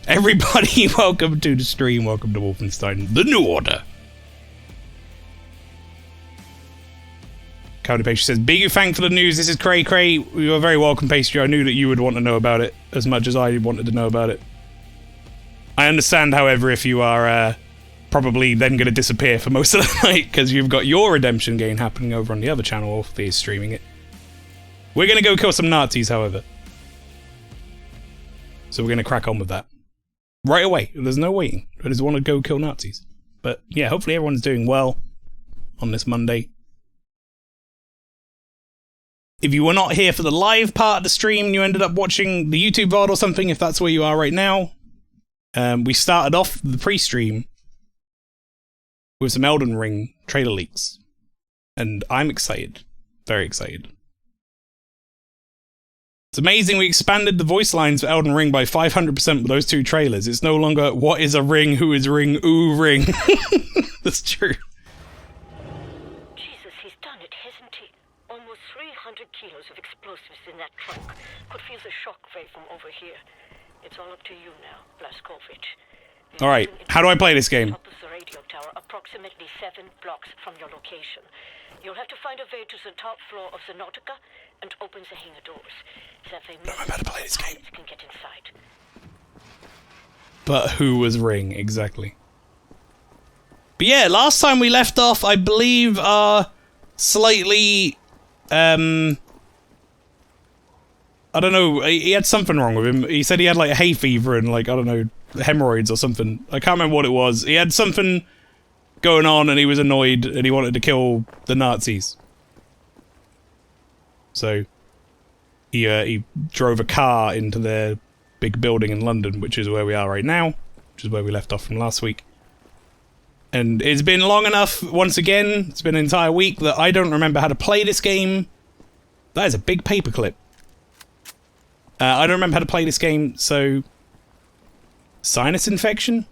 Everybody, welcome to the stream. Welcome to Wolfenstein: The New Order. Cody Pastry says, "Big thank for the news. This is Cray Cray. You are very welcome, Pastry. I knew that you would want to know about it as much as I wanted to know about it. I understand, however, if you are probably then going to disappear for most of the night because you've got your redemption game happening over on the other channel. Wolfie is streaming it. We're going to go kill some Nazis, however. So we're going to crack on with that. Right away. There's no waiting. I just want to go kill Nazis. But yeah, hopefully everyone's doing well on this Monday. If you were not here for the live part of the stream, you ended up watching the YouTube VOD or something, if that's where you are right now. We started off the pre-stream with some Elden Ring trailer leaks. And I'm excited. Very excited. It's amazing we expanded the voice lines for Elden Ring by 500% with those two trailers. It's no longer, what is a ring, who is ring, ooh ring. That's true. Jesus, he's done it, hasn't he? Almost 300 kilos of explosives in that trunk. Could feel the shock wave from over here. It's all up to you now, Blazkowicz. Alright, how do I play this game? Top of the radio tower, approximately 7 blocks from your location. You'll have to find a way to the top floor of the Nautica and open the hangar doors. That way I'm about to play this game. can get inside. But who was ring, exactly. But yeah, last time we left off, I believe, slightly, I don't know, he had something wrong with him. He said he had, like, hay fever and, like, I don't know, hemorrhoids or something. I can't remember what it was. He had something going on and he was annoyed and he wanted to kill the Nazis. So, he drove a car into their big building in London, which is where we are right now, which is where we left off from last week. And it's been long enough, once again, it's been an entire week, that I don't remember how to play this game. That is a big paperclip. I don't remember how to play this game, so... Sinus infection?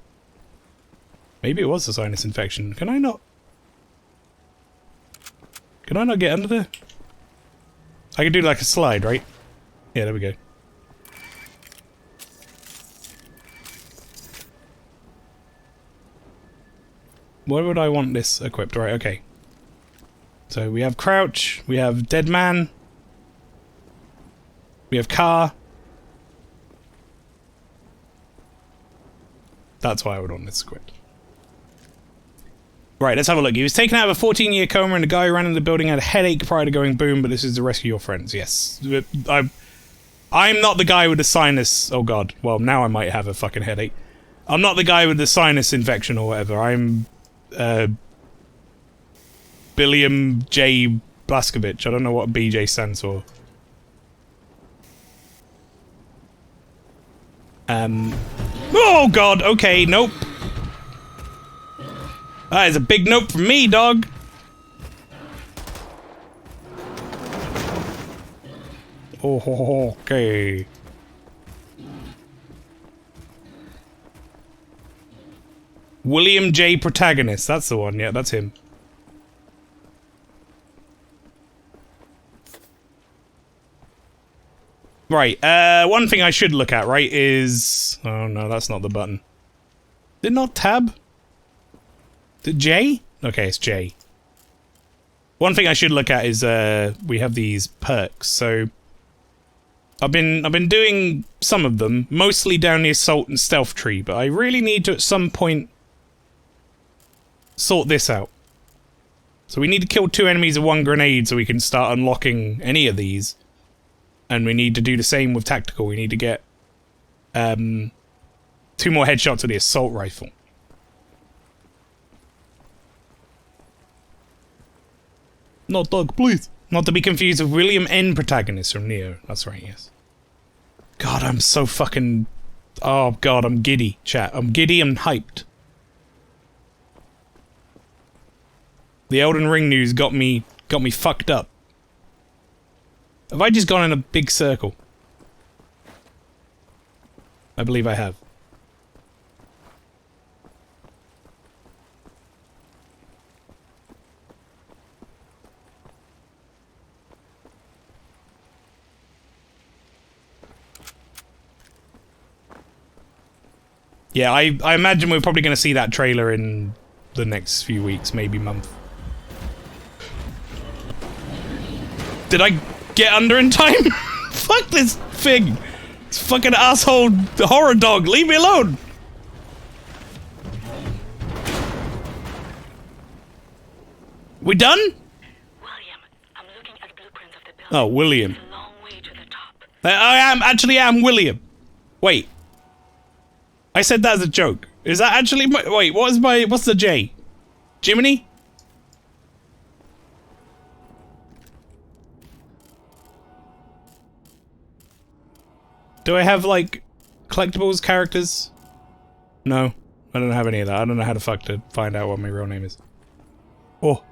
Maybe it was a sinus infection. Can I not get under there? I can do like a slide, right? Yeah, there we go. Where would I want this equipped? Right, okay. So we have crouch, we have dead man, we have car. That's why I would want this equipped. Right, let's have a look. He was taken out of a 14-year coma and the guy who ran in the building had a headache prior to going boom, but this is to rescue your friends. Yes. I'm not the guy with the sinus... Oh god. Well, now I might have a fucking headache. I'm not the guy with the sinus infection or whatever. I'm... Billiam J. Blazkowicz. I don't know what BJ stands for. Oh god, okay, nope. That is a big nope from me, dog. Oh, okay. William J. Protagonist, that's the one, yeah, that's him. Right, one thing I should look at, right, is... Oh no, that's not the button. Did it not tab? Did J? Okay, it's J. One thing I should look at is, we have these perks, so... I've been doing some of them, mostly down the assault and stealth tree, but I really need to at some point sort this out. So we need to kill 2 enemies with 1 grenade so we can start unlocking any of these. And we need to do the same with tactical. We need to get 2 more headshots with the assault rifle. Not dog, please. Not to be confused with William N. Protagonist from Neo. That's right, yes. God, I'm so fucking... Oh god, I'm giddy, chat. I'm giddy and hyped. The Elden Ring news got me fucked up. Have I just gone in a big circle? I believe I have. Yeah, I imagine we're probably going to see that trailer in the next few weeks, maybe month. Did I get under in time? Fuck this thing! It's fucking asshole horror dog, leave me alone! We done? William, I'm looking at blueprints of the building. Oh, William. It's a long way to the top. I am William. Wait. I said that as a joke. Is that actually my... Wait, what's the J? Jiminy? Do I have, like, collectibles, characters? No. I don't have any of that. I don't know how the fuck to find out what my real name is. Oh.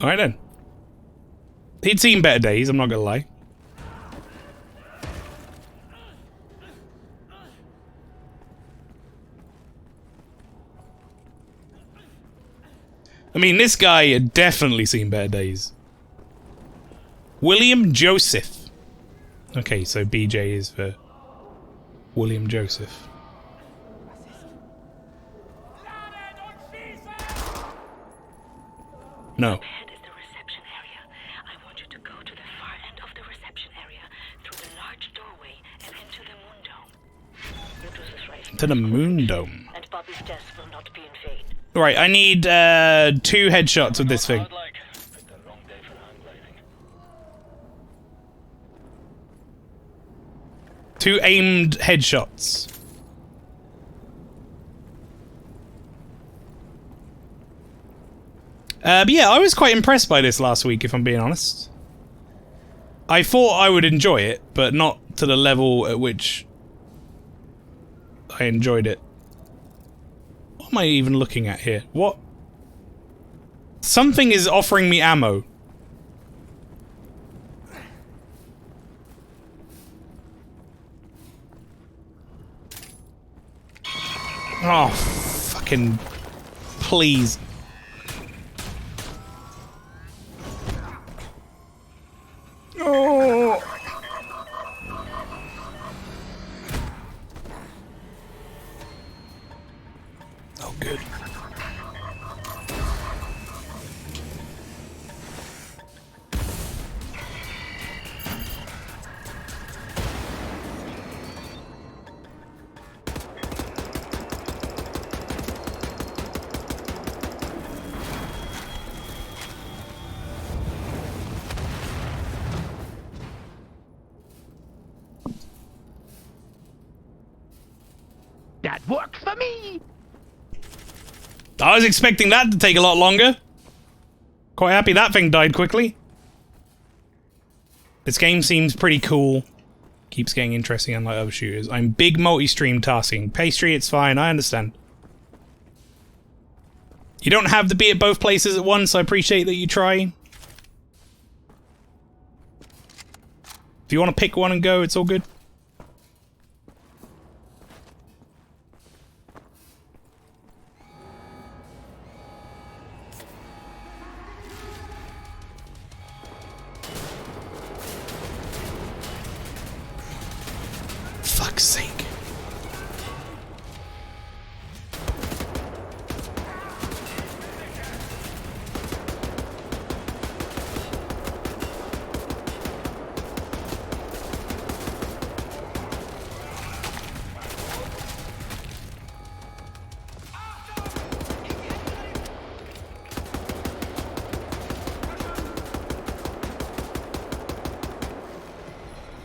Alright then. He'd seen better days, I'm not gonna lie. I mean, this guy had definitely seen better days. William Joseph. Okay, so BJ is for William Joseph. No. Ahead is the reception area. I want you to go to the far end of the reception area, through the large doorway, and into the moon dome. You do this right. To the moon dome. And Bobby's death will not be in vain. Right, I need 2 headshots of this thing. Two aimed headshots. But yeah, I was quite impressed by this last week, if I'm being honest. I thought I would enjoy it, but not to the level at which I enjoyed it. What am I even looking at here? What? Something is offering me ammo. Oh, fucking... Please. Oh. Oh, good. That works for me! I was expecting that to take a lot longer. Quite happy that thing died quickly. This game seems pretty cool. Keeps getting interesting unlike other shooters. I'm big multi-stream tasking. Pastry, it's fine, I understand. You don't have to be at both places at once, I appreciate that you try. If you want to pick one and go, it's all good. Fuck's sake.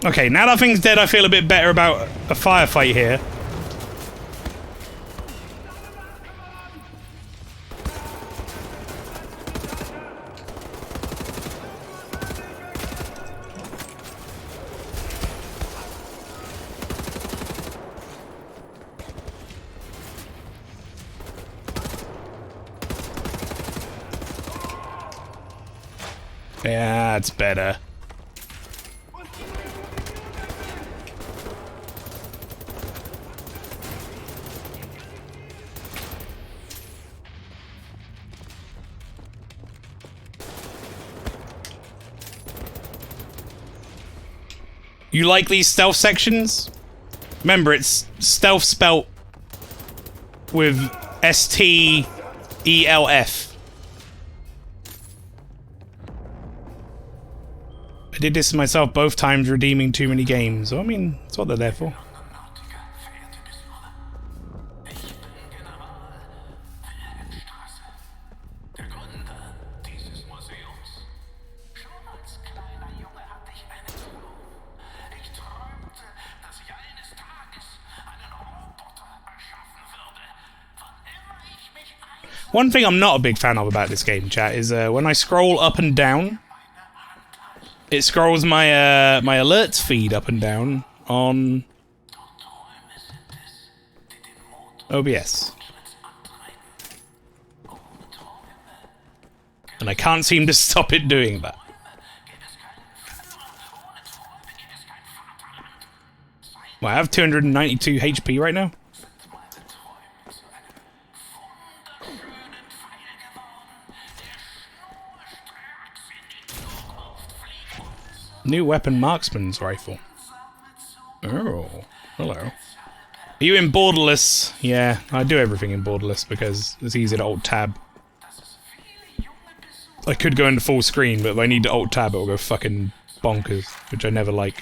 Okay, now that thing's dead, I feel a bit better about a firefight here. Yeah, that's better. You like these stealth sections? Remember, it's stealth spelt with S-T-E-L-F. I did this to myself both times, redeeming too many games. Well, I mean, that's what they're there for. One thing I'm not a big fan of about this game, chat, is when I scroll up and down, it scrolls my my alerts feed up and down on OBS. And I can't seem to stop it doing that. Well, I have 292 HP right now. New weapon, marksman's rifle. Oh, hello. Are you in borderless? Yeah, I do everything in borderless because it's easy to alt-tab. I could go into full screen, but if I need to alt-tab, it will go fucking bonkers, which I never like.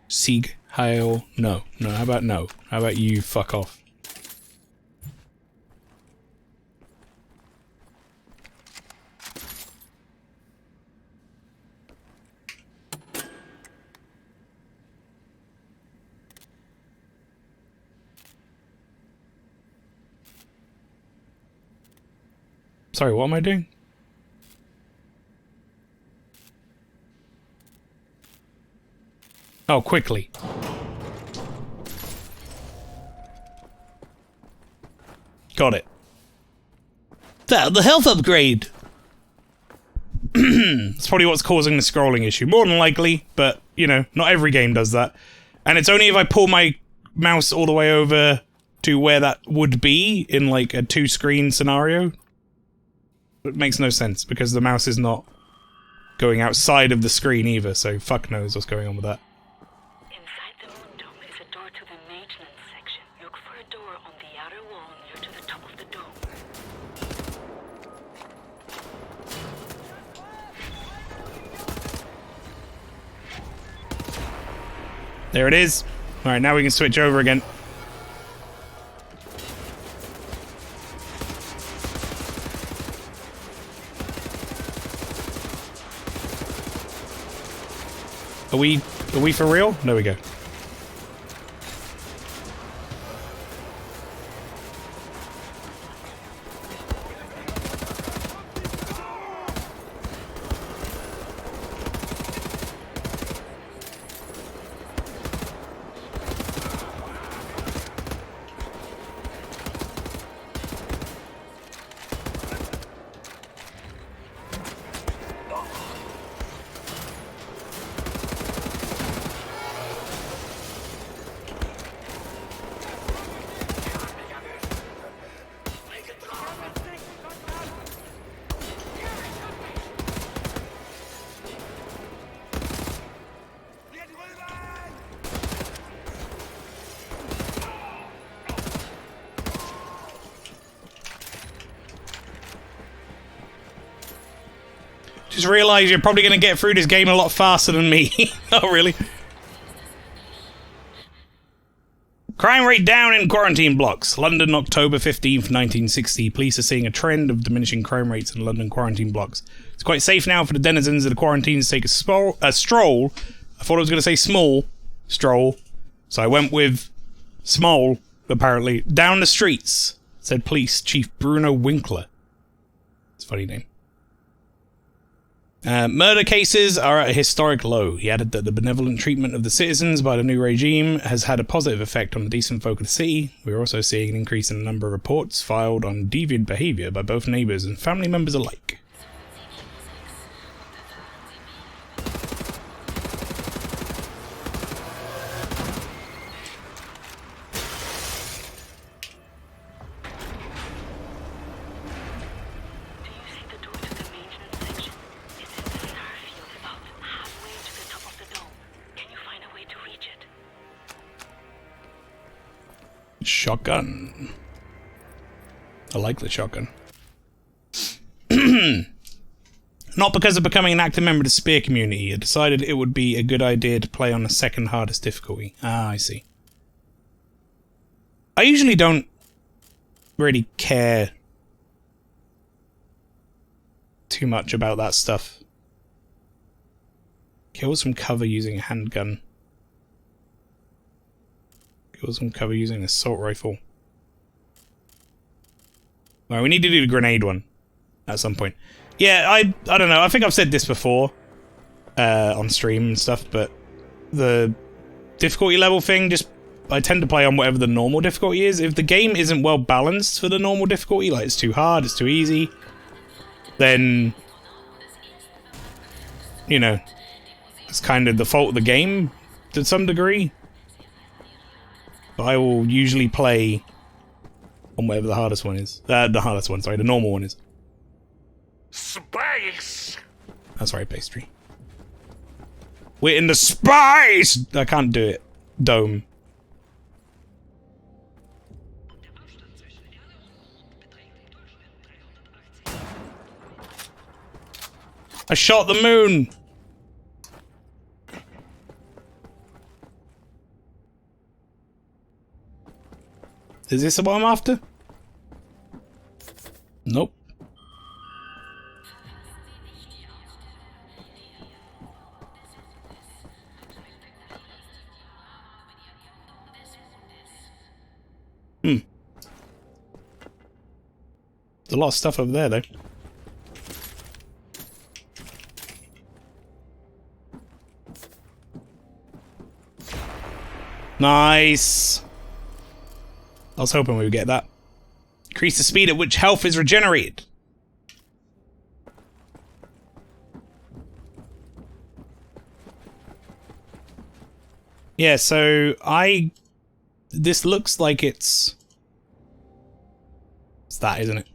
Sieg Heil? No. No, how about no? How about you fuck off? Sorry, what am I doing? Oh, quickly. Got it. Found the health upgrade! It's probably what's causing the scrolling issue. More than likely, but, you know, not every game does that. And it's only if I pull my mouse all the way over to where that would be in, like, a two-screen scenario. It makes no sense, because the mouse is not going outside of the screen either, so fuck knows what's going on with that. Inside the moon dome is a door to the maintenance section. Look for a door on the outer wall near to the top of the dome. There it is. Alright, now we can switch over again. Are we for real? There we go. Just realised you're probably going to get through this game a lot faster than me. Oh, really? Crime rate down in quarantine blocks. London, October 15th, 1960. Police are seeing a trend of diminishing crime rates in London quarantine blocks. It's quite safe now for the denizens of the quarantines to take a stroll. I thought I was going to say small stroll. So I went with small, apparently. Down the streets, said Police Chief Bruno Winkler. It's a funny name. Murder cases are at a historic low. He added that the benevolent treatment of the citizens by the new regime has had a positive effect on the decent folk of the city. We're also seeing an increase in the number of reports filed on deviant behaviour by both neighbours and family members alike. Shotgun. I like the shotgun. Not because of becoming an active member of the spear community. I decided it would be a good idea to play on the second hardest difficulty. Ah, I see. I usually don't really care too much about that stuff. Kill some cover using a handgun. Kill some cover using an assault rifle. Well, we need to do the grenade one at some point. Yeah, I don't know. I think I've said this before on stream and stuff, but the difficulty level thing, just I tend to play on whatever the normal difficulty is. If the game isn't well balanced for the normal difficulty, like it's too hard, it's too easy, then, you know, it's kind of the fault of the game to some degree. But I will usually play on whatever the hardest one is. The hardest one, sorry, the normal one is. Space! That's right, pastry. We're in the space! I can't do it. Dome. I shot the moon! Is this what I'm after? Nope. There's a lot of stuff over there, though. Nice! I was hoping we would get that. Increase the speed at which health is regenerated. Yeah, so this looks like it's that, isn't it?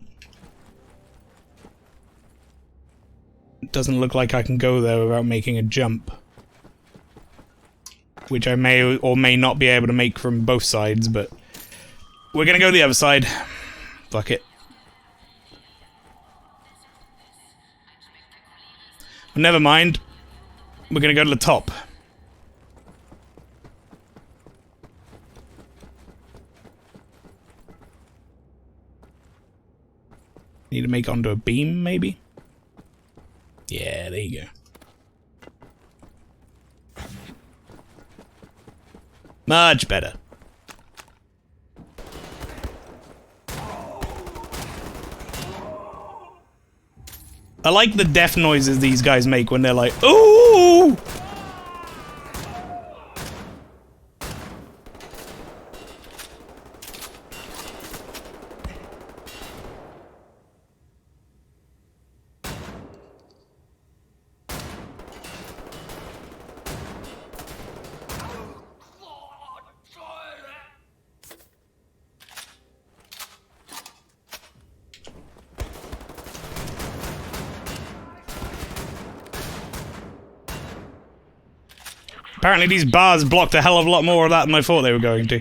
It doesn't look like I can go there without making a jump. Which I may or may not be able to make from both sides, but we're gonna go the other side. Fuck it. But never mind. We're gonna go to the top. Need to make onto a beam, maybe? Yeah, there you go. Much better. I like the death noises these guys make when they're like, ooh! Apparently these bars blocked a hell of a lot more of that than I thought they were going to.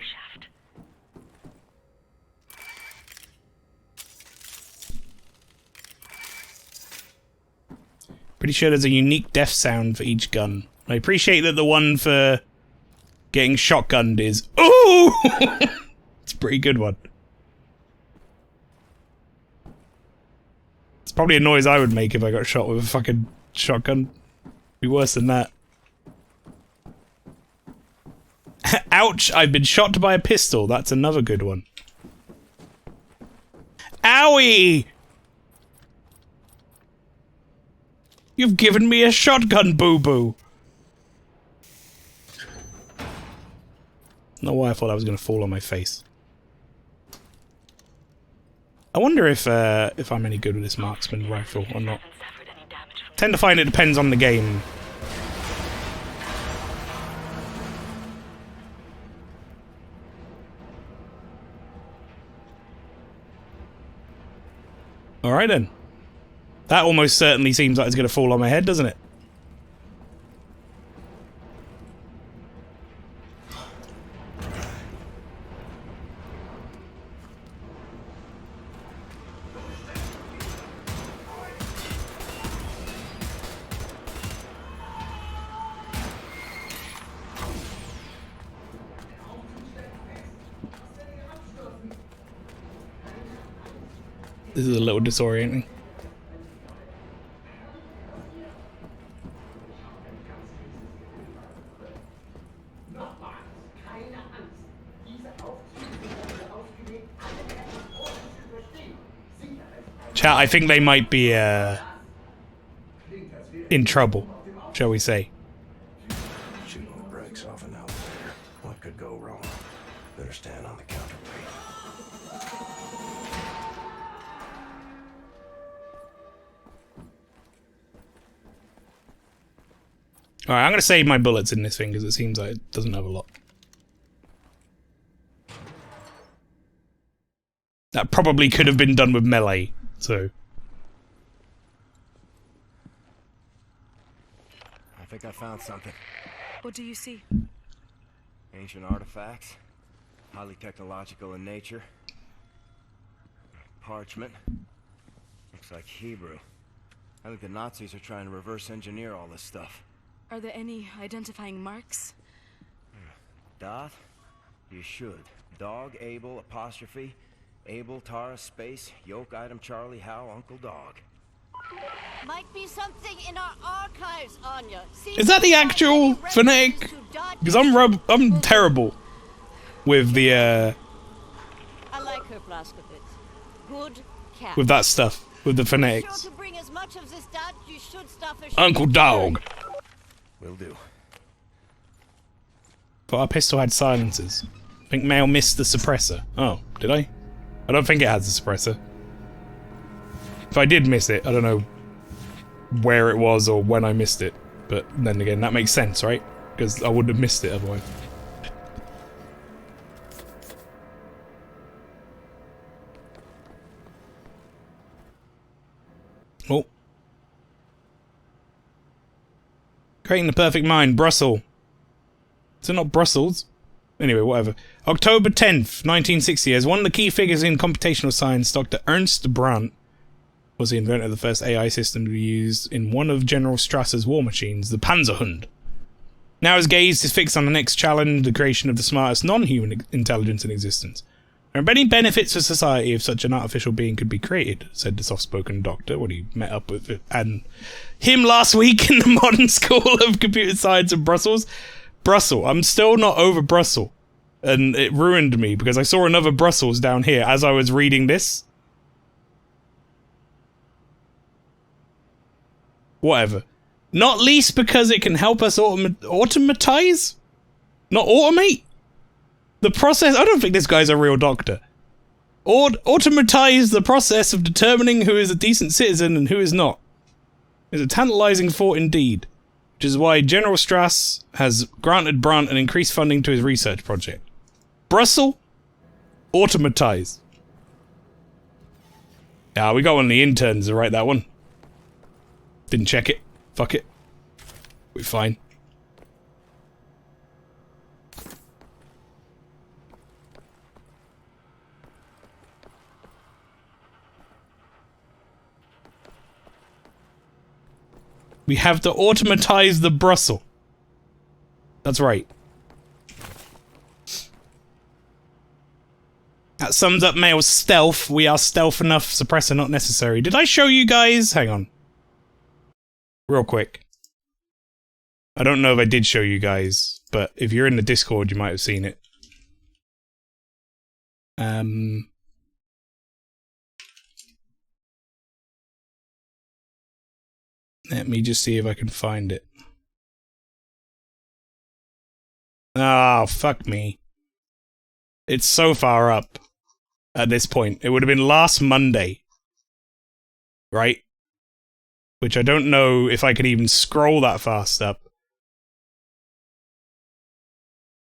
Pretty sure there's a unique death sound for each gun. I appreciate that the one for getting shotgunned is ooh! It's a pretty good one. It's probably a noise I would make if I got shot with a fucking shotgun. Be worse than that. Ouch, I've been shot by a pistol. That's another good one. Owie! You've given me a shotgun, boo-boo. Not why I thought I was going to fall on my face. I wonder if I'm any good with this marksman rifle or not. Tend to find it depends on the game. Alright then. That almost certainly seems like it's going to fall on my head, doesn't it? This is a little disorienting. Chat, I think they might be in trouble, shall we say. Shooting the brakes off an elevator. What could go wrong? Better stand on the counterweight. Alright, I'm gonna save my bullets in this thing because it seems like it doesn't have a lot. That probably could have been done with melee, so... I think I found something. What do you see? Ancient artifacts. Highly technological in nature. Parchment. Looks like Hebrew. I think the Nazis are trying to reverse engineer all this stuff. Are there any identifying marks? Doth? You should. Dog, Abel, apostrophe. Abel, Tara, space, yoke, item, Charlie, Hal, Uncle Dog. Might be something in our archives, Anya. See Is that the actual phonetic? Because I'm terrible with the I like her, Blazkowicz. Good cat. with that stuff, with the Sure phonetics. to bring as much of this dot you should stuff as Uncle Dog. Will do. But our pistol had silencers. I think Mael missed the suppressor. Oh, did I? I don't think it has a suppressor. If I did miss it, I don't know where it was or when I missed it. But then again, that makes sense, right? Because I wouldn't have missed it otherwise. Oh. Creating the perfect mind, Brussels. Is it not Brussels? Anyway, whatever. October 10th, 1960. As one of the key figures in computational science, Dr. Ernst Brandt was the inventor of the first AI system to be used in one of General Strasser's war machines, the Panzerhund. Now his gaze is fixed on the next challenge, the creation of the smartest non-human intelligence in existence. There are many benefits for society if such an artificial being could be created, said the soft-spoken doctor when he met up with and him last week in the Modern School of Computer Science in Brussels. Brussels. I'm still not over Brussels. And it ruined me because I saw another Brussels down here as I was reading this. Whatever. Not least because it can help us automatize? Not automate? The process... I don't think this guy's a real doctor. Automatize the process of determining who is a decent citizen and who is not. It's a tantalizing thought indeed. Which is why General Strass has granted Brandt an increased funding to his research project. Brussels? Automatize. Ah, we got one of the interns to write that one. Didn't check it. Fuck it. We're fine. We have to automatize the Brussels. That's right. That sums up Mael's stealth. We are stealth enough, suppressor not necessary. Did I show you guys? Hang on. Real quick. I don't know if I did show you guys, but if you're in the Discord, you might have seen it. Let me just see if I can find it. Oh, fuck me. It's so far up at this point. It would have been last Monday. Right? Which I don't know if I could even scroll that fast up.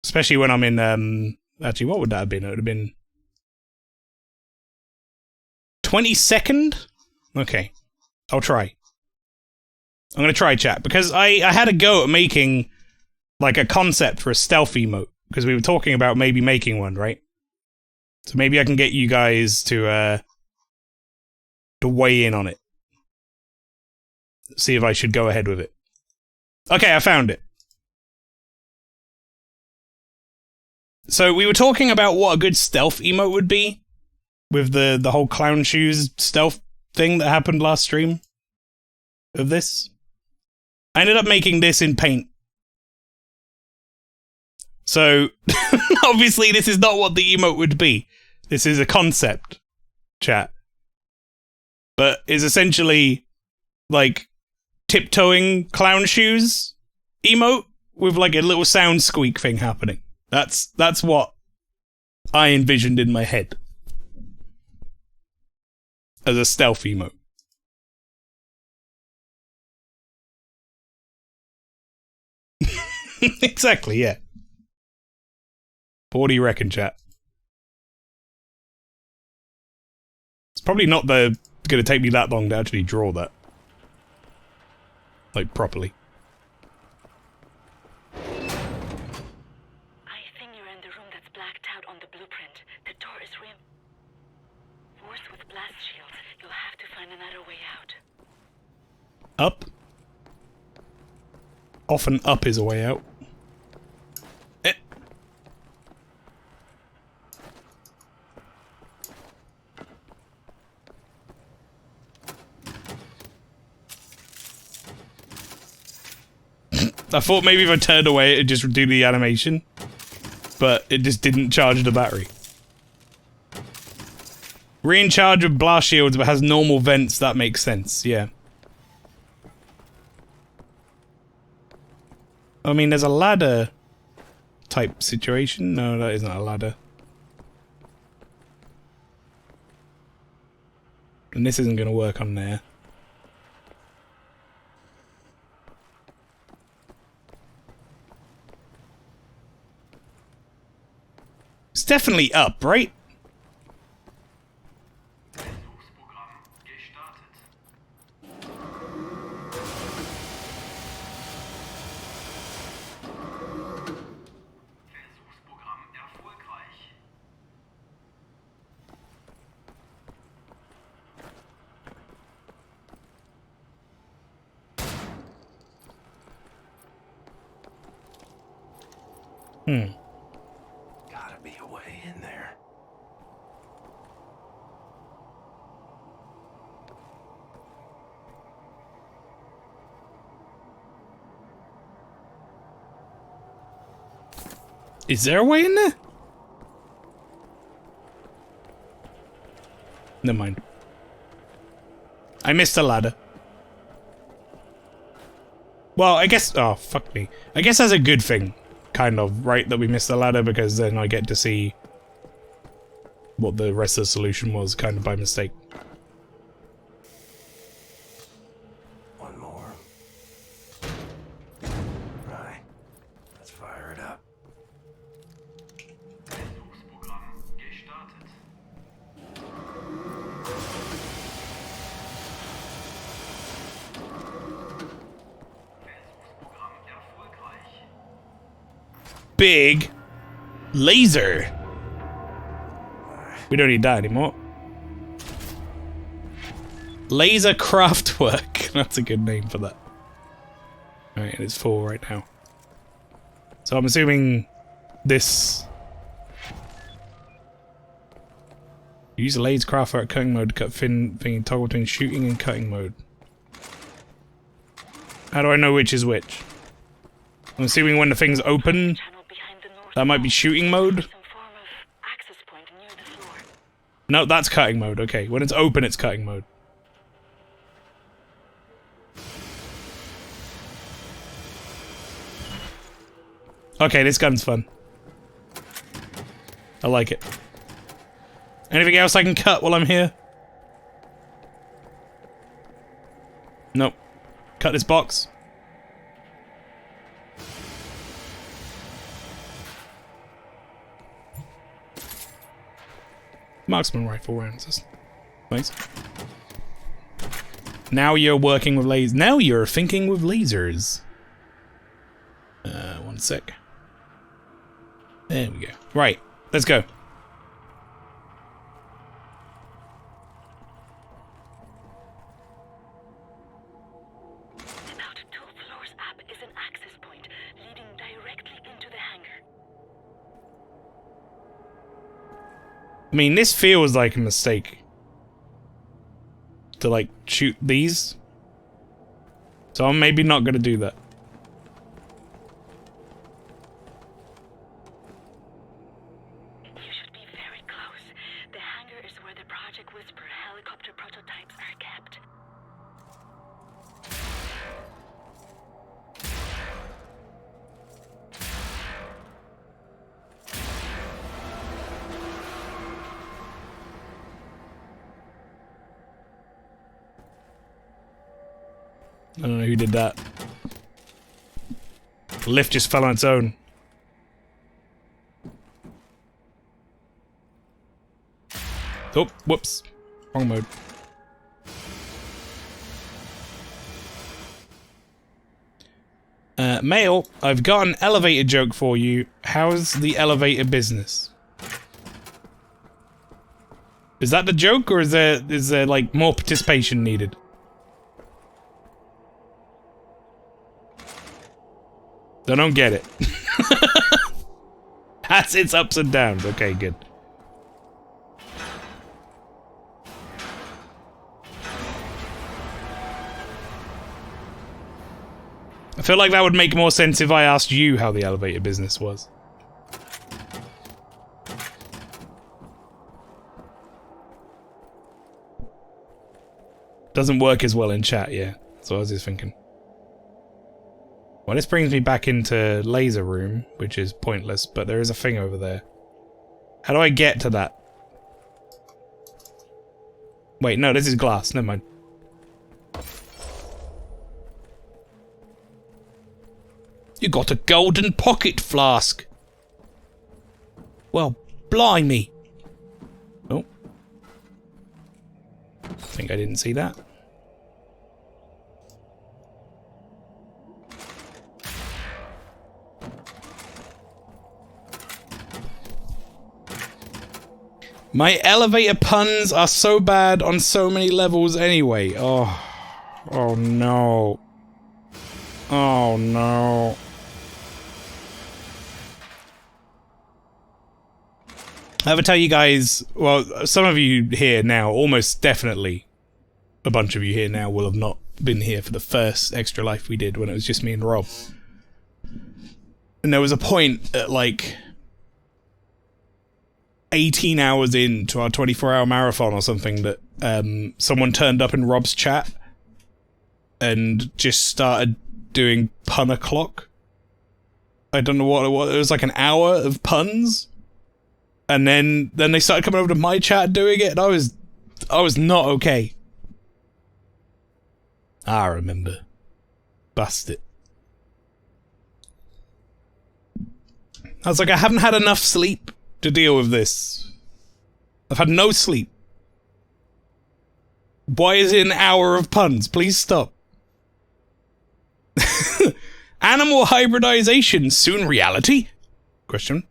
Especially when I'm in, actually, what would that have been? It would have been 22nd? Okay. I'll try. I'm going to try, chat, because I had a go at making, like, a concept for a stealth emote, because we were talking about maybe making one, right? So maybe I can get you guys to weigh in on it. See if I should go ahead with it. Okay, I found it. So we were talking about what a good stealth emote would be, with the whole clown shoes stealth thing that happened last stream of this. I ended up making this in Paint. So, obviously this is not what the emote would be. This is a concept, chat. But it's essentially, like, tiptoeing clown shoes emote with, like, a little sound squeak thing happening. That's what I envisioned in my head as a stealth emote. Exactly, yeah. But what do you reckon, chat? It's probably not going to take me that long to actually draw that. Like, properly. I think you're in the room that's blacked out on the blueprint. The door is reinforced with blast shields. You'll have to find another way out. Up? Often up is a way out. Eh. I thought maybe if I turned away it'd just do the animation, but it just didn't charge the battery. Re in charge of blast shields but has normal vents, that makes sense, yeah. I mean, there's a ladder type situation. No, that isn't a ladder. And this isn't going to work on there. It's definitely up, right? Gotta be a way in there. Is there a way in there? Never mind. I missed a ladder. Well, I guess... Oh, fuck me. I guess that's a good thing, kind of, right? That we missed the ladder, because then I get to see what the rest of the solution was, kind of by mistake. One more. Right. Let's fire it up. Big laser. We don't need that anymore. Laser Craftwork. That's a good name for that. Alright, and it's full right now. So I'm assuming this... Use the laser Craftwork cutting mode to cut thin thing, toggle between shooting and cutting mode. How do I know which is which? I'm assuming when the thing's open, that might be shooting mode. No, that's cutting mode. Okay, when it's open, it's cutting mode. Okay, this gun's fun. I like it. Anything else I can cut while I'm here? Nope. Cut this box. Marksman rifle rounds. That's nice. Now you're working with lasers. Now you're thinking with lasers. One sec. There we go. Right, let's go. About 2 floors up is an access point leading directly into the hangar. I mean, this feels like a mistake. To, like, shoot these. So I'm maybe not gonna do that. You should be very close. The hangar is where the Project Whisper helicopter prototypes are kept. I don't know who did that. The lift just fell on its own. Oh, whoops. Wrong mode. Mail, I've got an elevator joke for you. How's the elevator business? Is that the joke, or is there like more participation needed? I don't get it. Has its ups and downs. Okay, good. I feel like that would make more sense if I asked you how the elevator business was. Doesn't work as well in chat, yeah. That's what I was just thinking. Well, this brings me back into laser room, which is pointless, but there is a thing over there. How do I get to that? Wait, no, this is glass. Never mind. You got a golden pocket flask. Well, blimey. Oh. I think I didn't see that. My elevator puns are so bad on so many levels anyway. Oh. Oh no. Oh no. I ever tell you guys, well, some of you here now, almost definitely a bunch of you here now will have not been here for the first Extra Life we did when it was just me and Rob. And there was a point at like 18 hours into our 24-hour marathon or something that someone turned up in Rob's chat and just started doing pun o'clock. I don't know what it was. It was like an hour of puns. And then they started coming over to my chat doing it, and I was not okay. I remember. Bust it. I was like, I haven't had enough sleep to deal with this. I've had no sleep. Why is it an hour of puns? Please stop. Animal hybridization, soon reality? Question.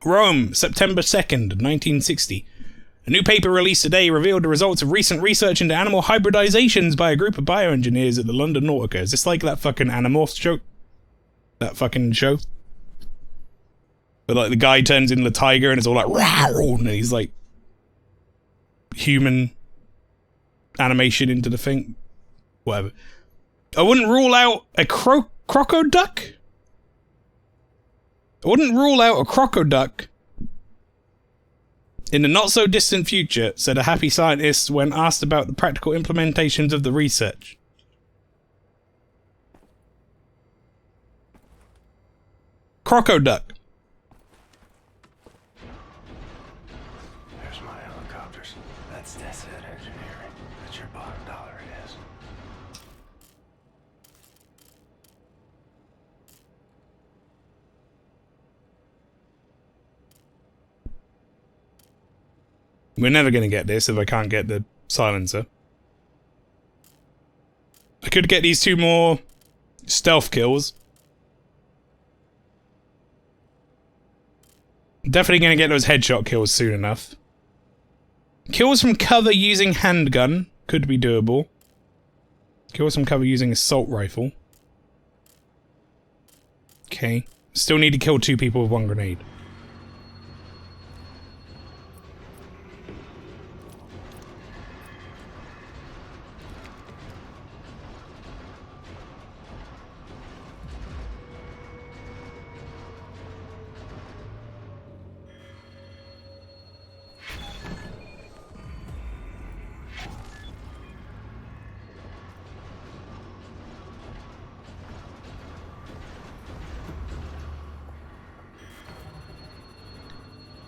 Rome, September 2nd, 1960. A new paper released today revealed the results of recent research into animal hybridizations by a group of bioengineers at the London Nautica. Is this like that fucking Animorphs joke? That fucking show? But like the guy turns into the tiger and it's all like rawr, and he's like human animation into the thing. Whatever. I wouldn't rule out a crocoduck? I wouldn't rule out a crocoduck in the not-so-distant future, said a happy scientist when asked about the practical implementations of the research. Crocoduck. There's my helicopters. That's it, engineering. That's your bottom dollar, it is. We're never going to get this if I can't get the silencer. I could get these 2 more stealth kills. Definitely going to get those headshot kills soon enough. Kills from cover using handgun could be doable. Kills from cover using assault rifle. Okay. Still need to kill 2 people with 1 grenade.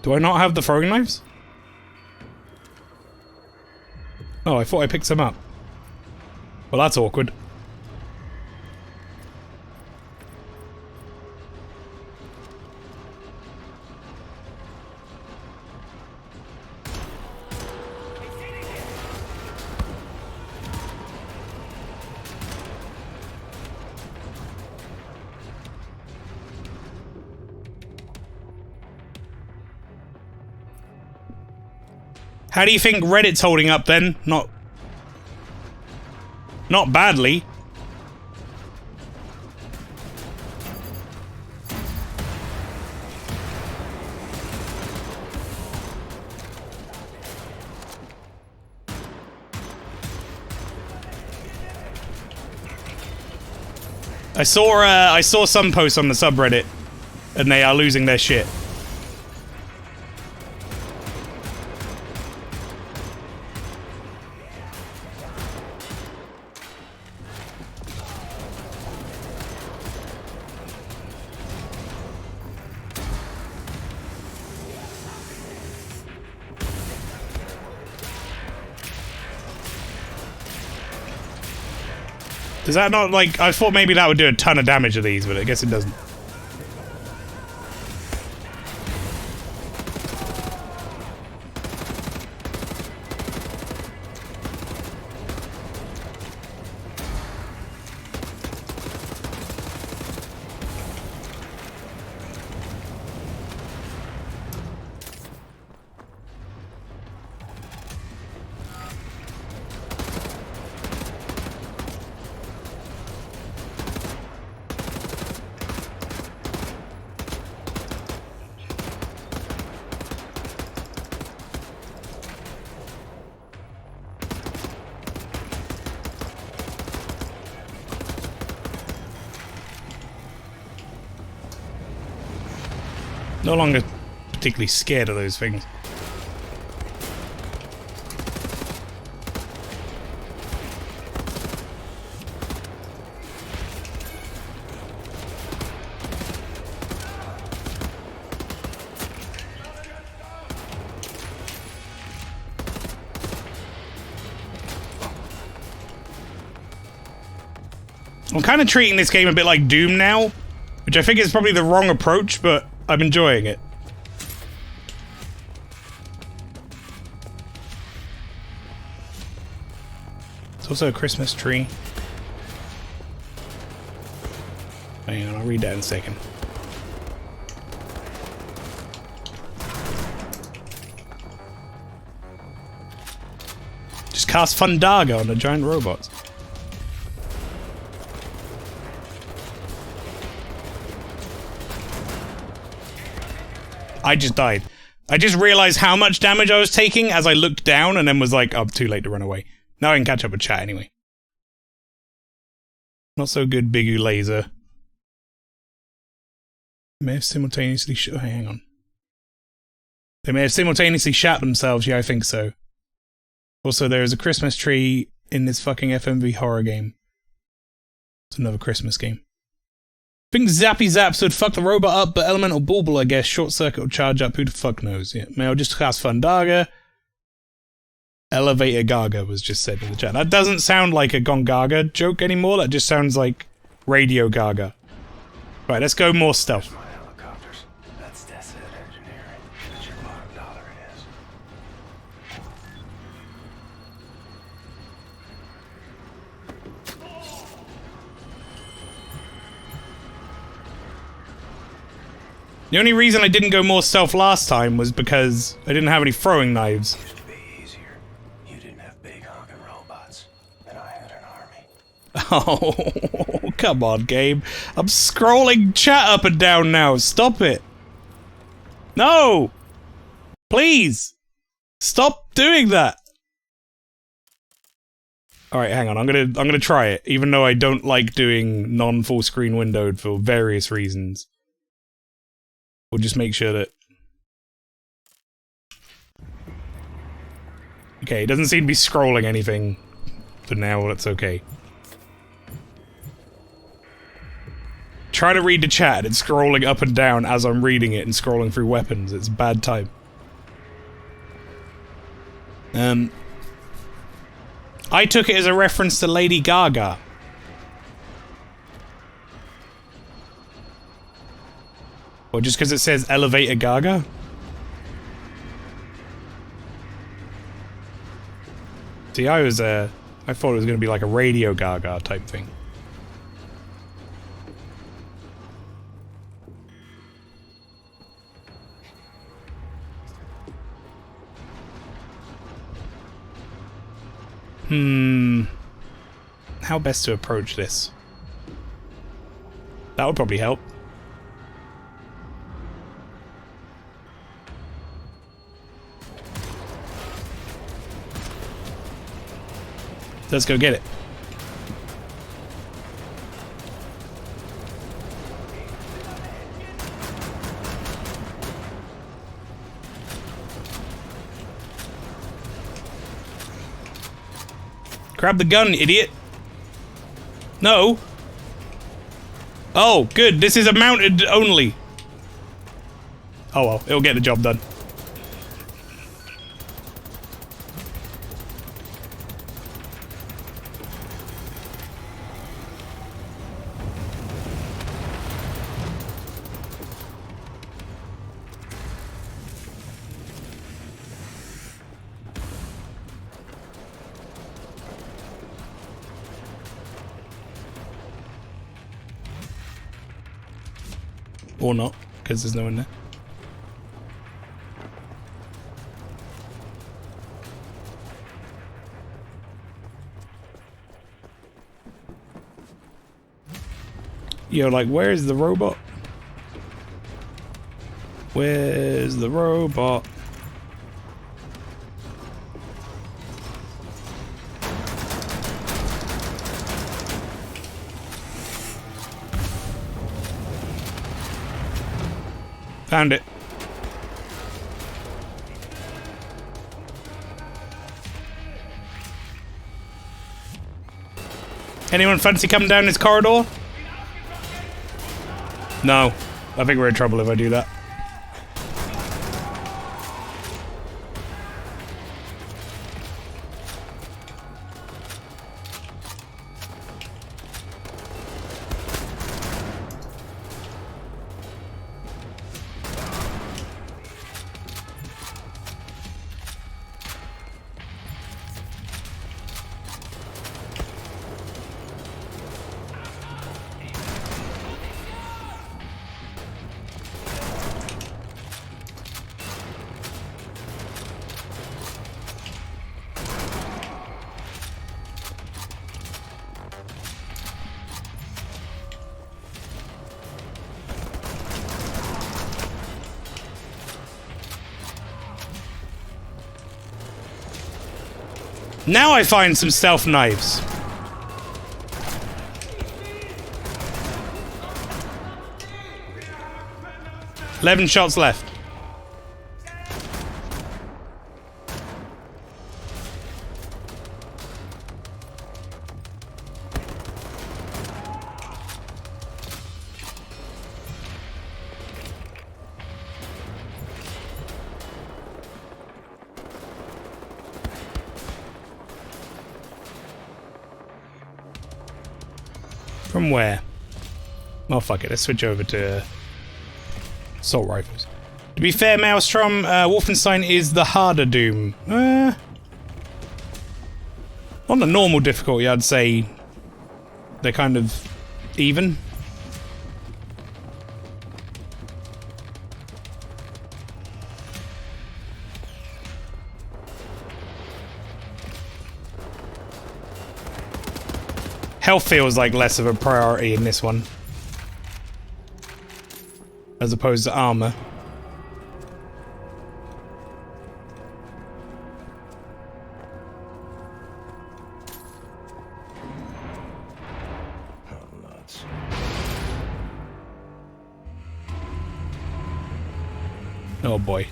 Do I not have the throwing knives? Oh, I thought I picked some up. Well, that's awkward. How do you think Reddit's holding up then? Not badly. I saw some posts on the subreddit, and they are losing their shit. Does that not, like, I thought maybe that would do a ton of damage to these, but I guess it doesn't. No longer particularly scared of those things. I'm kind of treating this game a bit like Doom now, which I think is probably the wrong approach, but I'm enjoying it. It's also a Christmas tree. Hang on, I'll read that in a second. Just cast Fundaga on the giant robots. I just died. I just realized how much damage I was taking as I looked down and then was like, oh, too late to run away. Now I can catch up with chat anyway. Not so good, Bigu Laser. May have simultaneously hang on. They may have simultaneously shot themselves, yeah, I think so. Also, there is a Christmas tree in this fucking FMV horror game. It's another Christmas game. I think Zappy Zaps would fuck the robot up, but Elemental Bauble, I guess, Short Circuit will charge up, who the fuck knows? Yeah, May I just cast Fundaga. Elevator Gaga was just said in the chat. That doesn't sound like a Gongaga joke anymore, that just sounds like Radio Gaga. Right, let's go more stealth. That's asset engineering. That's your bottom dollar it is. The only reason I didn't go more stealth last time was because I didn't have any throwing knives. Used to be easier. You didn't have big honking robots, and I had an army. Oh, come on, Gabe. I'm scrolling chat up and down now. Stop it. No! Please! Stop doing that! Alright, hang on. I'm gonna try it, even though I don't like doing non-full screen windowed for various reasons. We'll just make sure that... Okay, it doesn't seem to be scrolling anything for now, that's okay. trying to read the chat and it's scrolling up and down as I'm reading it and scrolling through weapons. It's a bad time. I took it as a reference to Lady Gaga. Or just because it says Elevator Gaga? See, I thought it was going to be like a Radio Gaga type thing. How best to approach this? That would probably help. Let's go get it. Grab the gun, idiot. No. Oh, good. This is a mounted only. Oh well, it'll get the job done. Or not, because there's no one there. Yo, like, where's the robot? Where's the robot? Found it. Anyone fancy coming down this corridor? No. I think we're in trouble if I do that. Now I find some stealth knives. $11 shots left. From where? Oh, fuck it. Let's switch over to assault rifles. To be fair, Maelstrom, Wolfenstein is the harder Doom. On the normal difficulty, I'd say they're kind of even. Health feels like less of a priority in this one, as opposed to armor. Oh, nuts. Oh boy.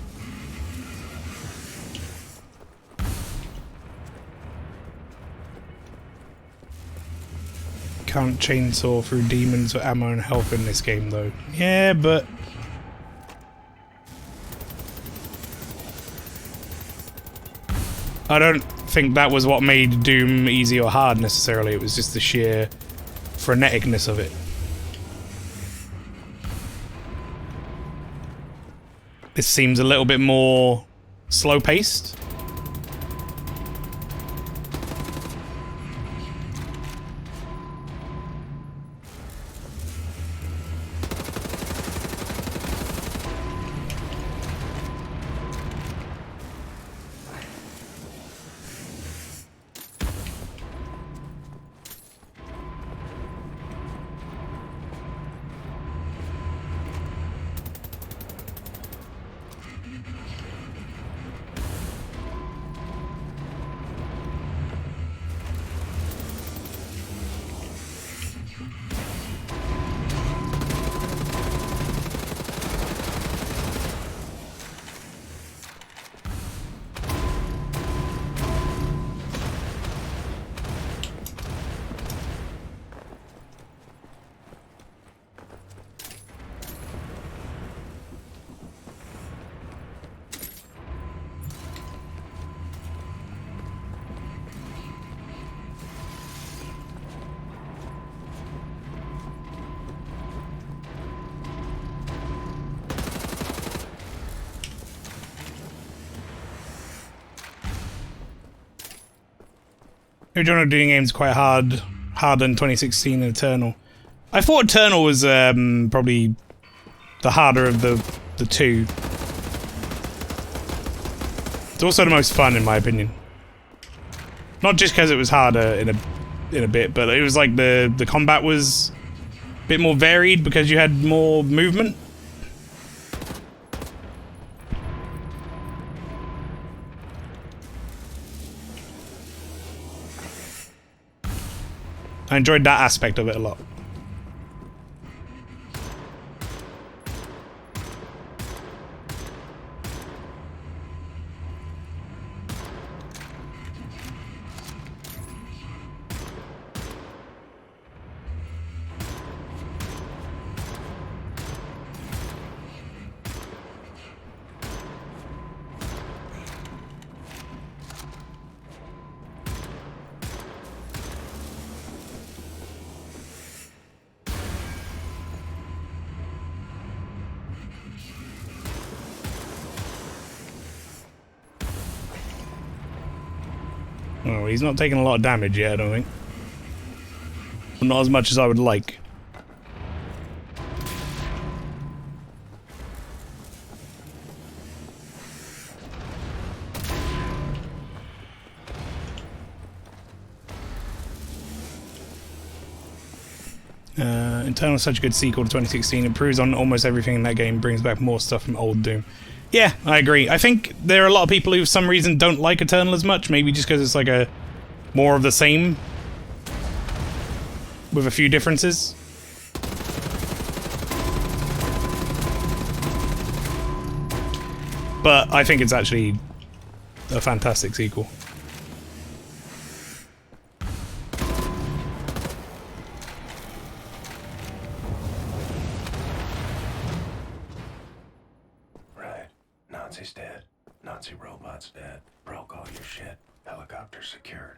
can't chainsaw through demons or ammo and health in this game, though. Yeah, but... I don't think that was what made Doom easy or hard, necessarily. It was just the sheer freneticness of it. This seems a little bit more slow-paced. Original Doom games quite harder than 2016 and Eternal. I thought Eternal was probably the harder of the two. It's also the most fun, in my opinion. Not just because it was harder in a bit, but it was like the combat was a bit more varied because you had more movement. I enjoyed that aspect of it a lot. Oh, he's not taking a lot of damage yet, I don't think. Not as much as I would like. Eternal is such a good sequel to 2016. Improves on almost everything in that game. Brings back more stuff from old Doom. Yeah, I agree. I think there are a lot of people who, for some reason, don't like Eternal as much. Maybe just because it's like a more of the same, with a few differences. But I think it's actually a fantastic sequel. Nazi's dead. Nazi robot's dead. Broke all your shit. Helicopter secured.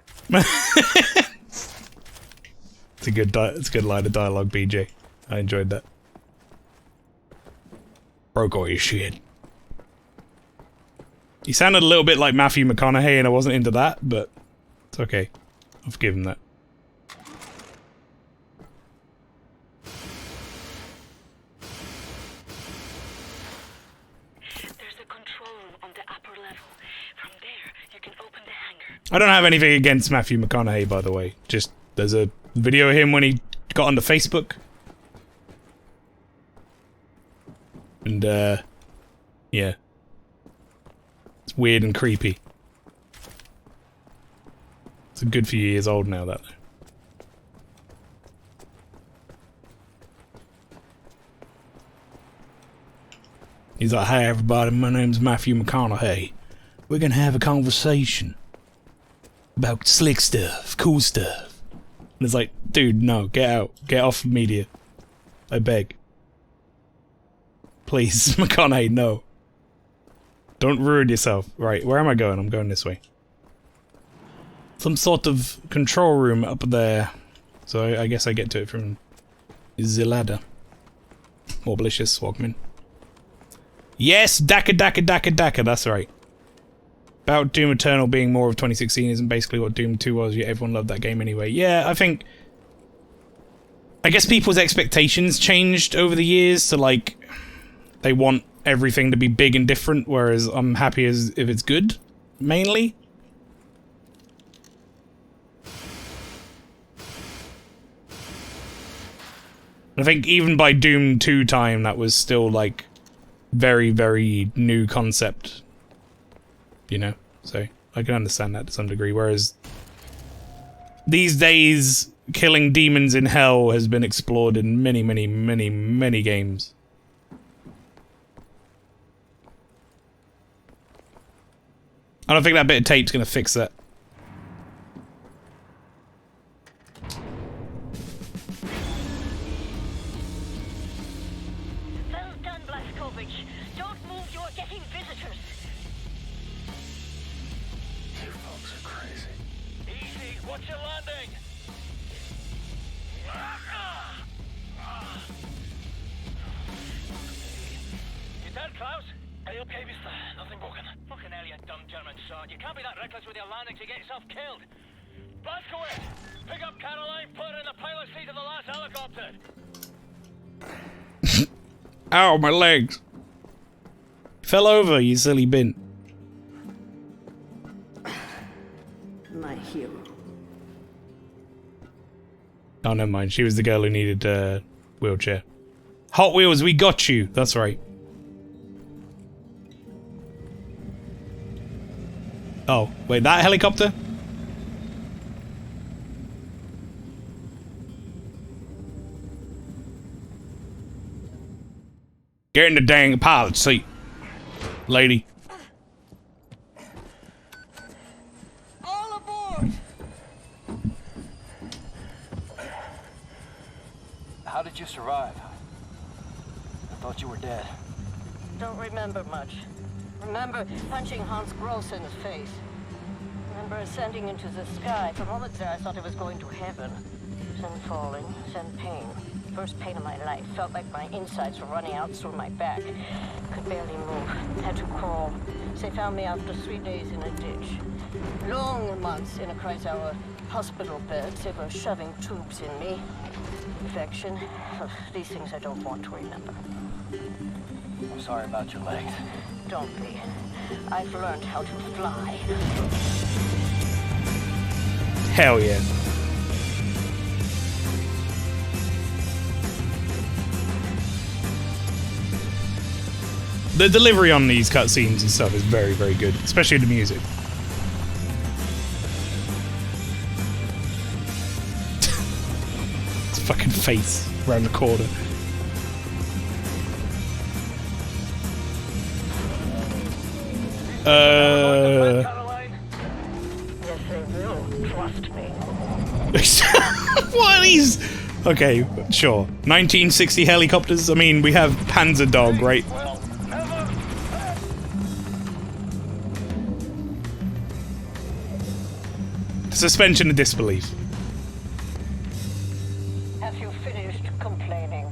It's a good line of dialogue, BJ. I enjoyed that. Broke all your shit. He sounded a little bit like Matthew McConaughey, and I wasn't into that, but it's okay. I'll forgive him that. I don't have anything against Matthew McConaughey, by the way. Just, there's a video of him when he got onto Facebook. And, yeah. It's weird and creepy. It's a good few years old now, that though. He's like, "Hey everybody, my name's Matthew McConaughey. We're gonna have a conversation about slick stuff, cool stuff. And it's like, dude, no, get out. Get off media. I beg. Please, McConaughey, no. Don't ruin yourself. Right, where am I going? I'm going this way. Some sort of control room up there. So I guess I get to it from the ladder. Morblicious, Walkman. Yes, Daka, that's right. About Doom Eternal being more of 2016 isn't basically what Doom 2 was, yet everyone loved that game anyway. Yeah, I guess people's expectations changed over the years, so like, they want everything to be big and different, whereas I'm happy as if it's good, mainly. I think even by Doom 2 time, that was still like very, very new concept. You know? So, I can understand that to some degree, whereas these days, killing demons in hell has been explored in many, many, many, many games. I don't think that bit of tape's gonna fix that. Well done, Blazkowicz. Don't move, you're getting visitors. You folks are crazy. Easy, what's your landing? You dead, Klaus? Are you okay, mister? Nothing broken. Fucking hell, you dumb German sod. You can't be that reckless with your landings, you get yourself killed. Blazkowicz, pick up Caroline, put her in the pilot seat of the last helicopter. Ow, my legs. Fell over, you silly bin. My hero. Oh, never mind. She was the girl who needed a wheelchair. Hot Wheels, we got you. That's right. Oh, wait, that helicopter? Get in the dang pilot seat, lady. All aboard! How did you survive? I thought you were dead. Don't remember much. Remember punching Hans Gross in the face. Remember ascending into the sky. For moments there, I thought I was going to heaven. Then falling, then pain. First pain of my life. Felt like my insides were running out through my back. Could barely move. Had to crawl. They found me after 3 days in a ditch. Long months in a Kreisauer hospital bed. They were shoving tubes in me. Infection. These things I don't want to remember. I'm sorry about your legs. Don't be. I've learned how to fly. Hell yeah. The delivery on these cutscenes and stuff is very, very good, especially the music. His fucking face around the corner. Caroline? Yes, they will. Trust me. What are these? Okay, sure. 1960 helicopters? I mean, we have Panzer Dog, right? Well, never. Suspension of disbelief. Have you finished complaining?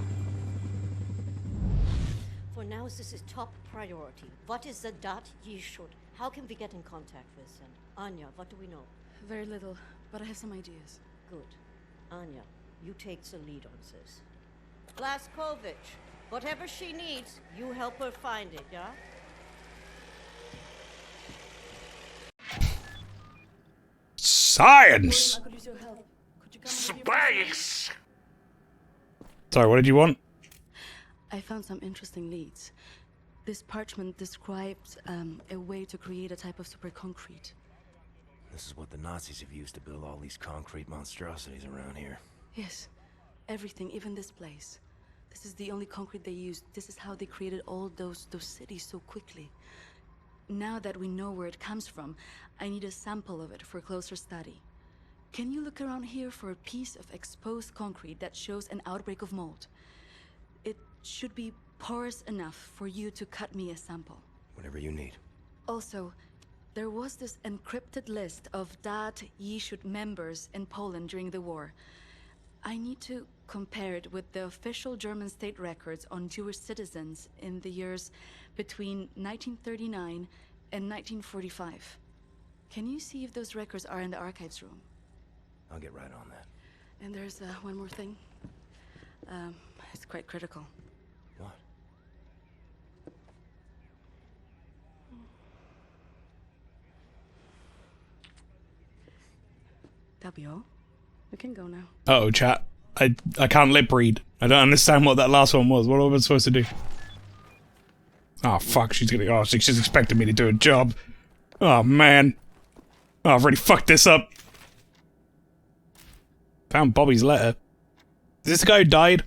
For now, this is top priority. What is the dot ye should? How can we get in contact with them? Anya, what do we know? Very little, but I have some ideas. Good. Anya, you take the lead on this. Blazkowicz, whatever she needs, you help her find it, yeah? Science! Could use your help. Could you come Space! Sorry, what did you want? I found some interesting leads. This parchment describes a way to create a type of super concrete. This is what the Nazis have used to build all these concrete monstrosities around here. Yes, everything, even this place. This is the only concrete they used. This is how they created all those cities so quickly. Now that we know where it comes from, I need a sample of it for closer study. Can you look around here for a piece of exposed concrete that shows an outbreak of mold? It should be porous enough for you to cut me a sample. Whatever you need. Also, there was this encrypted list of Dat Yishud members in Poland during the war. I need to compare it with the official German state records on Jewish citizens in the years between 1939 and 1945. Can you see if those records are in the archives room? I'll get right on that. And there's one more thing. It's quite critical. What? That'll be all. We can go now. Uh-oh, chat. I can't lip read. I don't understand what that last one was. What am I supposed to do? Oh, fuck. She's expecting me to do a job. Oh, man. Oh, I've already fucked this up. Found Bobby's letter. Is this the guy who died?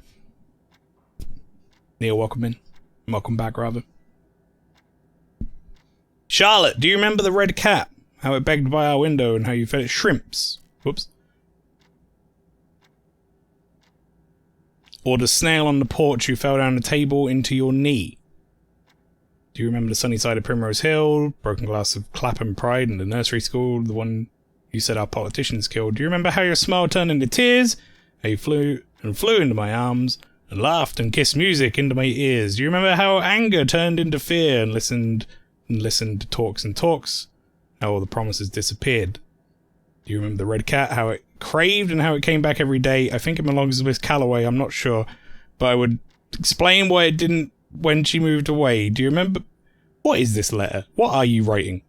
Neil, welcome in. Welcome back, rather. Charlotte, do you remember the red cat? How it begged by our window and how you fed it shrimps? Whoops. Or the snail on the porch who fell down the table into your knee? Do you remember the sunny side of Primrose Hill, broken glass of Clapham Pride in the nursery school, the one you said our politicians killed? Do you remember how your smile turned into tears? How you flew into my arms and laughed and kissed music into my ears? Do you remember how anger turned into fear and listened to talks and talks? How all the promises disappeared? Do you remember the red cat, how it craved and how it came back every day? I think it belongs to Miss Calloway, I'm not sure. But I would explain why it didn't when she moved away. Do you remember? What is this letter? What are you writing?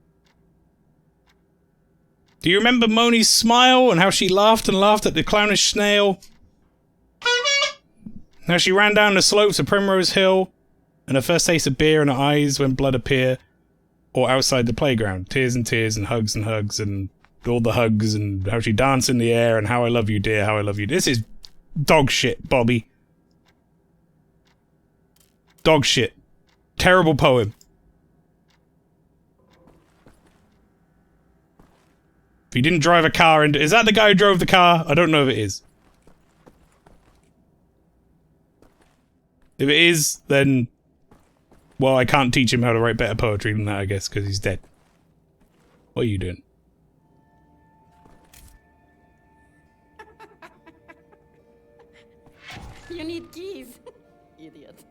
Do you remember Moni's smile and how she laughed and laughed at the clownish snail? How she ran down the slopes of Primrose Hill and her first taste of beer in her eyes when blood appeared? Or outside the playground, tears and hugs and all the hugs and how she danced in the air and how I love you, dear, how I love you. This is dog shit, Bobby. Dog shit. Terrible poem. If he didn't drive a car into... Is that the guy who drove the car? I don't know if it is. If it is, then... Well, I can't teach him how to write better poetry than that, I guess, because he's dead. What are you doing? You need keys. Idiot.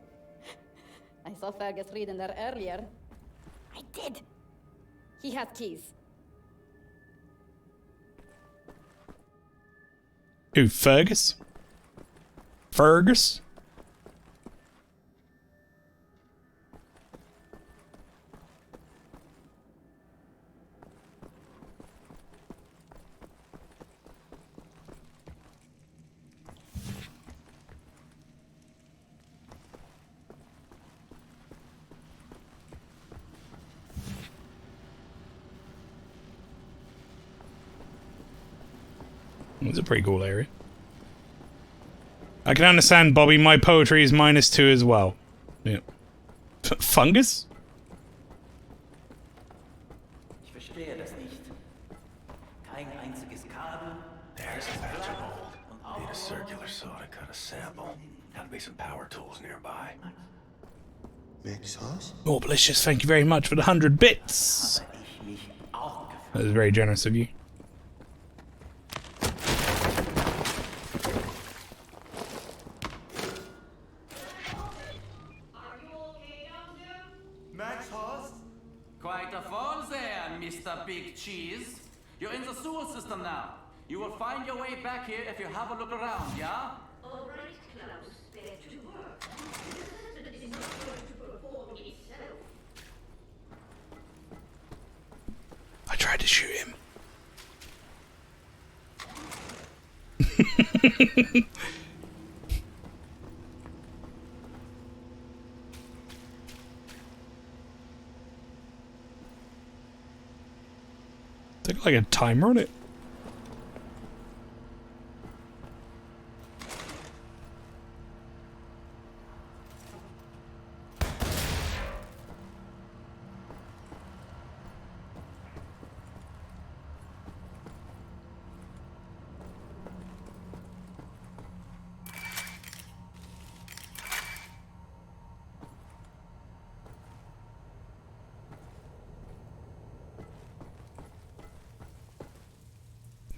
I saw Fergus reading there earlier. I did. He has keys. Who, Fergus? Fergus? It's a pretty cool area. I can understand, Bobby. My poetry is -2 as well. Yeah. Fungus? Ich verstehe das nicht. Kein einziges Kabel. There's a batch of mold. Need a circular saw to cut a sample. Gotta be some power tools nearby. Oh, Blicious, thank you very much for the 100 bits. That was very generous of you. Quite a fall there, Mr. Big Cheese. You're in the sewer system now. You will find your way back here if you have a look around, yeah? All right, Klaus, back to work. The system is not going to perform itself. I tried to shoot him. Does it look like a timer on it?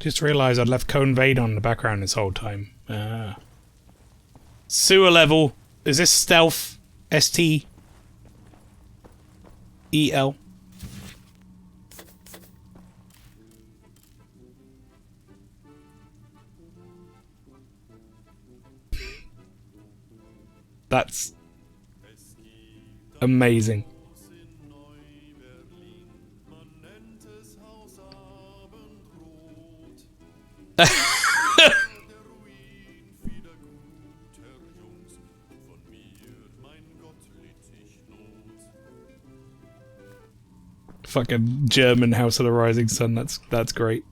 Just realised I'd left Cone Vade on in the background this whole time. Sewer level. Is this stealth? S-T-E-L. That's amazing. Fucking German House of the Rising Sun. That's great.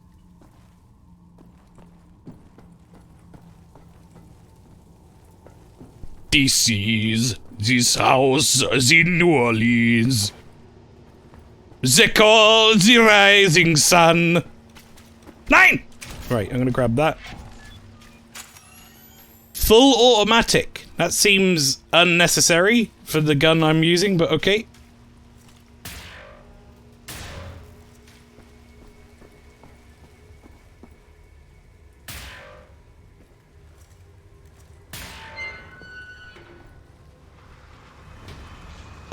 This is this house, the New Orleans. They call the Rising Sun. 9! Right, I'm gonna grab that. Full automatic. That seems unnecessary for the gun I'm using, but okay.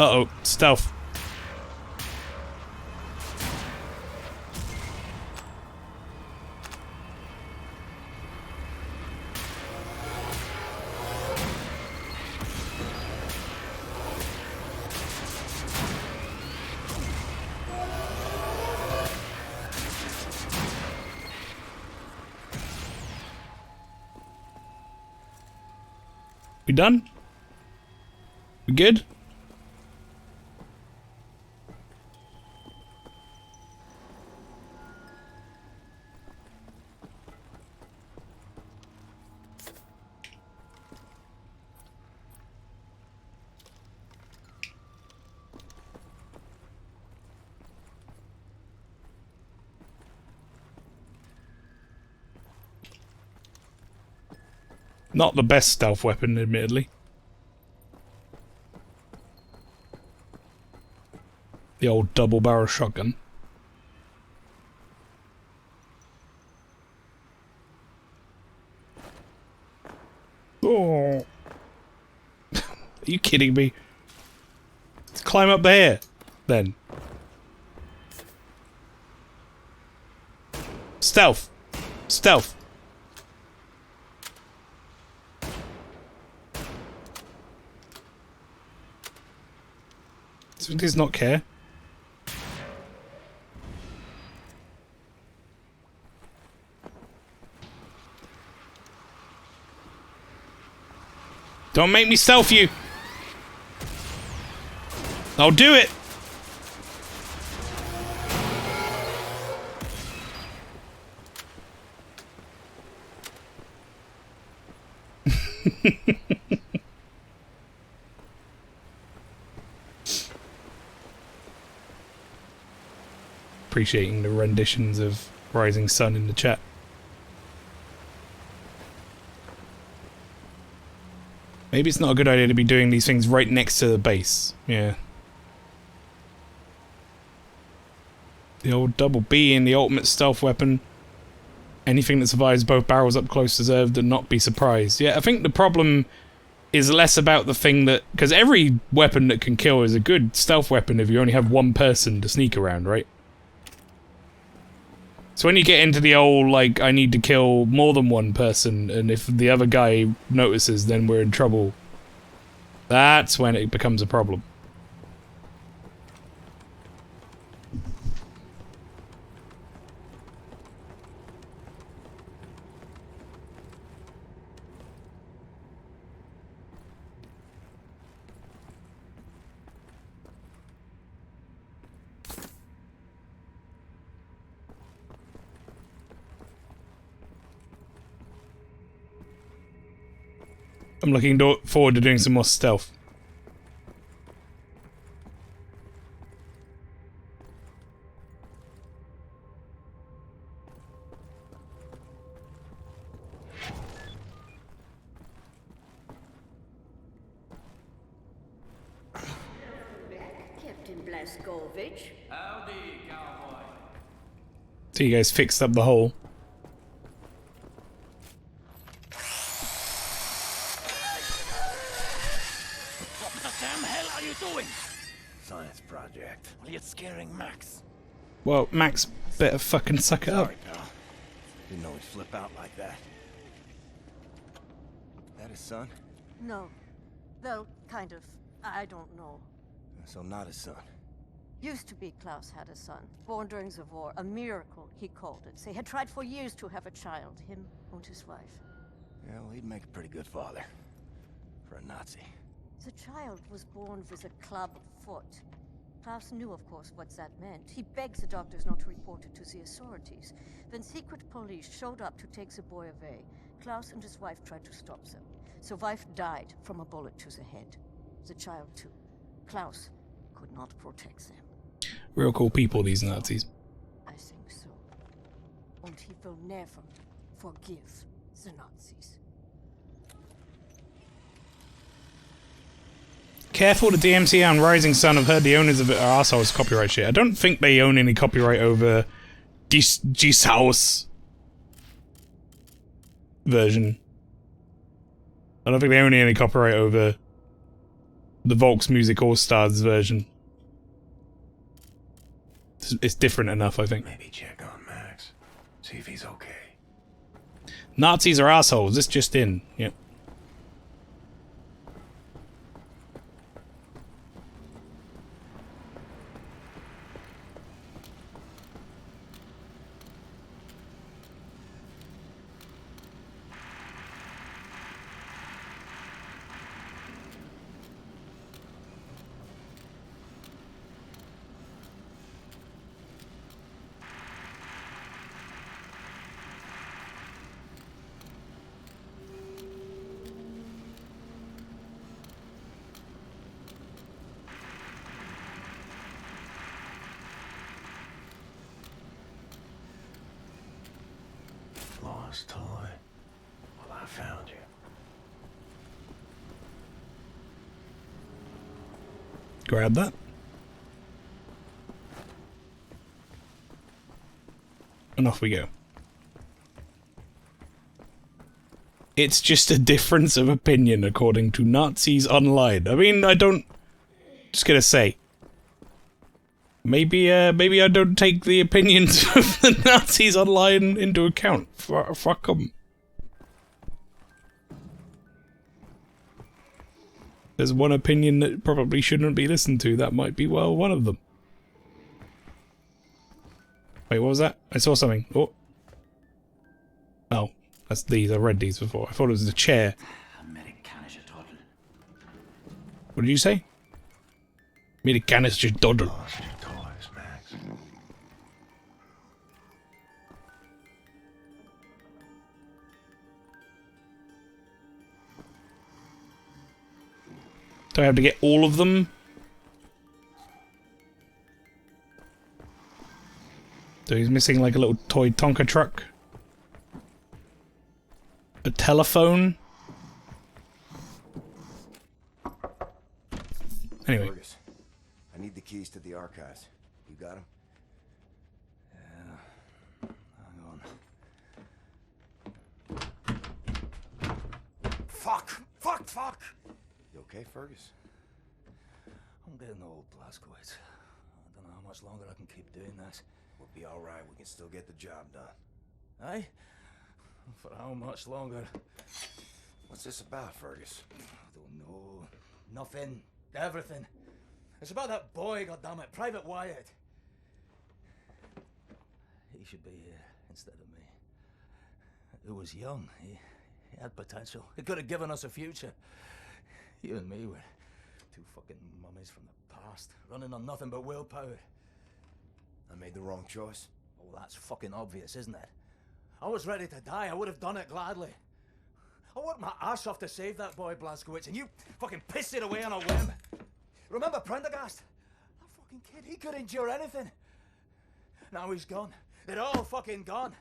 Uh-oh, stealth. We done? We good? Not the best stealth weapon, admittedly. The old double-barrel shotgun. Oh. Are you kidding me? Let's climb up there, then. Stealth. Stealth. Does not care. Don't make me stealth you. I'll do it. Appreciating the renditions of Rising Sun in the chat. Maybe it's not a good idea to be doing these things right next to the base. Yeah. The old double B in the ultimate stealth weapon. Anything that survives both barrels up close deserved to not be surprised. Yeah, I think the problem is less about the thing that... Because every weapon that can kill is a good stealth weapon if you only have one person to sneak around, right? So when you get into the old, like, I need to kill more than one person, and if the other guy notices, then we're in trouble. That's when it becomes a problem. I'm looking forward to doing some more stealth. Captain Blazkowicz. Howdy, cowboy. So you guys fixed up the hole. doing? Science project. Well, you're scaring Max. Well, Max better fucking suck it up. Sorry, pal. Didn't know he'd flip out like that. That his son? No. Well, kind of. I don't know. So not his son. Used to be Klaus had a son, born during the war. A miracle, he called it. They had tried for years to have a child, him and his wife. Yeah, well, he'd make a pretty good father. For a Nazi. The child was born with a club foot. Klaus knew, of course, what that meant. He begged the doctors not to report it to the authorities. When secret police showed up to take the boy away, Klaus and his wife tried to stop them. The wife died from a bullet to the head. The child, too. Klaus could not protect them. Real cool people, these Nazis. I think so. And he will never forgive the Nazis. Careful, the DMCA and Rising Sun have heard the owners of it are assholes copyright shit. I don't think they own any copyright over this house version. I don't think they own any copyright over the Volksmusik All-Stars version. It's different enough, I think. Maybe check on Max. See if he's okay. Nazis are assholes. This just in. Yep. Lost toy. Well, I found you. Grab that. And off we go. It's just a difference of opinion according to Nazis online. I mean, I don't... Just gonna say. Maybe I don't take the opinions of the Nazis online into account. Fuck them. There's one opinion that probably shouldn't be listened to. That might be, well, one of them. Wait, what was that? I saw something. Oh. Oh, that's these. I read these before. I thought it was the chair. What did you say? Amerikanische Doddle. Lost your toys, Max. Do I have to get all of them? So he's missing like a little toy Tonka truck. A telephone. Anyway. Fergus, I need the keys to the archives. You got them? Yeah. Hang on. Fuck! Fuck! Fuck! You okay, Fergus? I'm getting old, Blazkowicz. I don't know how much longer I can keep doing this. We'll be all right. We can still get the job done. Aye? For how much longer? What's this about, Fergus? I don't know. Nothing. Everything. It's about that boy, goddammit, Private Wyatt. He should be here instead of me. He was young. He had potential. He could have given us a future. You and me were two fucking mummies from the past, running on nothing but willpower. I made the wrong choice. Oh, that's fucking obvious, isn't it? I was ready to die. I would have done it gladly. I worked my ass off to save that boy, Blazkowicz, and you fucking pissed it away on a whim. Remember Prendergast? That fucking kid, he could endure anything. Now he's gone. They're all fucking gone.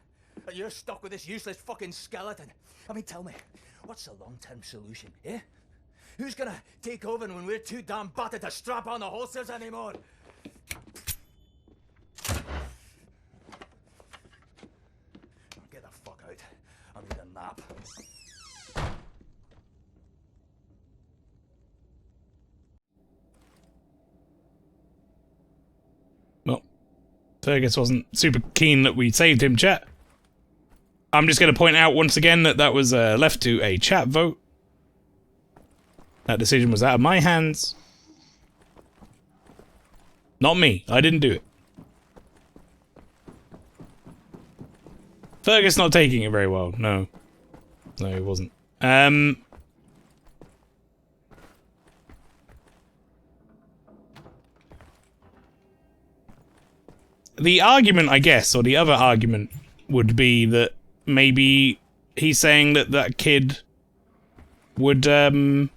And you're stuck with this useless fucking skeleton. I mean, tell me, what's the long-term solution, eh? Who's gonna take over when we're too damn battered to strap on the holsters anymore? Get the fuck out. I need a nap. Fergus wasn't super keen that we saved him, chat. I'm just going to point out once again that that was left to a chat vote. That decision was out of my hands. Not me. I didn't do it. Fergus not taking it very well. No. No, he wasn't. The argument, I guess, or the other argument would be that maybe he's saying that that kid would have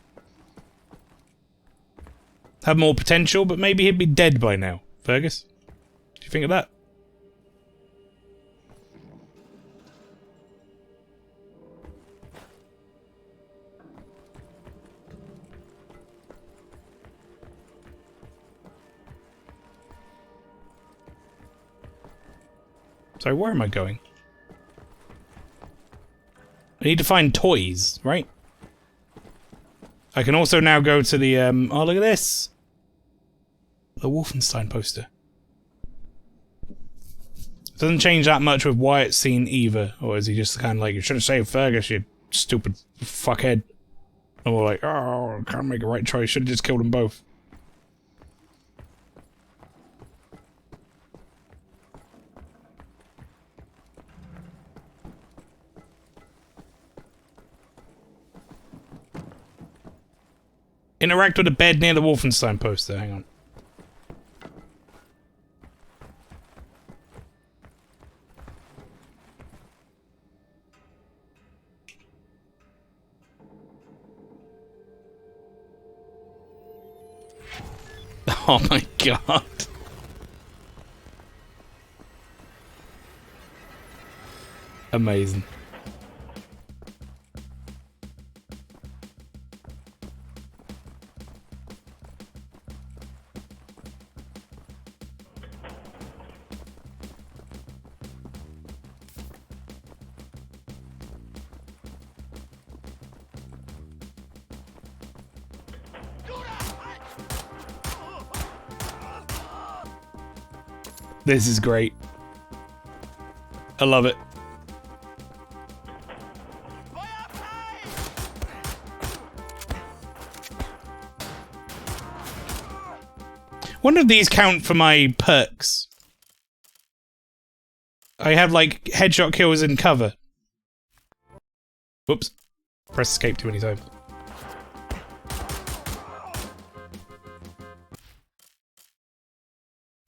more potential, but maybe he'd be dead by now. Fergus, do you think of that? Sorry, where am I going? I need to find toys, right? I can also now go to the, oh, look at this! The Wolfenstein poster. Doesn't change that much with Wyatt's scene either, or is he just kind of like, you should have saved Fergus, you stupid fuckhead. And we're like, oh, can't make a right choice, should have just killed them both. Interact with the bed near the Wolfenstein poster. Hang on. Oh my god. Amazing. This is great. I love it. Wonder if these count for my perks. I have like headshot kills in cover. Whoops. Press escape too many times.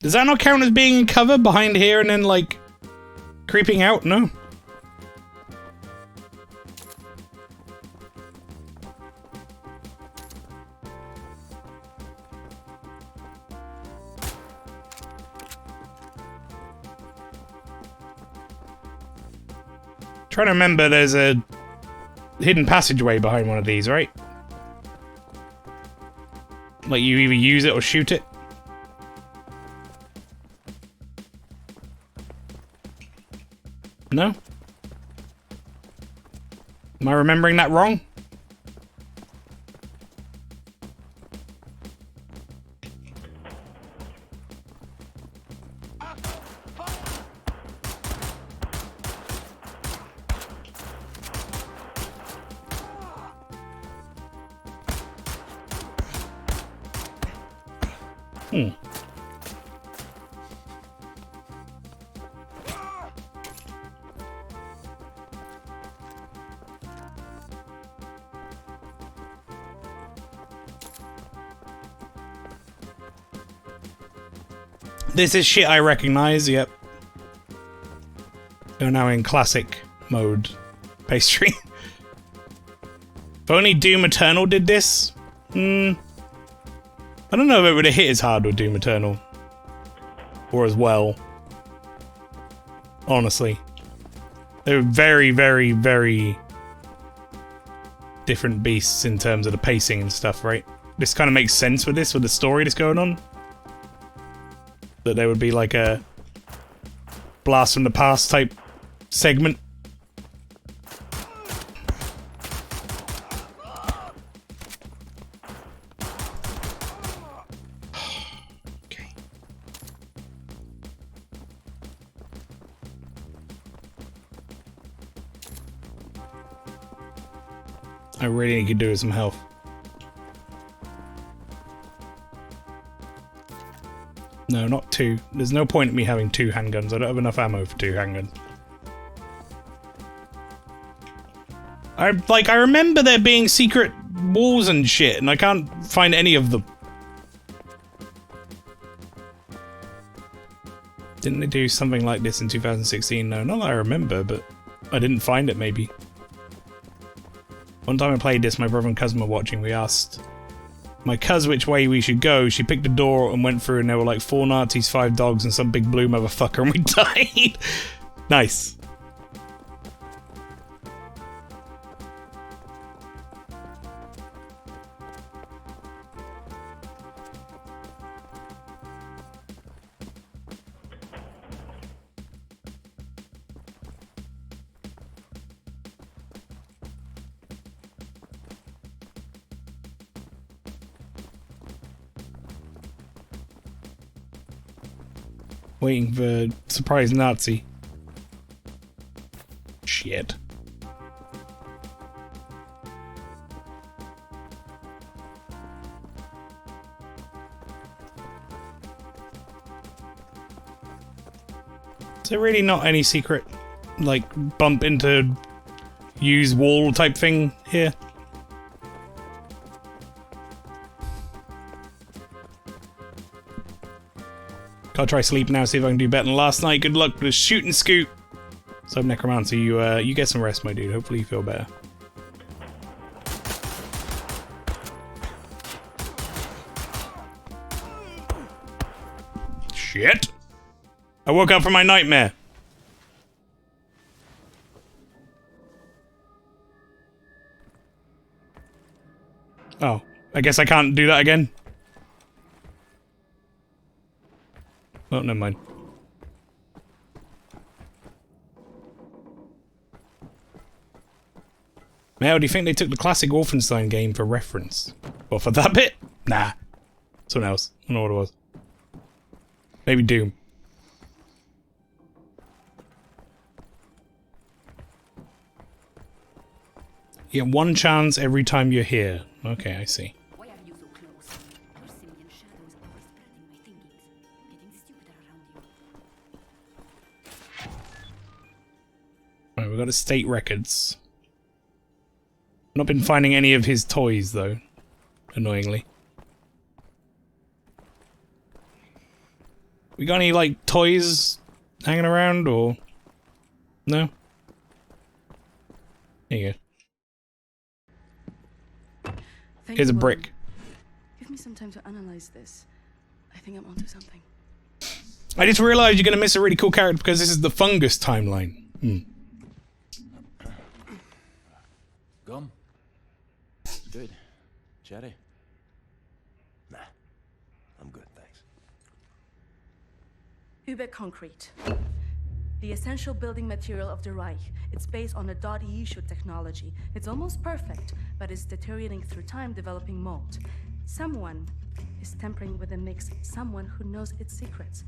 Does that not count as being in cover behind here and then, like, creeping out? No. Trying to remember, there's a hidden passageway behind one of these, right? Like, you either use it or shoot it. No? Am I remembering that wrong? This is shit I recognize, yep. We're now in classic mode. Pastry. If only Doom Eternal did this? I don't know if it would have hit as hard with Doom Eternal. Or as well. Honestly. They were very, very, very different beasts in terms of the pacing and stuff, right? This kind of makes sense with this, with the story that's going on. That there would be like a blast from the past type segment. Okay. I really could do with some health. No, not 2. There's no point in me having 2 handguns. I don't have enough ammo for 2 handguns. I remember there being secret walls and shit, and I can't find any of them. Didn't they do something like this in 2016? No, not that I remember, but I didn't find it, maybe. One time I played this, my brother and cousin were watching, we asked my cuz which way we should go. She picked a door and went through, and there were like 4 Nazis, 5 dogs, and some big blue motherfucker, and we died. Nice. Waiting for surprise Nazi. Shit. Is there really not any secret, like, bump into use wall type thing here? I'll try sleep now, see if I can do better than last night. Good luck with the shoot and scoot. So, Necromancer, you get some rest, my dude. Hopefully you feel better. Shit! I woke up from my nightmare. Oh, I guess I can't do that again. Oh, never mind. Mel, do you think they took the classic Wolfenstein game for reference? Well, for that bit? Nah. Someone else. I don't know what it was. Maybe Doom. You get 1 chance every time you're here. Okay, I see. Right, we've got his state records. Not been finding any of his toys, though. Annoyingly. We got any, like, toys hanging around, or... No? Here you go. Here's a brick. Give me some time to analyze this. I think I'm onto something. I just realized you're gonna miss a really cool character because this is the fungus timeline. Gum? Good. Chatty? Nah. I'm good, thanks. Uber concrete. The essential building material of the Reich. It's based on a .E shoot technology. It's almost perfect, but it's deteriorating through time, developing mold. Someone is tampering with the mix, someone who knows its secrets.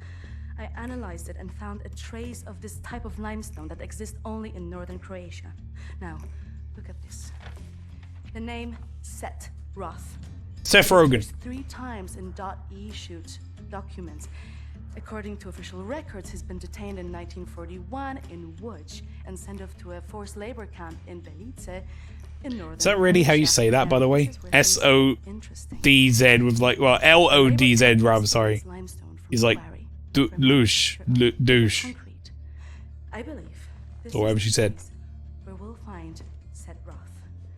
I analyzed it and found a trace of this type of limestone that exists only in northern Croatia. Now, look at this. The name Seth Roth. Seth Rogen. 3 times in .E shoot documents. According to official records, he's been detained in 1941 in Łódź and sent off to a forced labor camp in Belice in northern. Is that really how you say that, by the way? S-O-D-Z with like, well, L-O-D-Z rather, sorry. He's like, douche. I believe this or whatever she said. Where we'll find Seth Roth.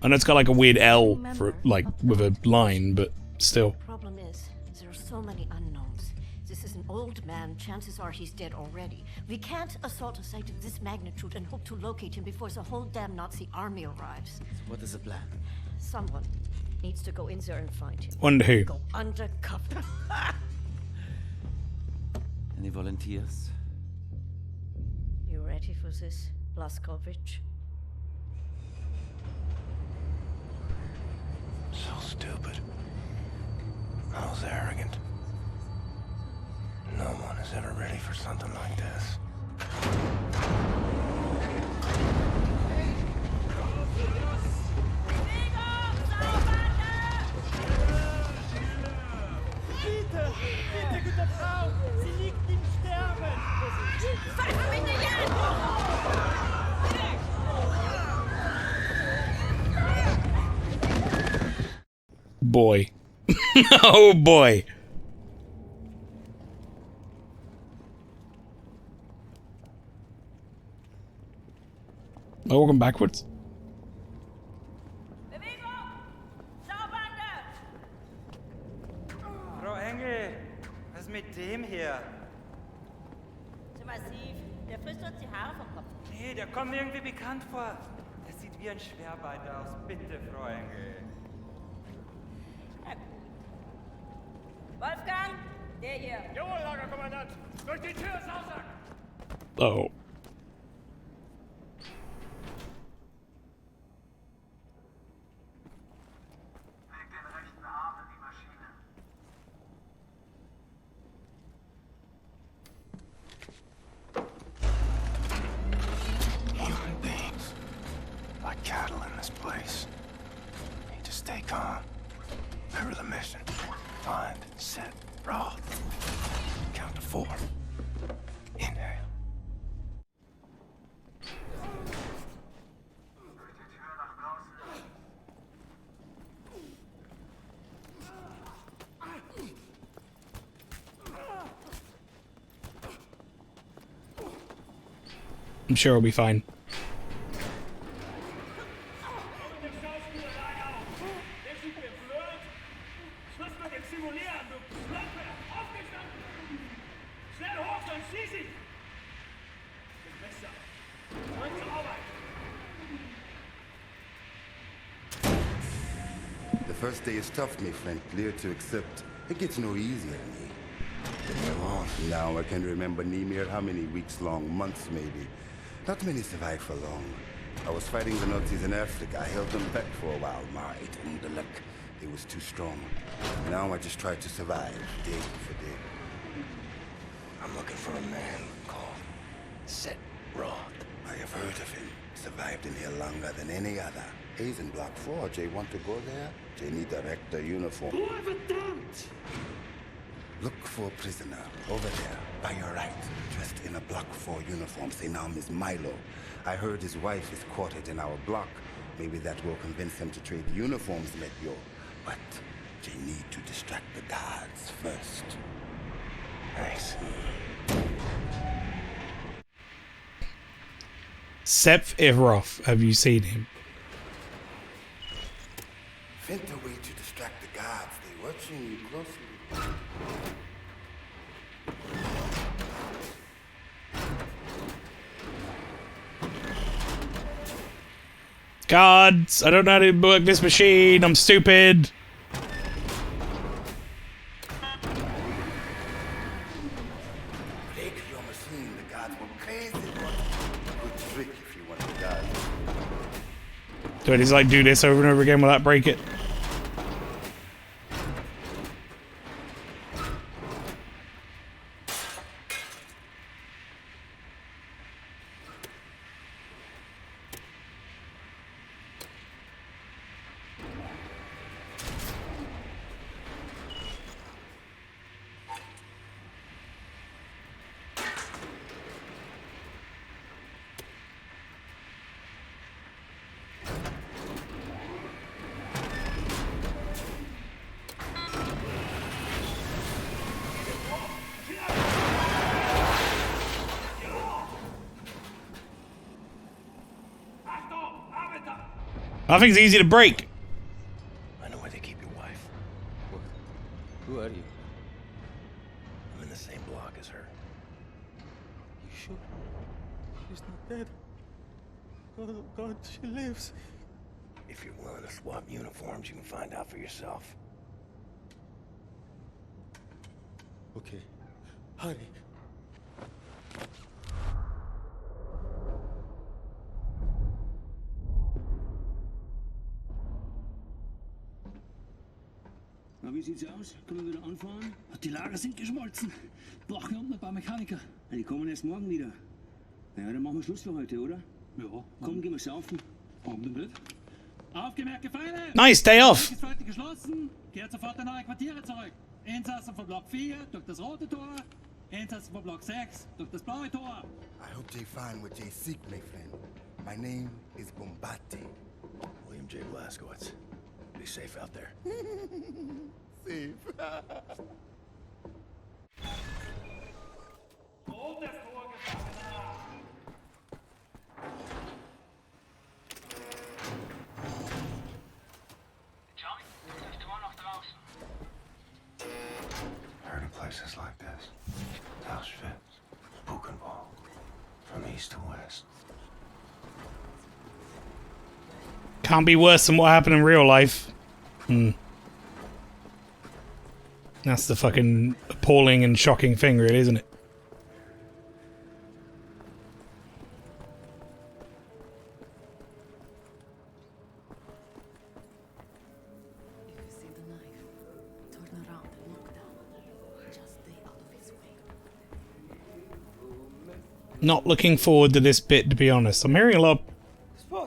I know it's got like a weird L for like with a line, but still. The problem is, there are so many unknowns. This is an old man. Chances are he's dead already. We can't assault a site of this magnitude and hope to locate him before the whole damn Nazi army arrives. What is the plan? Someone needs to go in there and find him. Wonder who? Go undercover. Any volunteers? You ready for this, Blazkowicz? So stupid. I was arrogant. No one is ever ready for something like this. boy. Oh boy. Am I walking backwards? Frau Engel, was ist mit dem hier? Zu massiv. Der frisst uns die Haare vom Kopf. Nee, der kommt mir irgendwie bekannt vor. Der sieht wie ein Schwerbeiter aus. Bitte, Frau Engel. Na gut. Wolfgang, der hier. Jawohl, Lagerkommandant. Durch die Tür, Sausack. Oh. Human beings. Like cattle in this place. Need to stay calm. Remember the mission. Find, set, Roth. Count to 4. Inhale. I'm sure I'll be fine. The first day is tough, my friend. Clear to accept. It gets no easier, me. Now I can remember near how many weeks long, months maybe. Not many survive for long. I was fighting the Nazis in Africa. I held them back for a while, mate, and the luck. It was too strong. Now I just try to survive, day for day. I'm looking for a man called Set Roth. I have heard of him. Survived in here longer than any other. He's in Block 4. Jay want to go there? Jay need director uniform. Look for a prisoner over there, by your right, dressed in a Block 4 uniform. Say name is Milo. I heard his wife is quartered in our block. Maybe that will convince him to trade uniforms, let yo. But they need to distract the guards first. Nice. Seph Iroth, have you seen him? Find a way to distract the guards. They're watching you closely. Guards, I don't know how to work this machine. I'm stupid. Break your machine. The guards will crazy. Good trick if you want the guards. Do I just like do this over and over again without break it? I think it's easy to break. I know where they keep your wife. What? Who are you? I'm in the same block as her. You sure? She's not dead. Oh God, she lives. If you're willing to swap uniforms, you can find out for yourself. Okay. Hurry. Na, wie sieht's aus? Können wir wieder anfahren? Die Lager sind geschmolzen. Brauchen wir unten ein paar Mechaniker. Die kommen erst morgen wieder. Naja, dann machen wir Schluss für heute, oder? Ja. Komm, gehen wir saufen. Warum denn nicht? Aufgemerkte Feinde! Nice, day off! Ist heute geschlossen. Kehrt sofort in eure Quartiere zurück. Insassen von Block 4 durch das rote Tor. Insassen von Block 6 durch das blaue Tor. I hope they find what they seek, my friend. My name is Bombati. William J. Blazkowicz. pretty safe out there. Safe. Heard of places like this. Auschwitz, Buchenwald, from east to west. Can't be worse than what happened in real life. That's the fucking appalling and shocking thing, really, isn't it? If you see the knife, turn around and look down. Just stay out of his way. Not looking forward to this bit, to be honest. I'm hearing a lot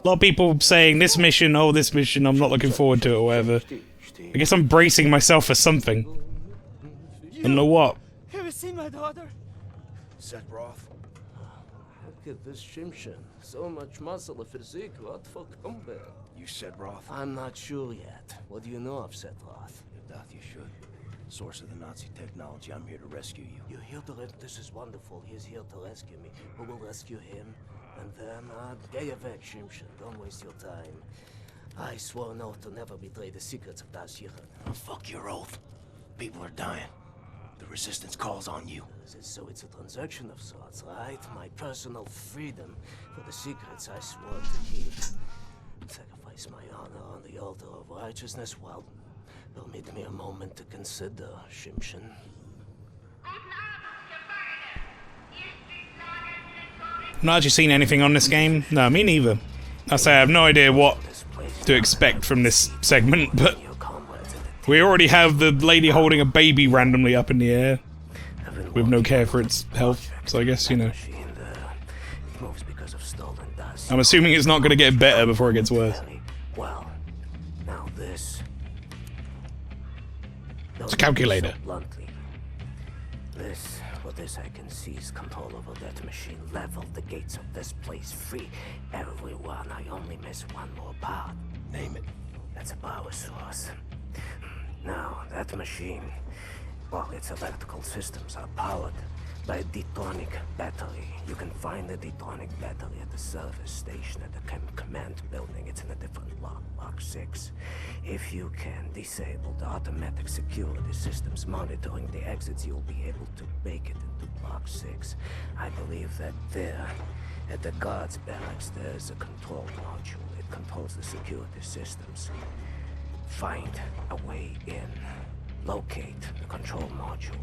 of people saying this mission, oh, this mission, I'm not looking forward to it or whatever. I guess I'm bracing myself for something. I don't know what. Have you seen my daughter? Set Roth. Look at this Shimshin. So much muscle, a physique. What for combat? You Set Roth? I'm not sure yet. What do you know of Set Roth? Dath, you should. Source of the Nazi technology. I'm here to rescue you. You're here to this is wonderful. He's here to rescue me. Who will rescue him? And then, get weg, Shimshin. Don't waste your time. I swore an oath to never betray the secrets of Das Yichud. Oh, fuck your oath. People are dying. The resistance calls on you. So it's a transaction of sorts, right? My personal freedom for the secrets I swore to keep. Sacrifice my honor on the altar of righteousness? Well, permit me a moment to consider, Shimshin. I've not actually seen anything on this game. No, me neither. I say I have no idea what to expect from this segment, but we already have the lady holding a baby randomly up in the air with no care for its health, so I guess, you know. I'm assuming it's not going to get better before it gets worse. Well, now this. It's a calculator. This I can seize control over that machine, level the gates of this place, free everyone. I only miss one more part. Name it. That's a power source. Now, that machine, well, its electrical systems are powered by a detonic battery. You can find the detonic battery at the service station at the command building. It's in a different block, Block 6. If you can disable the automatic security systems monitoring the exits, you'll be able to make it into Block 6. I believe that there, at the guards barracks, there's a control module. It controls the security systems. Find a way in. Locate the control module.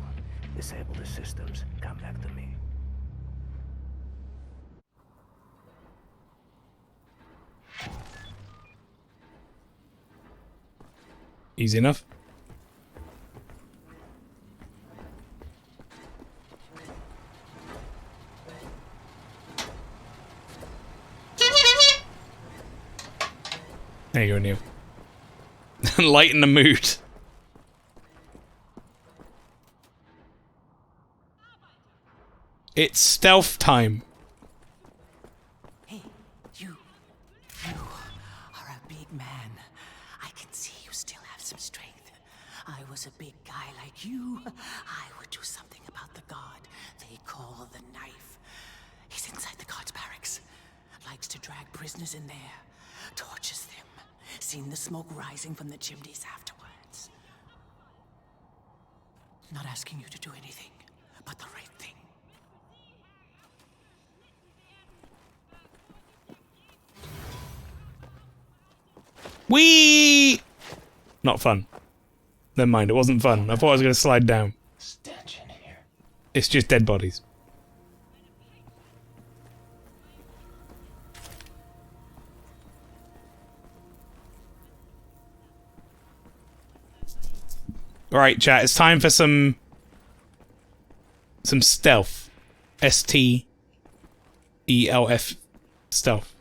Disable the systems. Come back to me. Easy enough. There you go, Neil. Lighten the mood. It's stealth time. Hey, you are a big man. I can see you still have some strength. I was a big guy like you. I would do something about the guard they call the Knife. He's inside the guard's barracks. Likes to drag prisoners in there. Tortures them. Seen the smoke rising from the chimneys afterwards. Not asking you to do anything, but the right thing. Whee! Not fun. Never mind, it wasn't fun. I thought I was going to slide down. Stench in here. It's just dead bodies. Alright, chat, it's time for some stealth. S-T-E-L-F stealth.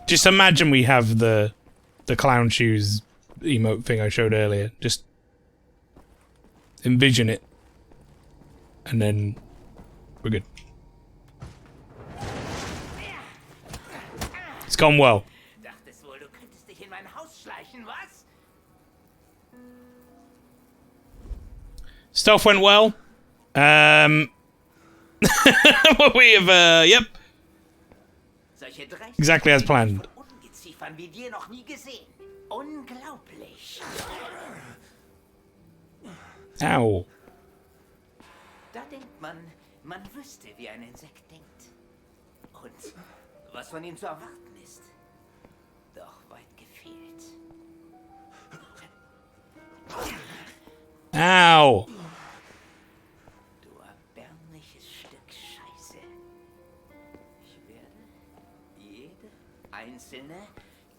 Just imagine we have the clown shoes emote thing I showed earlier. Just envision it. And then we're good. gone well. Dachtest wohl, du könntest dich in mein Haus schleichen, was? Stuff went well. We have, yep. Exactly as planned. Ungeziefern wie dir noch nie gesehen. Unglaublich. Ow. Da denkt man, man wüsste, wie ein Insekt denkt. Und was von ihm zu erwarten ist. Doch weit gefehlt. Ow. Du erbärmliches Stück Scheiße. Ich werde jede einzelne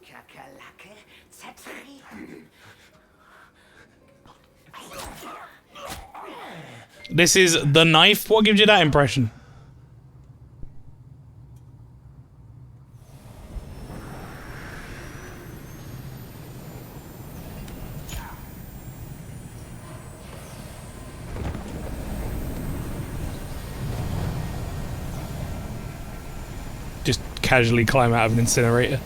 Kakerlake zertreten. This is the knife? What gives you that impression? Just casually climb out of an incinerator.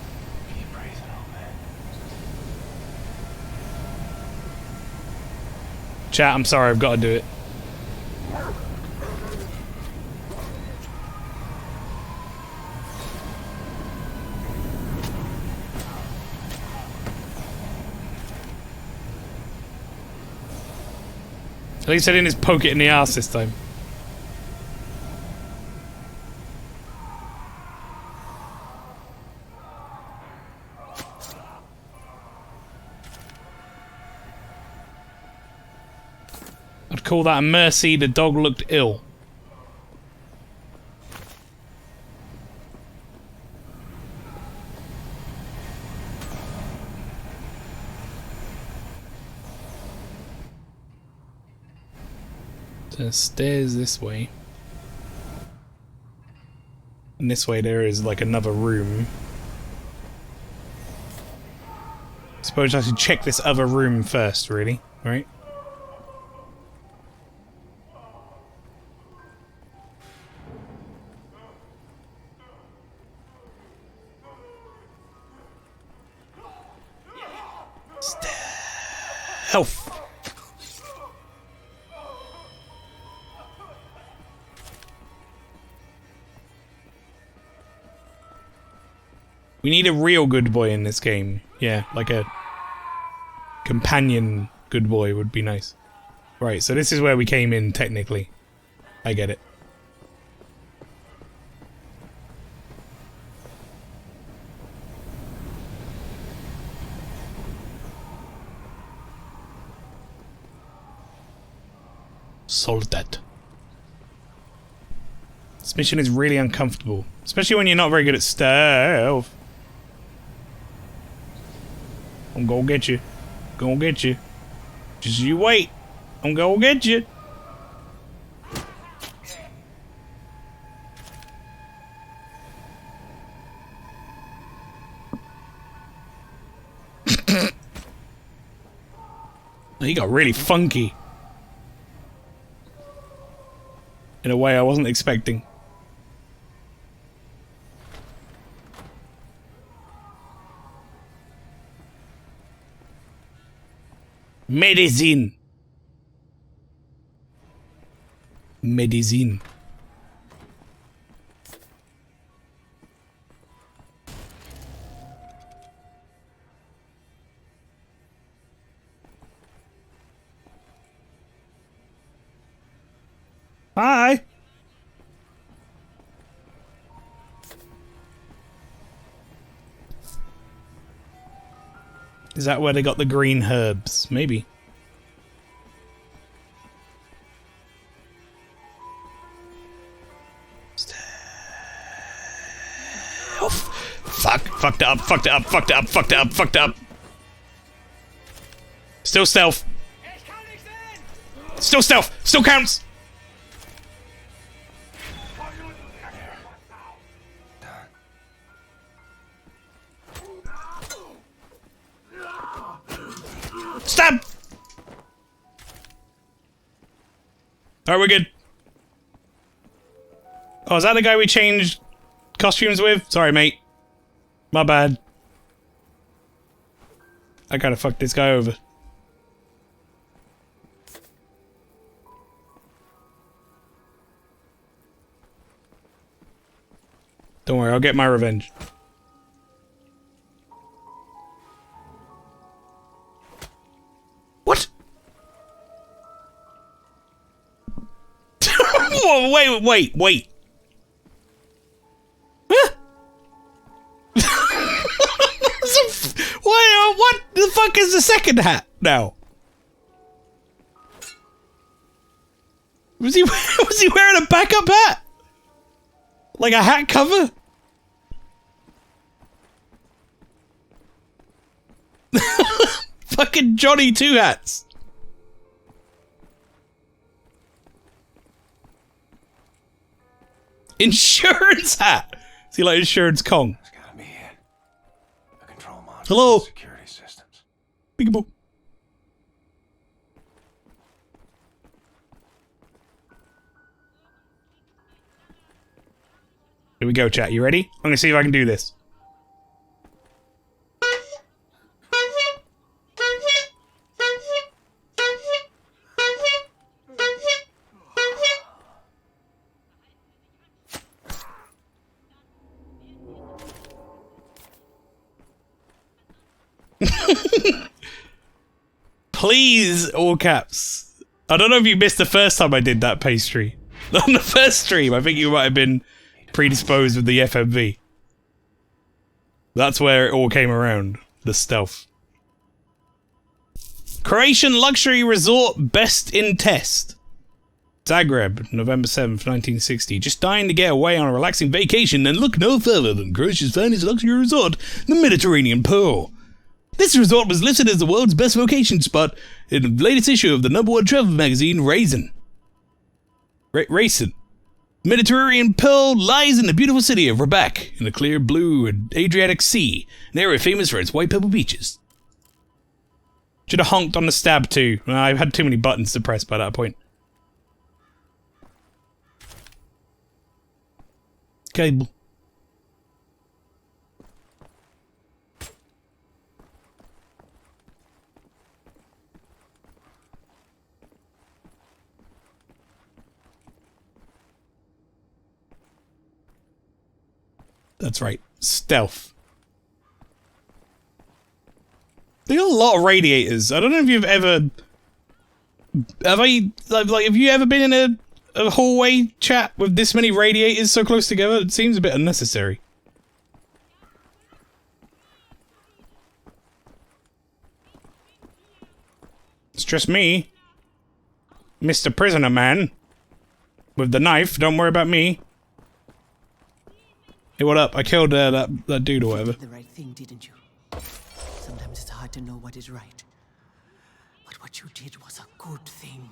Chat, I'm sorry, I've got to do it. At least I didn't just poke it in the ass this time. I'd call that a mercy. The dog looked ill. There's stairs this way. And this way there is like another room. Suppose I should check this other room first, really, right? Health. We need a real good boy in this game. Yeah, like a companion good boy would be nice. Right, so this is where we came in, technically. I get it. Solved that. This mission is really uncomfortable. Especially when you're not very good at stealth. I'm gonna get you. Gonna get you. Just you wait. I'm gonna get you. He got really funky. In a way I wasn't expecting. Medicine. Medicine. Hi. Is that where they got the green herbs? Maybe. Oh, fuck. Fucked it up, fucked it up, fucked it up, fucked it up, fucked it up. Still stealth. Still stealth. Still counts. Stab! Alright, we're good. Oh, is that the guy we changed costumes with? Sorry, mate. My bad. I gotta fuck this guy over. Don't worry, I'll get my revenge. What? Whoa, wait. Huh? What the fuck is the second hat now? Was he wearing a backup hat? Like a hat cover? Fucking Johnny Two Hats. Insurance hat. Is he like Insurance Kong? It's gotta be it. The control module. Hello. Security systems. Peekaboo. Here we go, chat. You ready? I'm gonna see if I can do this. Please, all caps. I don't know if you missed the first time I did that pastry. On the first stream, I think you might have been predisposed with the FMV. That's where it all came around. The stealth. Croatian luxury resort best in test. Zagreb, November 7th, 1960. Just dying to get away on a relaxing vacation and look no further than Croatia's finest luxury resort, the Mediterranean Pearl. This resort was listed as the world's best vacation spot in the latest issue of the #1 travel magazine, Raisin. Raisin. Mediterranean Pearl lies in the beautiful city of Rabat, in the clear blue Adriatic Sea, an area famous for its white pebble beaches. Should have honked on the stab too. I had too many buttons to press by that point. Cable. That's right. Stealth. They got a lot of radiators. I don't know if you've ever... Have you ever been in a hallway chat with this many radiators so close together? It seems a bit unnecessary. It's just me. Mr. Prisoner Man. With the knife. Don't worry about me. Hey, what up? I killed that dude or whatever. You did the right thing, didn't you? Sometimes it's hard to know what is right. But what you did was a good thing.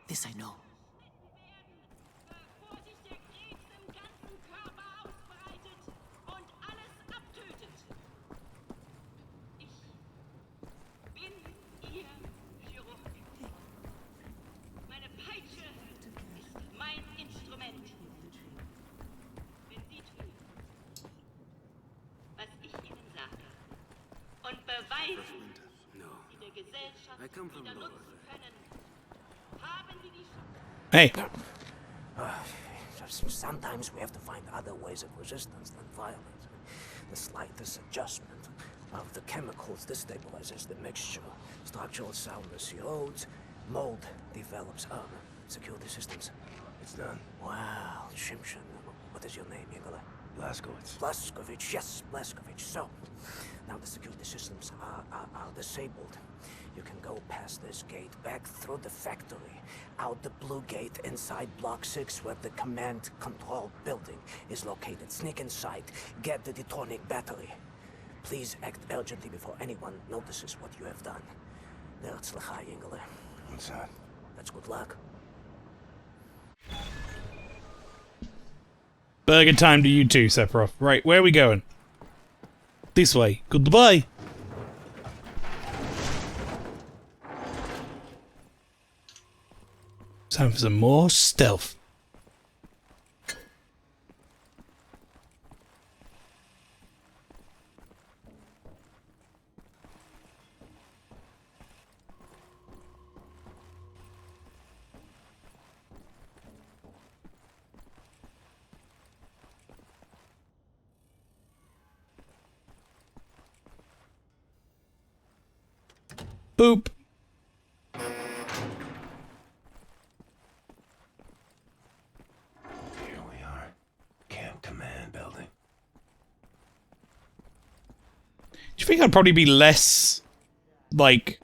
This I know. I come from north. Hey. Sometimes we have to find other ways of resistance than violence. The slightest adjustment of the chemicals destabilizes the mixture. Structural soundness erodes. Mold develops. Security systems. It's done. Wow, Shimshin. What is your name, Igor? Blazkowicz. Blazkowicz, yes, Blazkowicz. So, now the security systems are disabled. You can go past this gate, back through the factory, out the blue gate inside Block 6 where the command control building is located. Sneak inside, get the detonic battery. Please act urgently before anyone notices what you have done. That's l'chai, Ingele. What's that? That's good luck. Burger time to you too, Sephiroth. Right, where are we going? This way. Goodbye. Time for some more stealth. Boop. Here we are. Camp Command building. Do you think I'd probably be less, like,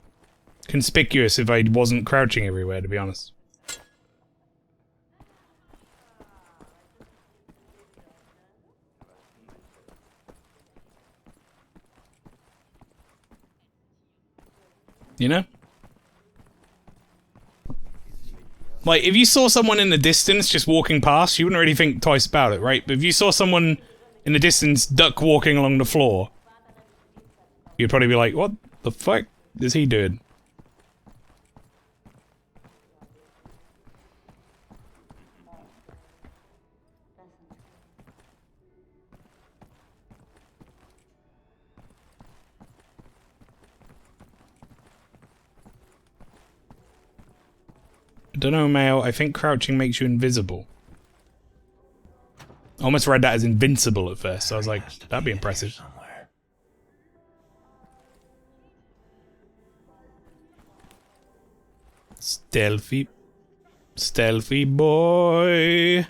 conspicuous if I wasn't crouching everywhere, to be honest? You know? Like, if you saw someone in the distance just walking past, you wouldn't really think twice about it, right? But if you saw someone in the distance duck walking along the floor, you'd probably be like, what the fuck is he doing? I don't know, Mael. I think crouching makes you invisible. I almost read that as invincible at first, so I was like, that'd be impressive. Stealthy. Stealthy boy.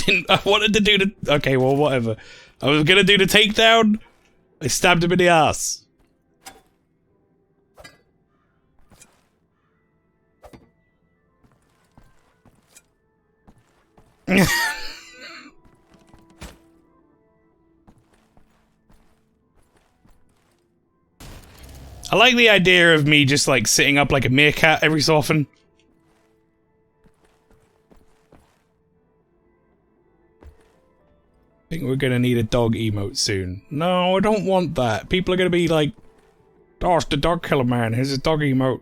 I wanted to do the... Okay, well, whatever. I was gonna do the takedown. I stabbed him in the ass. I like the idea of me just, like, sitting up like a meerkat every so often. I think we're gonna need a dog emote soon. No, I don't want that. People are gonna be like, oh, it's the dog killer man. Here's a dog emote.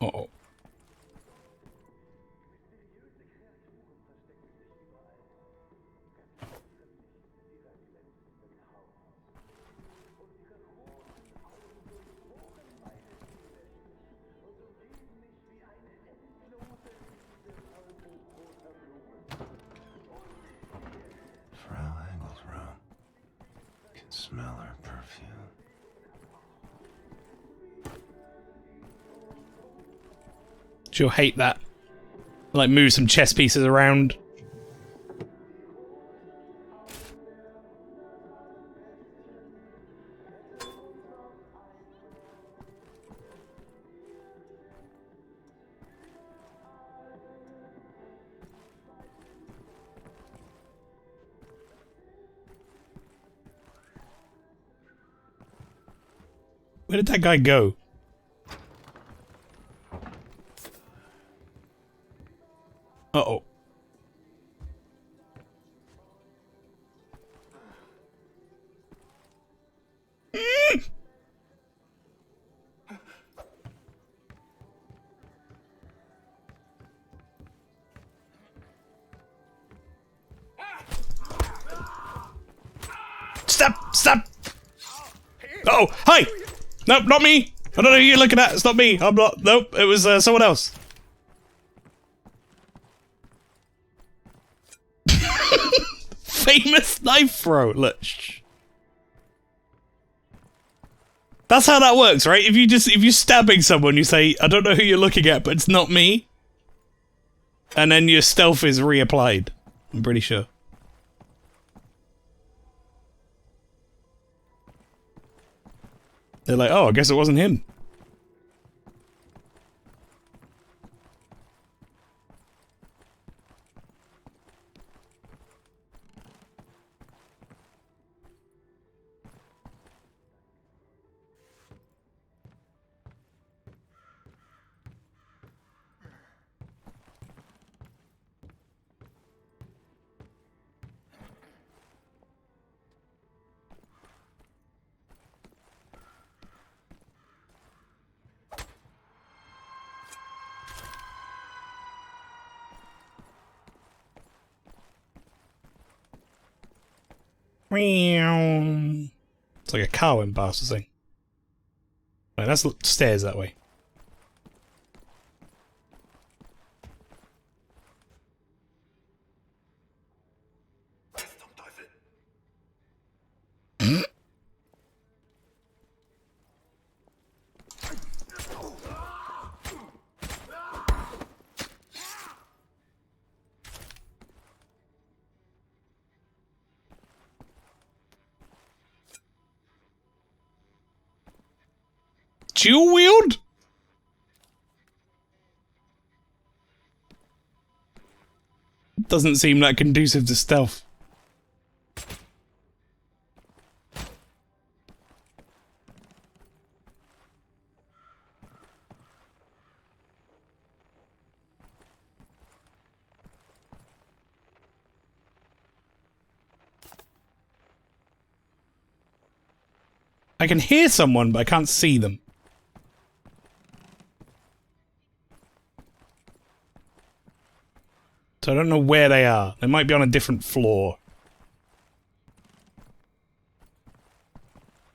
Uh-oh. Smell her perfume. She'll hate that. Like, move some chess pieces around. Where did that guy go? Uh-oh. Stop! Stop! Uh-oh! Hi! Nope, not me! I don't know who you're looking at. It's not me. I'm not. Nope, it was someone else. Famous knife throw. Look. Shh. That's how that works, right? If you're stabbing someone, you say, I don't know who you're looking at, but it's not me. And then your stealth is reapplied. I'm pretty sure. They're like, oh, I guess it wasn't him. Meow. It's like a car went past the thing. Right, that's stairs that way. Dual wield? Doesn't seem that conducive to stealth. I can hear someone, but I can't see them. So I don't know where they are. They might be on a different floor.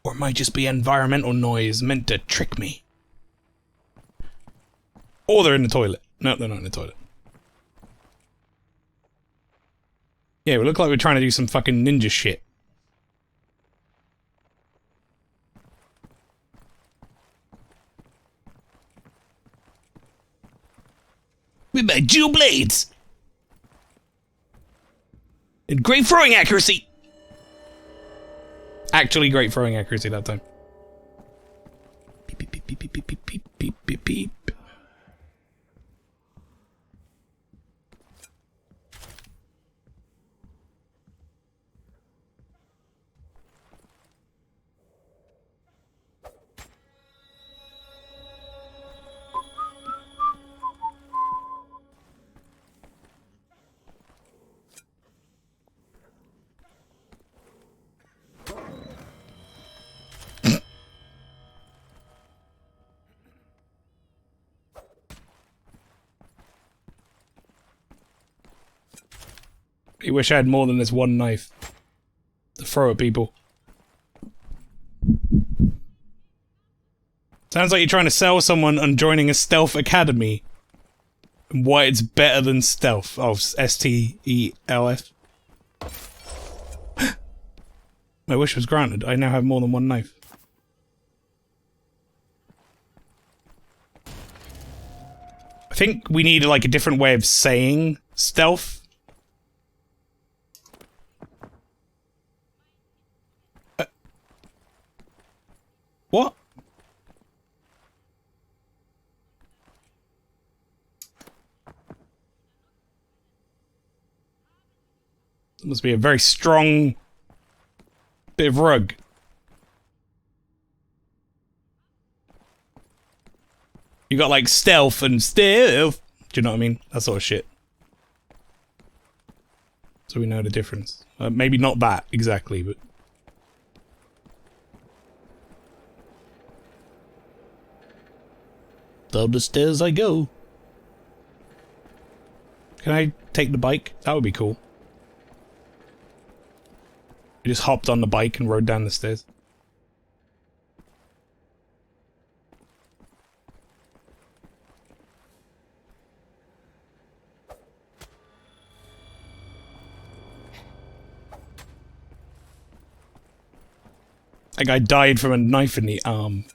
Or it might just be environmental noise meant to trick me. Or they're in the toilet. No, they're not in the toilet. Yeah, we look like we're trying to do some fucking ninja shit. With my dual blades! And great throwing accuracy! Actually great throwing accuracy that time. Beep, beep, beep, beep, beep, beep, beep, beep, beep, beep. I wish I had more than this one knife to throw at people. Sounds like you're trying to sell someone on joining a stealth academy and why it's better than stealth. Oh, S-T-E-L-F. My wish was granted. I now have more than one knife. I think we need like a different way of saying stealth. What? It must be a very strong bit of rug. You got like stealth and stealth. Do you know what I mean? That sort of shit. So we know the difference. Maybe not that exactly, but. Down the stairs I go. Can I take the bike? That would be cool. I just hopped on the bike and rode down the stairs. That guy died from a knife in the arm.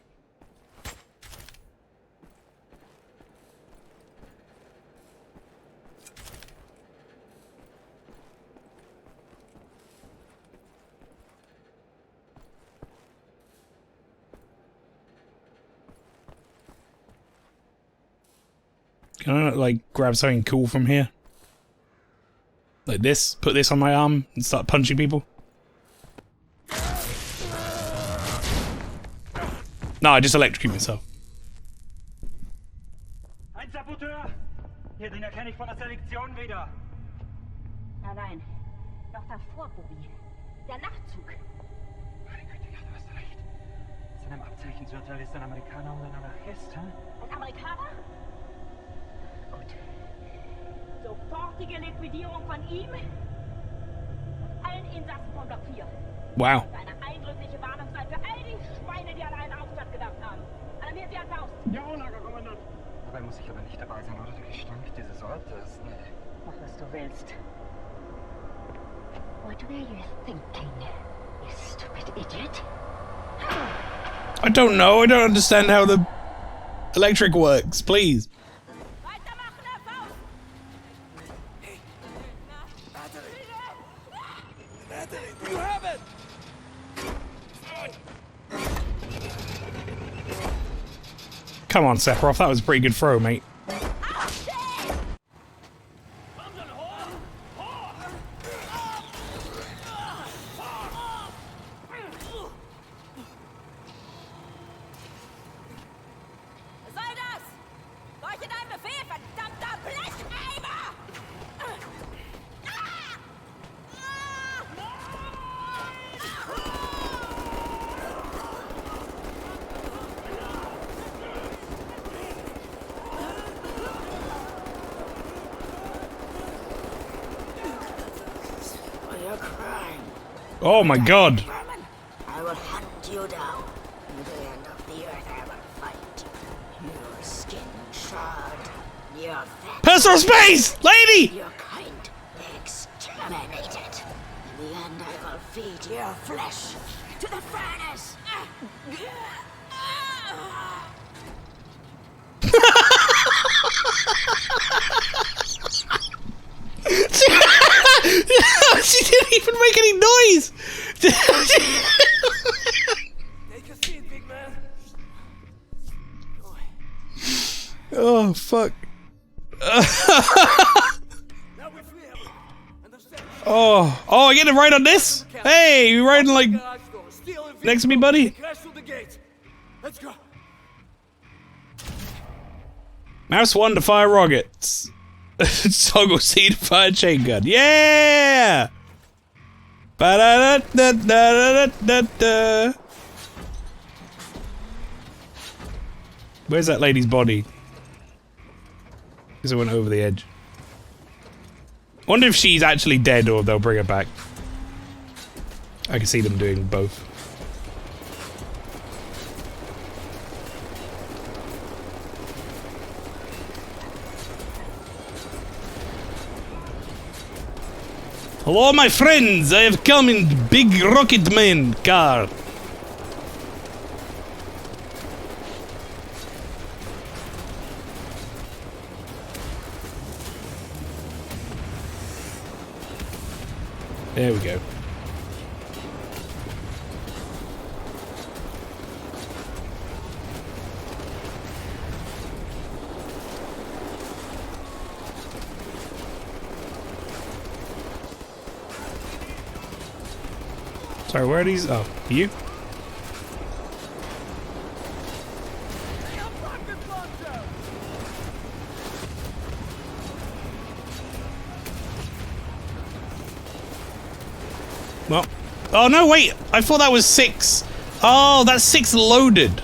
Can I not, like, grab something cool from here? Like this? Put this on my arm and start punching people? No, I just electrocute myself. Ein Saboteur! Hier, den erkenne ich von der Selektion wieder. Nein, noch davor, Bobby. Der Nachtzug. Meine Güte, ja, du hast recht. Zu einem Abzeichensurteil ist ein Amerikaner und ein Anarchist, hä? Ein Amerikaner? Gut. Sofortige Liquidierung von ihm und allen Insassen von Block 4. Wow. Und eine eindrückliche mögliche Warnung sein für all die Schweine, die an einen Aufstand gedacht haben. Alarmiert sie an Faust. Ja, Lagerkommandant. Dabei muss ich aber nicht dabei sein, oder? Der Gestank dieses Ortes. Nee. Mach, was du willst. What were you thinking, you stupid idiot? I don't know. I don't understand how the electric works. Please. You have it! Come on, Sephiroth. That was a pretty good throw, mate. Was soll das? Leuchte dein Befehl, verdammter Blecheimer! For your crime, Oh my god. I will hunt you down. To the end of the earth, I will fight you. Your skin charred, your fat. Personal space! Lady! Your kind exterminated. In the end, I will feed your flesh to the furnace. She didn't even make any noise! Take a seat, big man. Oh, fuck. Oh, I get to ride on this? Hey, you riding like next to me, buddy? Let's go. Mouse 1 to fire rockets. Toggle C to fire chain gun. Yeah! Ba-da-da-da-da-da-da-da. Where's that lady's body? Because it went over the edge. I wonder if she's actually dead or they'll bring her back. I can see them doing both. Hello, my friends! I have come in big rocket man car. There we go. Sorry, where are these? Oh, you? Well, oh no, wait! I thought that was 6. Oh, that's 6 loaded.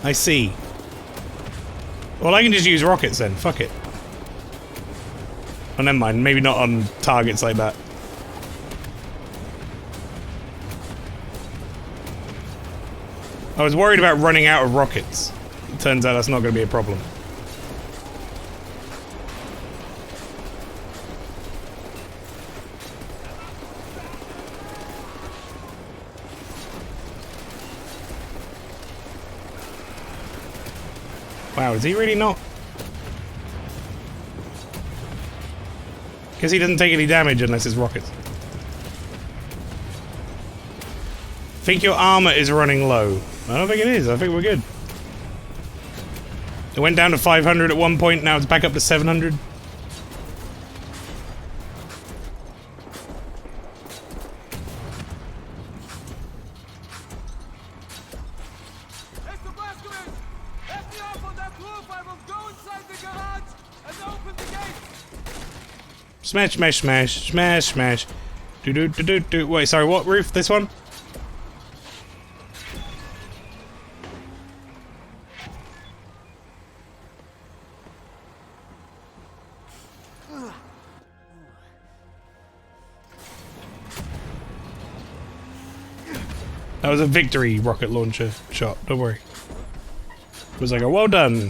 I see. Well, I can just use rockets then. Fuck it. Oh, never mind. Maybe not on targets like that. I was worried about running out of rockets. It turns out that's not going to be a problem. Wow, is he really not? Guess he doesn't take any damage unless it's rockets. Think your armor is running low. I don't think it is. I think we're good. It went down to 500 at one point, now it's back up to 700. Smash, smash, smash, smash, smash. Do do do do do. Wait, sorry, what roof? This one? was a victory rocket launcher shot. Don't worry. It was like a well done.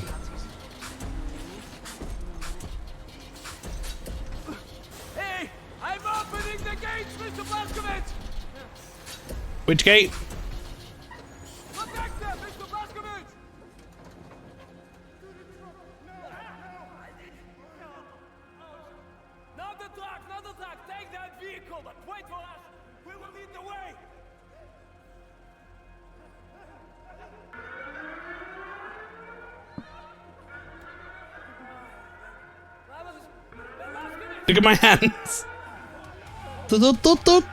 Hey, I'm opening the gates, Mr. Blazkowicz! Which gate? Protect them, Mr. Blazkowicz! Not the truck, not the truck! Take that vehicle, but wait for us! We will lead the way! Look at my hands. Doot, doot, doot, doot.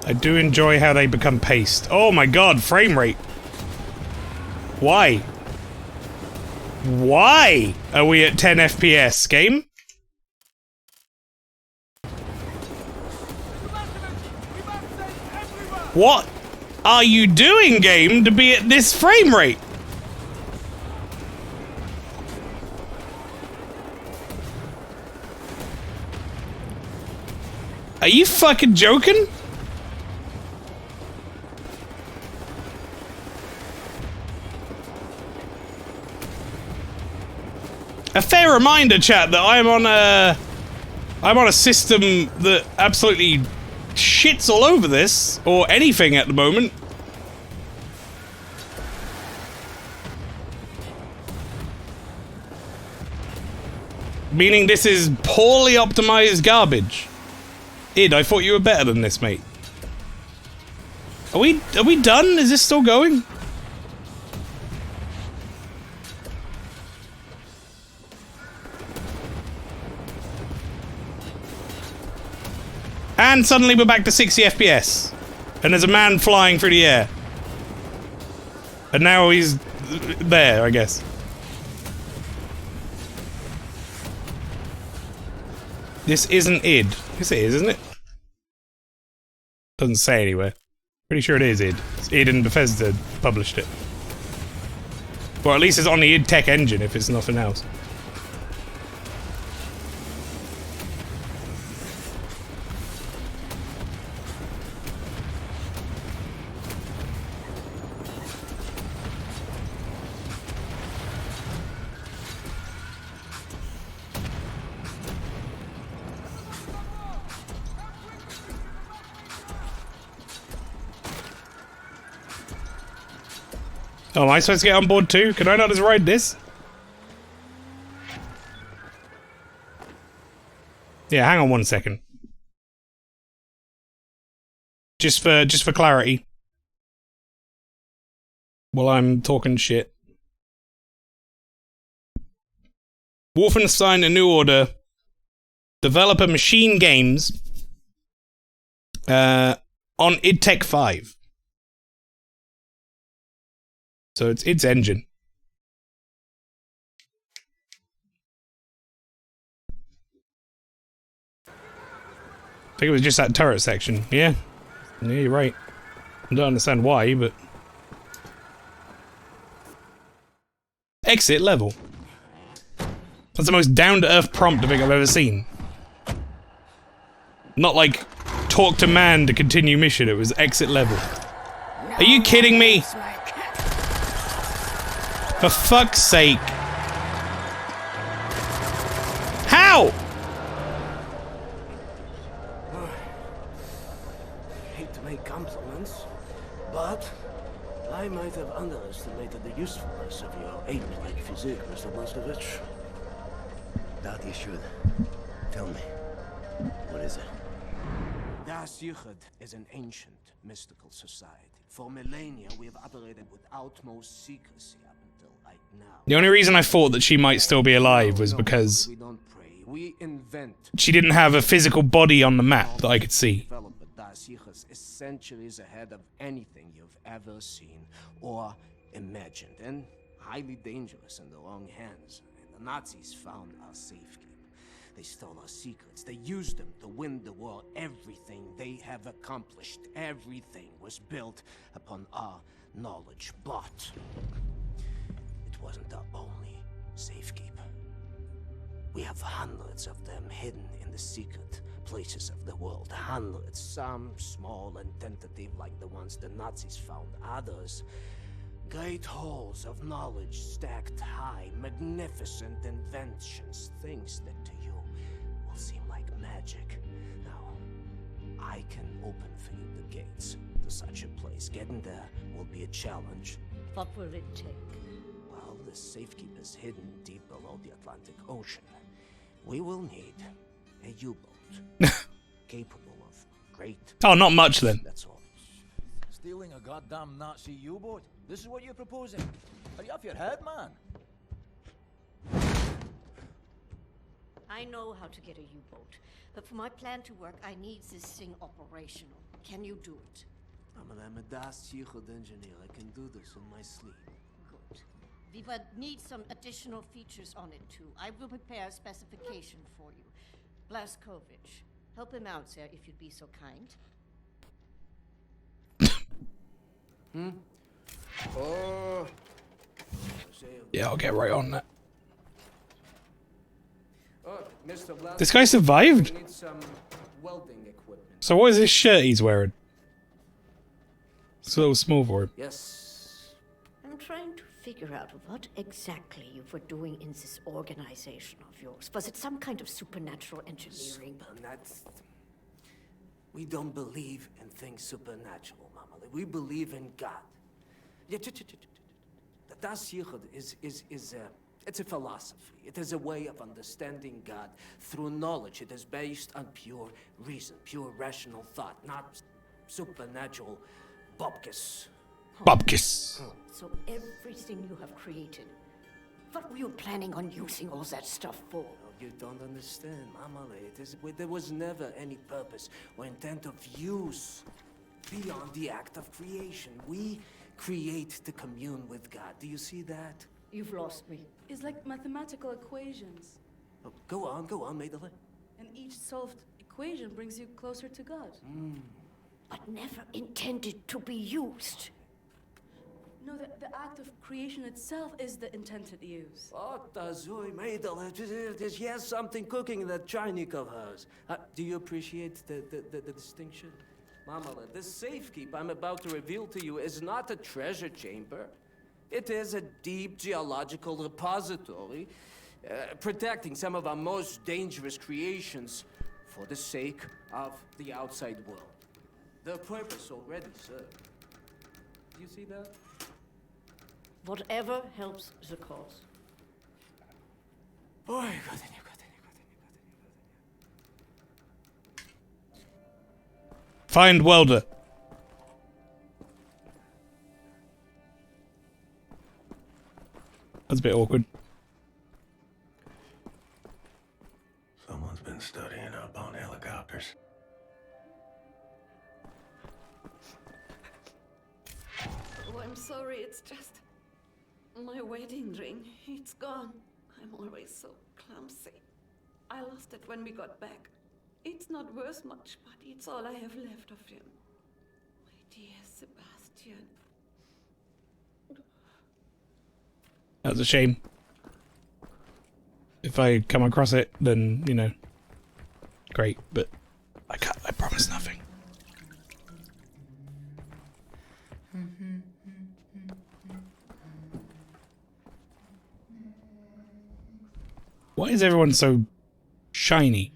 I do enjoy how they become paste. Oh my god, frame rate. Why? Why are we at 10 FPS, game? What are you doing, game, to be at this frame rate? Are you fucking joking? A fair reminder, chat, that I'm on a system that absolutely shits all over this or anything at the moment. Meaning this is poorly optimized garbage. Id, I thought you were better than this, mate. Are we done? Is this still going? And suddenly we're back to 60 FPS. And there's a man flying through the air. And now he's there, I guess. This isn't id. Yes it is, isn't it? Doesn't say anywhere. Pretty sure it is id. It's id and Bethesda published it. Well, at least it's on the id Tech engine if it's nothing else. Oh, am I supposed to get on board too? Can I not just ride this? Yeah, hang on 1 second. Just for clarity. While I'm talking shit. Wolfenstein: A New Order. Developer Machine Games. On id Tech 5. So it's its engine. I think it was just that turret section. Yeah. Yeah, you're right. I don't understand why, but... Exit level. That's the most down-to-earth prompt I think I've ever seen. Not like, talk to man to continue mission, it was exit level. Are you kidding me? For fuck's sake. How? Hate to make compliments, but I might have underestimated the usefulness of your ape-like physique, Mr. Blazkowicz. That you should. Tell me. What is it? Das Yichud is an ancient, mystical society. For millennia, we have operated with utmost secrecy up until right now. The only reason I thought that she might still be alive was because We invent. she didn't have a physical body on the map that I could see. Das Yichud is centuries ahead of anything you've ever seen or imagined, and highly dangerous in the wrong hands. And the Nazis found our safekeep. They stole our secrets. They used them to win the war. Everything they have accomplished, everything was built upon our knowledge. But it wasn't our only safekeeper. We have hundreds of them hidden in the secret places of the world. Hundreds, some small and tentative like the ones the Nazis found. Others, great halls of knowledge stacked high, magnificent inventions, things that to you will seem like magic. Now, I can open for you the gates to such a place. Getting there will be a challenge. What will it take? Well, the safekeeper's hidden deep below the Atlantic Ocean. We will need a U-boat capable of great... Oh, not much then. That's all. Stealing a goddamn Nazi U-boat? This is what you're proposing? Are you off your head, man? I know how to get a U-boat, but for my plan to work, I need this thing operational. Can you do it? I'm a Das Yichud engineer. I can do this in my sleep. Good. We would need some additional features on it, too. I will prepare a specification for you. Blazkowicz, help him out, sir, if you'd be so kind. Oh. Yeah, I'll get right on that. Mr. Blazkowicz, This guy survived? we need some welding equipment. So what is this shirt he's wearing? It's a little small for him. Yes. I'm trying to figure out what exactly you were doing in this organization of yours. Was it some kind of supernatural engineering? We don't believe in things supernatural, Mama. We believe in God. The Das Yichud it's a philosophy. It is a way of understanding God through knowledge. It is based on pure reason, pure rational thought, not supernatural bupkis. Bupkis. So everything you have created, what were you planning on using all that stuff for? You don't understand, Mama. There was never any purpose or intent of use beyond the act of creation. We create to commune with God. Do you see that? You've lost me. It's like mathematical equations. Oh, go on, Maelstrom. And each solved equation brings you closer to God. But never intended to be used. No, the act of creation itself is the intended use. She has something cooking in that Chainik of hers. Do you appreciate the distinction? Mama, the safekeep I'm about to reveal to you is not a treasure chamber. It is a deep geological repository, protecting some of our most dangerous creations for the sake of the outside world. The purpose already served. Do you see that? Whatever helps the cause. Boy, Find welder. That's a bit awkward. Someone's been studying up on helicopters. Oh, I'm sorry, it's just my wedding ring. It's gone. I'm always so clumsy. I lost it when we got back. It's not worth much, but it's all I have left of him. My dear Sebastian. That's a shame. If I come across it, then, you know, great, but I promise nothing. Why is everyone so shiny?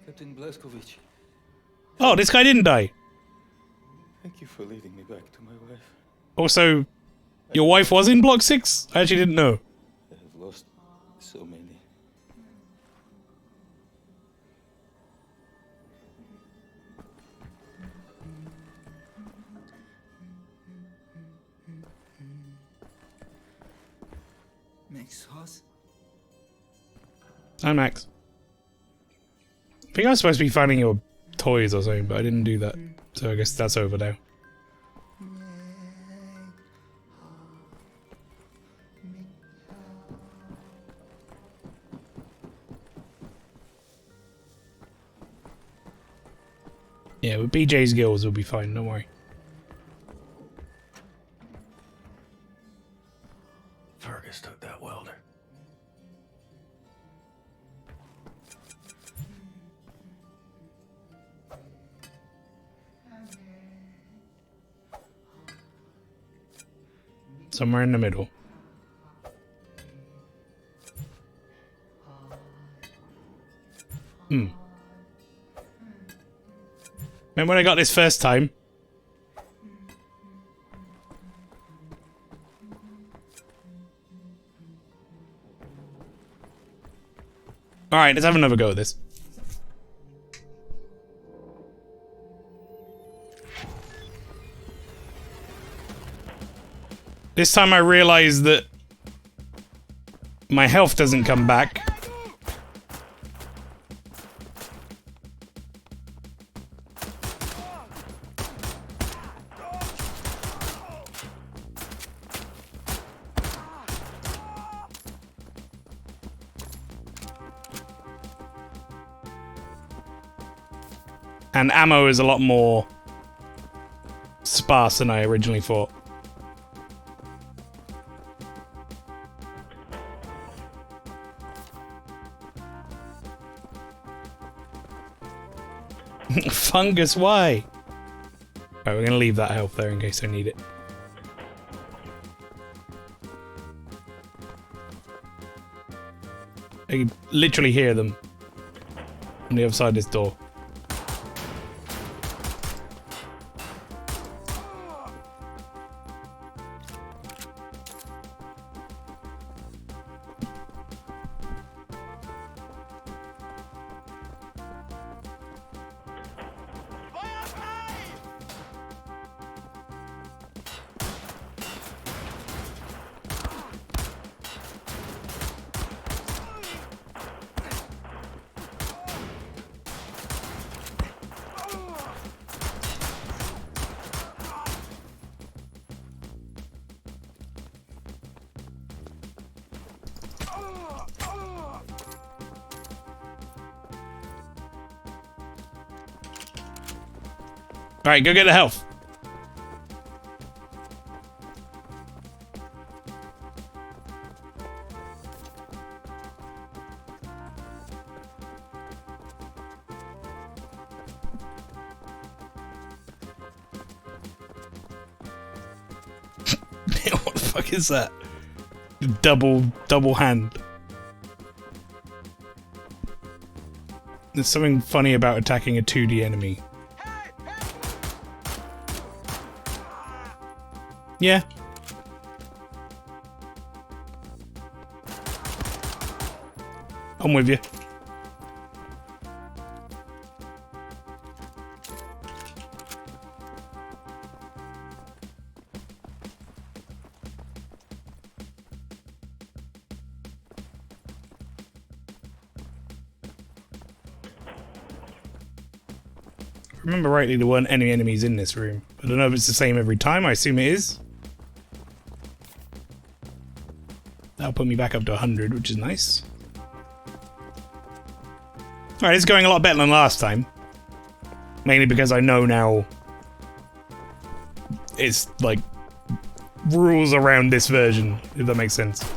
Captain Blazkowicz. Oh, this guy didn't die. Thank you for leading me back to my wife. Also, your wife was in Block 6? I actually didn't know. I have lost so many. Max Haus? Hi, Max. I think I was supposed to be finding your toys or something, but I didn't do that. So I guess that's over now. Yeah, with BJ's gills we'll be fine, don't worry. Fergus took that welder. Somewhere in the middle. Remember when I got this first time? Alright, let's have another go at this. This time I realized that my health doesn't come back. And ammo is a lot more sparse than I originally thought. Fungus, why? Alright, we're gonna leave that health there in case I need it. I can literally hear them on the other side of this door. Alright, go get the health. What the fuck is that? Double hand. There's something funny about attacking a 2D enemy. Yeah. I'm with you. If I remember rightly, there weren't any enemies in this room. I don't know if it's the same every time. I assume it is. That'll put me back up to 100, which is nice. Alright, it's going a lot better than last time. Mainly because I know now it's like rules around this version, if that makes sense.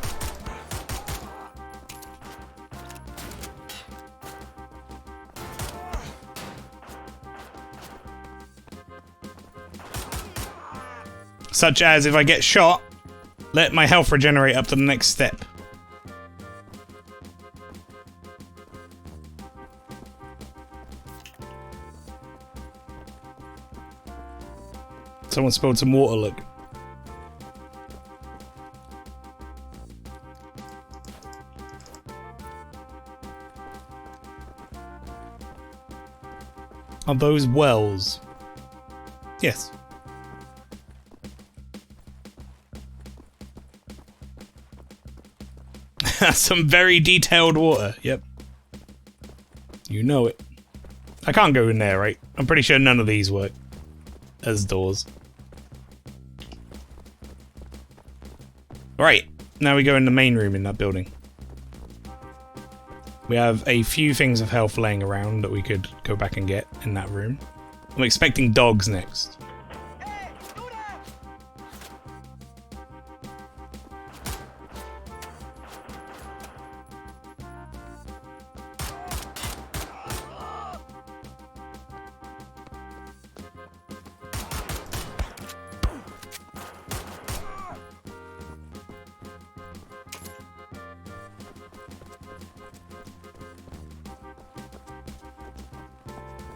Such as if I get shot, let my health regenerate up to the next step. Someone spilled some water, look. Are those wells? Yes. Some very detailed water, yep. You know it. I can't go in there, right? I'm pretty sure none of these work as doors. Right, now we go in the main room in that building. We have a few things of health laying around that we could go back and get in that room. I'm expecting dogs next.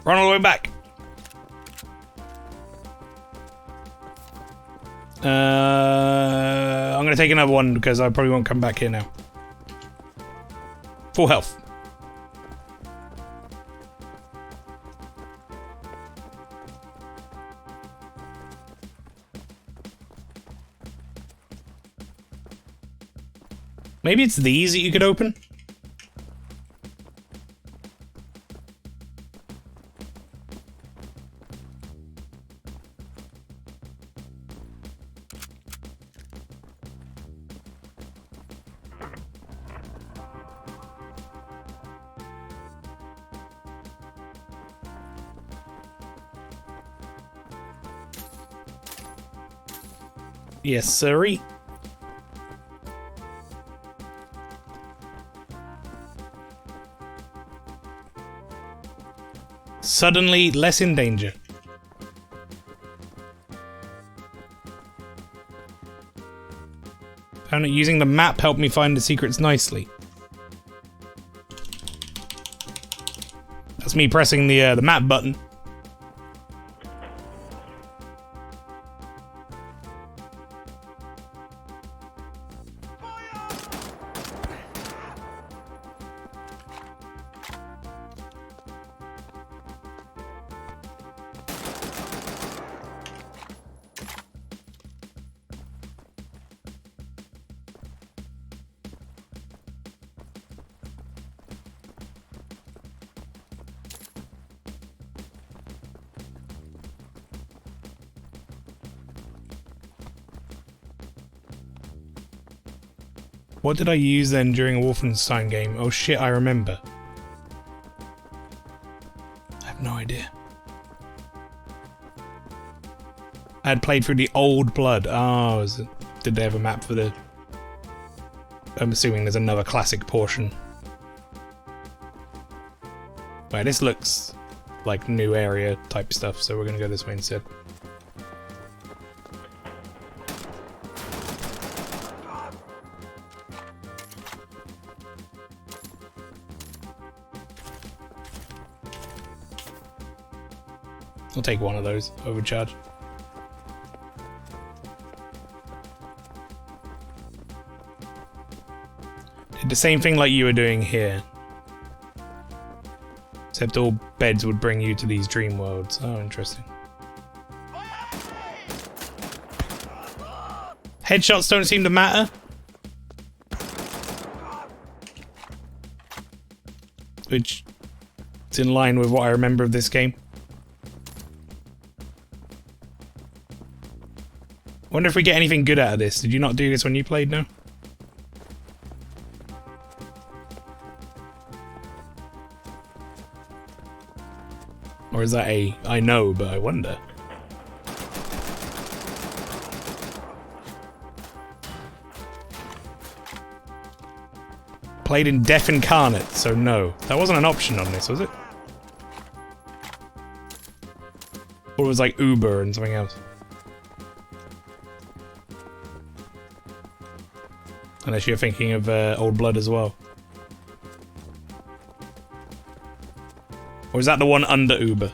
Run all the way back. I'm gonna take another one because I probably won't come back here now. Full health. Maybe it's these that you could open? Yes, sirree. Suddenly less in danger. Found it using the map helped me find the secrets nicely. That's me pressing the map button. What did I use then during a Wolfenstein game? Oh shit, I remember. I have no idea. I had played through the Old Blood. Oh, did they have a map for the... I'm assuming there's another classic portion. Right, this looks like new area type stuff, so we're gonna go this way instead. I'll take one of those. Overcharge. Did the same thing like you were doing here. Except all beds would bring you to these dream worlds. Oh, interesting. Headshots don't seem to matter. Which is in line with what I remember of this game. Wonder if we get anything good out of this. Did you not do this when you played, no? Or is that a I know, but I wonder? Played in Death Incarnate, so no. That wasn't an option on this, was it? Or it was like Uber and something else. Unless you're thinking of Old Blood as well. Or is that the one under Uber?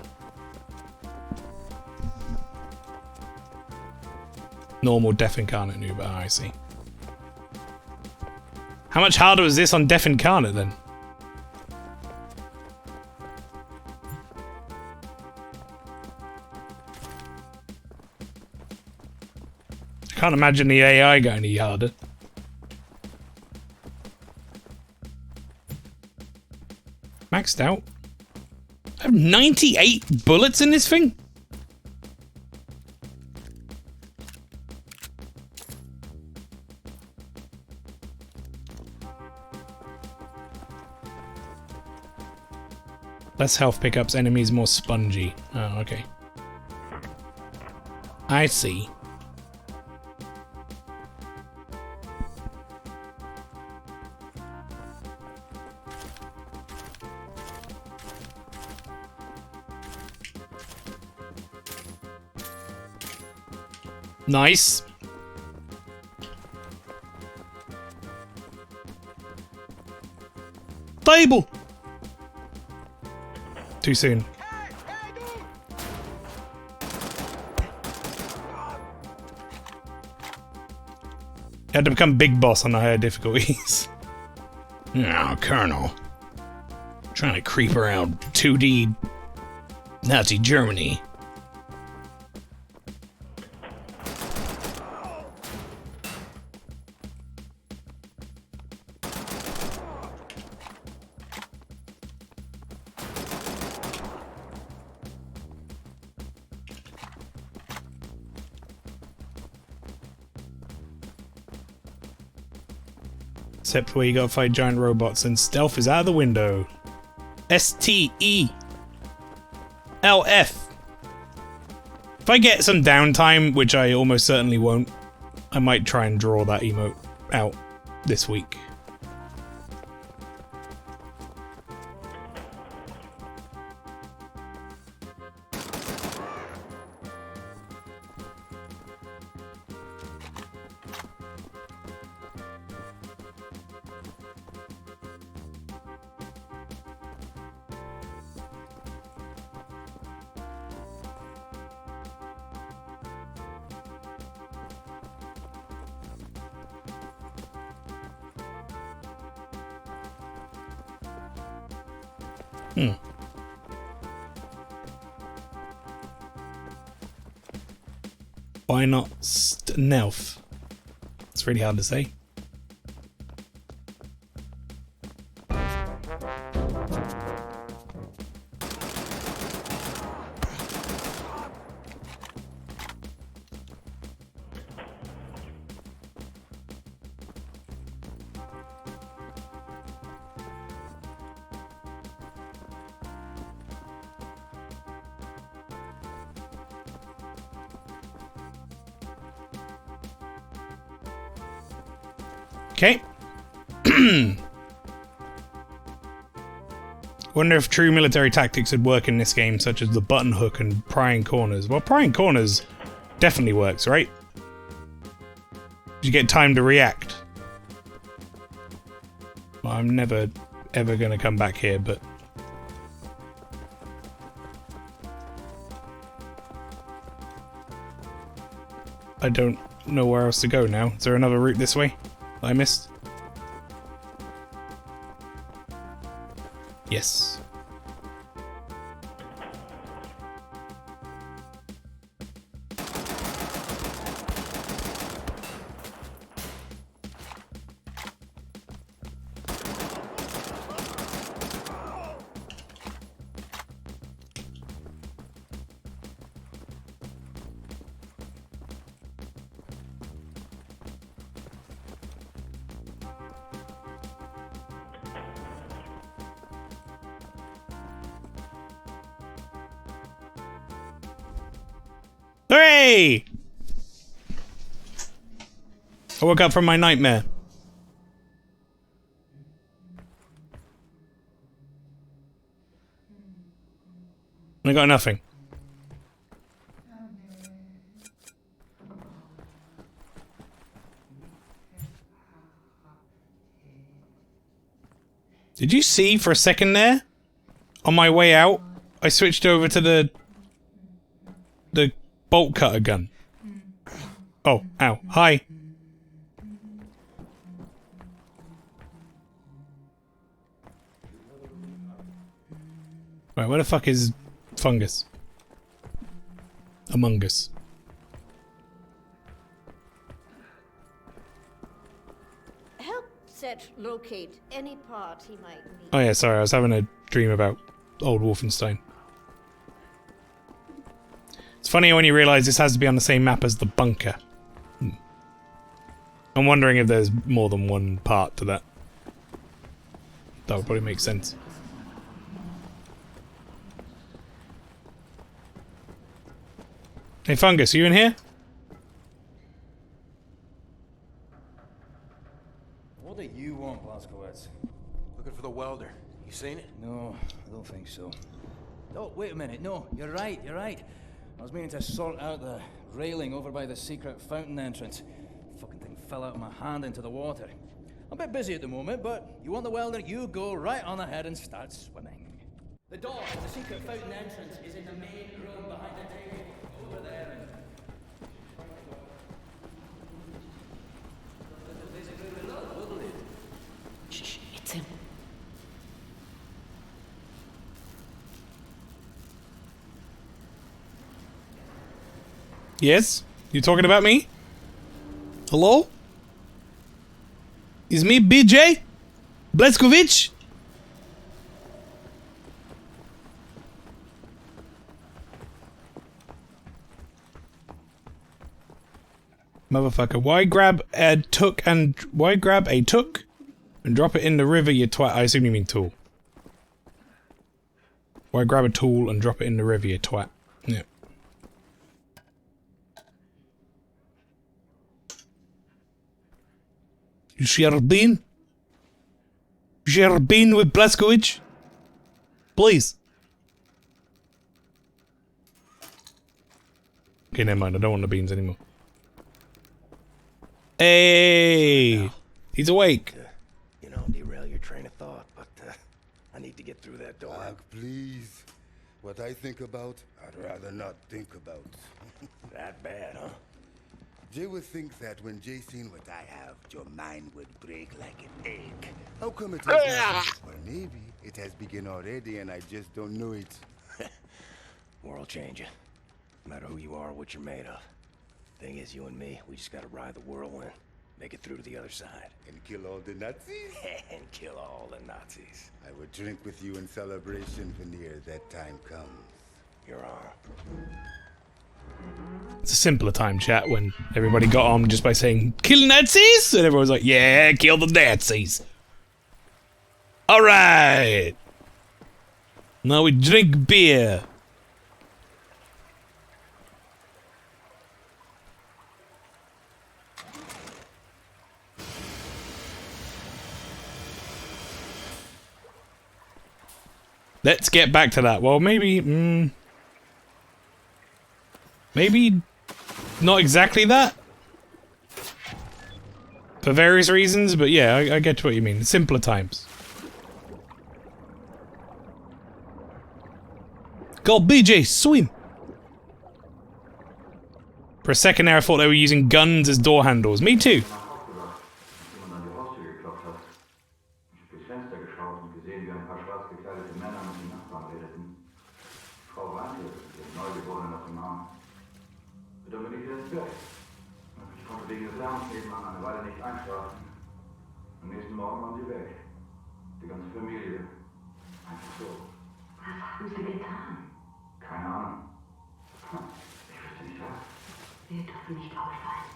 Normal Death Incarnate and Uber, oh, I see. How much harder is this on Death Incarnate then? I can't imagine the AI got any harder. Maxed out. I have 98 bullets in this thing? Less health pickups, enemies more spongy. Oh, okay. I see. Nice. Table. Too soon. Had to become big boss on the higher difficulties. Oh, Colonel. Trying to creep around 2D Nazi Germany. Except where you gotta fight giant robots and stealth is out of the window. STELF. If I get some downtime, which I almost certainly won't, I might try and draw that emote out this week. Why not Snelf? It's really hard to say. Okay. Wonder if true military tactics would work in this game, such as the button hook and prying corners. Well, prying corners definitely works, right? You get time to react. Well, I'm never, ever going to come back here, but... I don't know where else to go now. Is there another route this way I missed? Yes. Hooray! I woke up from my nightmare. I got nothing. Did you see for a second there? On my way out, I switched over to the bolt cutter gun. Oh, ow. Hi. Right, where the fuck is Fungus? Among Us. Help Set locate any part he might need. Oh yeah, sorry, I was having a dream about old Wolfenstein. It's funny when you realise this has to be on the same map as the bunker. I'm wondering if there's more than one part to that. That would probably make sense. Hey, Fungus, you in here? What do you want, Blazkowicz? Looking for the welder. You seen it? No, I don't think so. Oh, wait a minute. No, you're right, you're right. I was meaning to sort out the railing over by the secret fountain entrance. Fucking thing fell out of my hand into the water. I'm a bit busy at the moment, but you want the welder, you go right on ahead and start swimming. The door to the secret fountain entrance is in the main room behind the table. Over there and... Shh, it's him. Yes? You talking about me? Hello? Is me BJ? Blazkowicz? Motherfucker, why grab a took and drop it in the river, you twat? I assume you mean tool. Why grab a tool and drop it in the river, you twat? Yeah. You share a bean? You share a bean with Blazkowicz? Please. Okay, never mind. I don't want the beans anymore. Hey! He's awake. You know, derail your train of thought, but I need to get through that door. Please. What I think about, I'd rather not think about. That bad, huh? Jay would think that when Jay seen what I have, your mind would break like an egg. How come it has not? Or maybe it has begun already and I just don't know it. World changing. No matter who you are or what you're made of. Thing is, you and me, we just gotta ride the whirlwind. Make it through to the other side. And kill all the Nazis? And kill all the Nazis. I would drink with you in celebration, Veneer, that time comes. You're on. It's a simpler time, chat, when everybody got on just by saying, kill Nazis? And everyone was like, yeah, kill the Nazis. Alright. Now we drink beer. Let's get back to that. Well, maybe... maybe not exactly that. For various reasons, but yeah, I get what you mean. Simpler times. Go, BJ, swim! For a second there, I thought they were using guns as door handles. Me too. Am nächsten Morgen waren sie weg. Die ganze Familie. Einfach so. Was haben sie getan? Keine Ahnung. Ich wüsste nicht was. Wir dürfen nicht auffallen.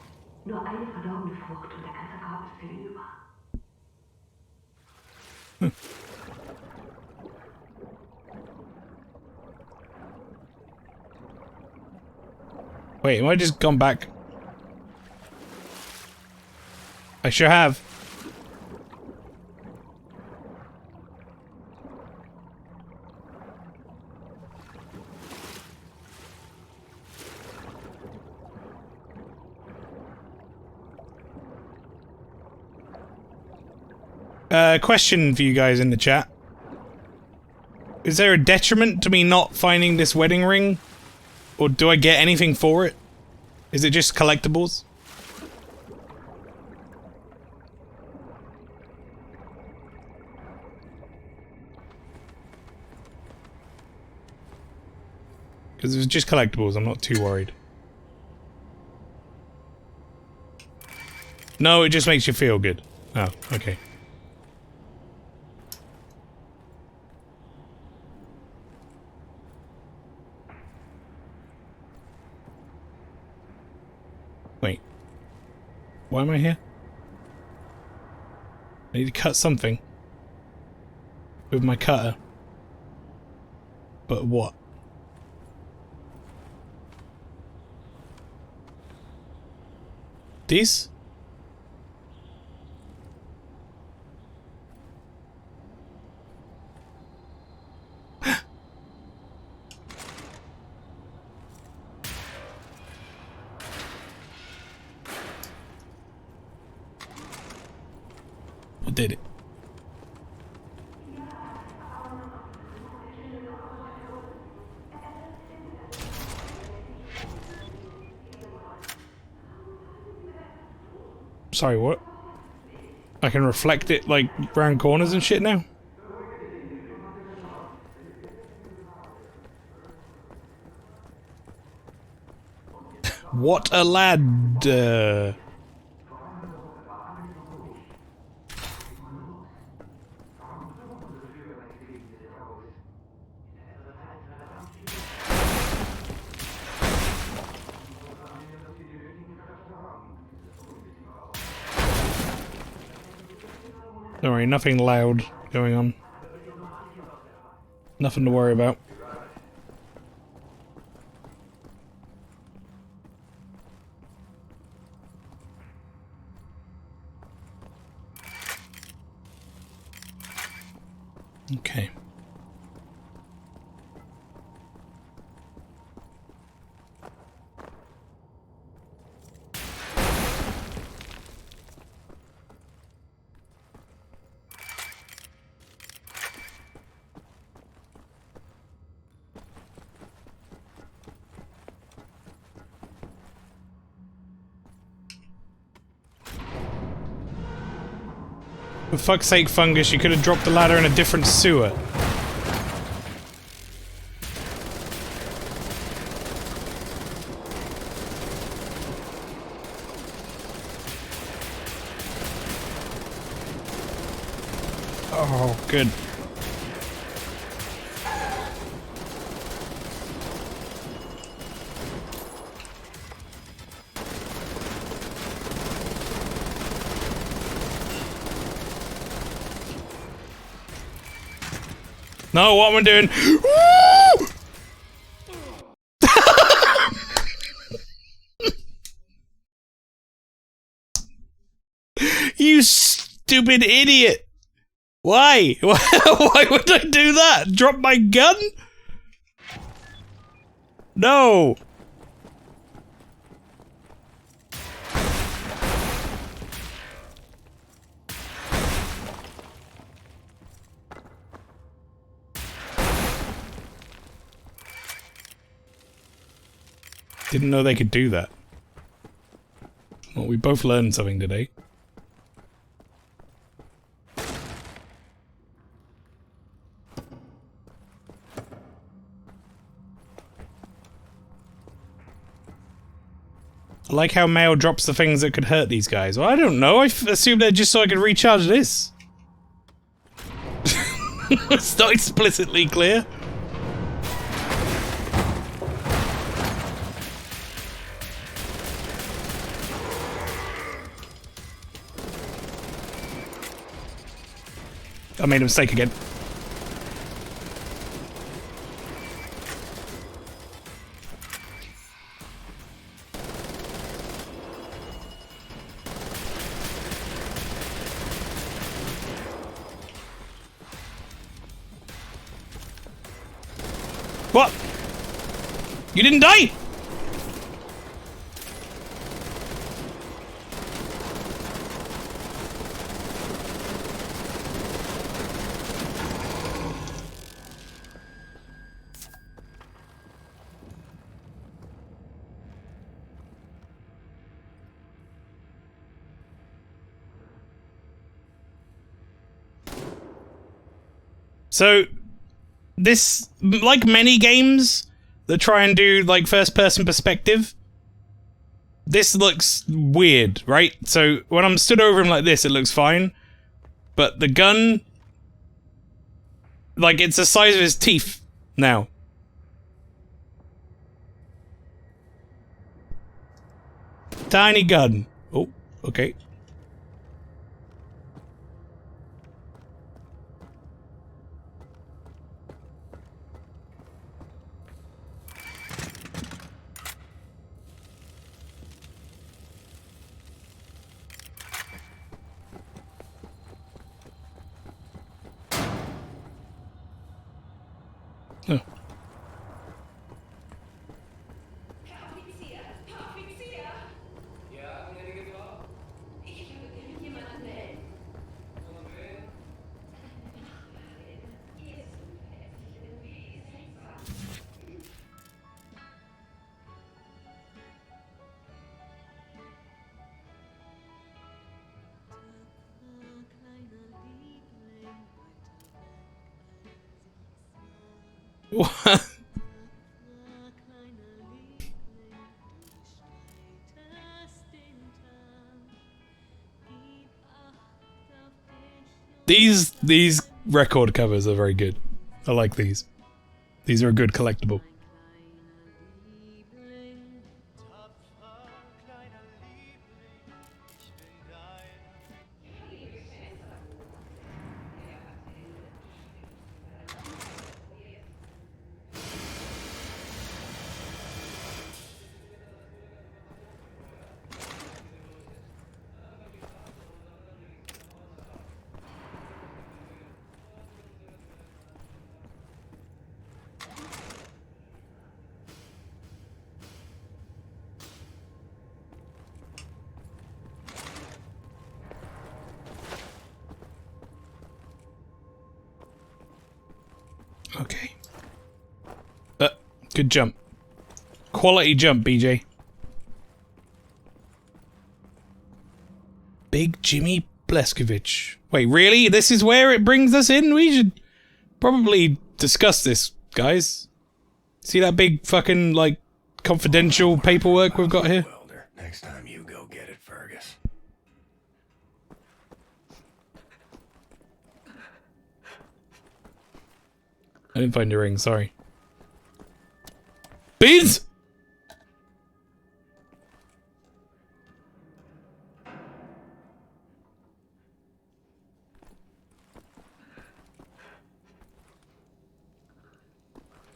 Nur eine verdorbene Frucht und der ganze Korb ist hinüber. Wait, have I just gone back? I sure have. Question for you guys in the chat. Is there a detriment to me not finding this wedding ring? Or do I get anything for it? Is it just collectibles? Because if it's just collectibles, I'm not too worried. No, it just makes you feel good. Oh, okay. Wait. Why am I here? I need to cut something. With my cutter. But what? This? What did it? Sorry, what? I can reflect it, like, round corners and shit now? What a lad! Don't worry, nothing loud going on. Nothing to worry about. Okay. For fuck's sake, Fungus, you could have dropped the ladder in a different sewer. Oh, good. No, what am I doing? You stupid idiot! Why? Why would I do that? Drop my gun? No! Didn't know they could do that. Well, we both learned something today. I like how Mael drops the things that could hurt these guys. Well, I don't know. I assumed they're just so I could recharge this. It's not explicitly clear. I made a mistake again. What? You didn't die? So, this, like many games that try and do, like, first-person perspective, this looks weird, right? So, when I'm stood over him like this, it looks fine. But the gun, like, it's the size of his teeth now. Tiny gun. Oh, okay. Oh. What? These record covers are very good. I like these. These are a good collectible. Okay. Good jump. Quality jump, BJ. Big Jimmy Blazkowicz. Wait, really? This is where it brings us in? We should probably discuss this, guys. See that big fucking, like, confidential paperwork we've got here? Next time you go get it, Fergus. I didn't find your ring, sorry. Beans!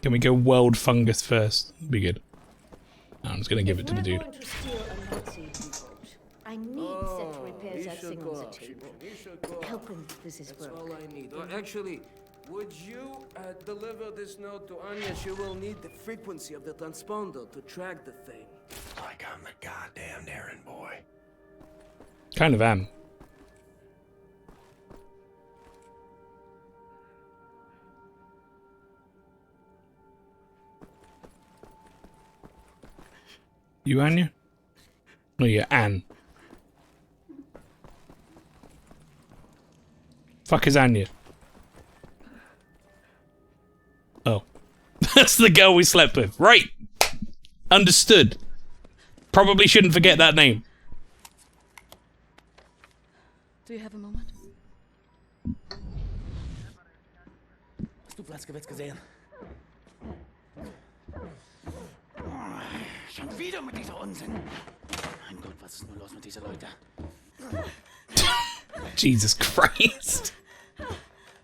Can we go world fungus first? Be good. No, I'm just gonna give it to the dude. I need set to repair that thing on the table. Help him with his work. All I need. Actually, would you deliver this note to Anya? She will need the frequency of the transponder to track the thing. Like I'm the goddamn errand boy. Kind of am. You Anya? No, you're Anne. Fuck is Anya? Oh. That's the girl we slept with. Right. Understood. Probably shouldn't forget that name. Do you have a moment? Hast du Blazkowicz gesehen? Schon wieder mit dieser Unsinn. Mein Gott, was ist nur los mit diesen Leuten? Jesus Christ.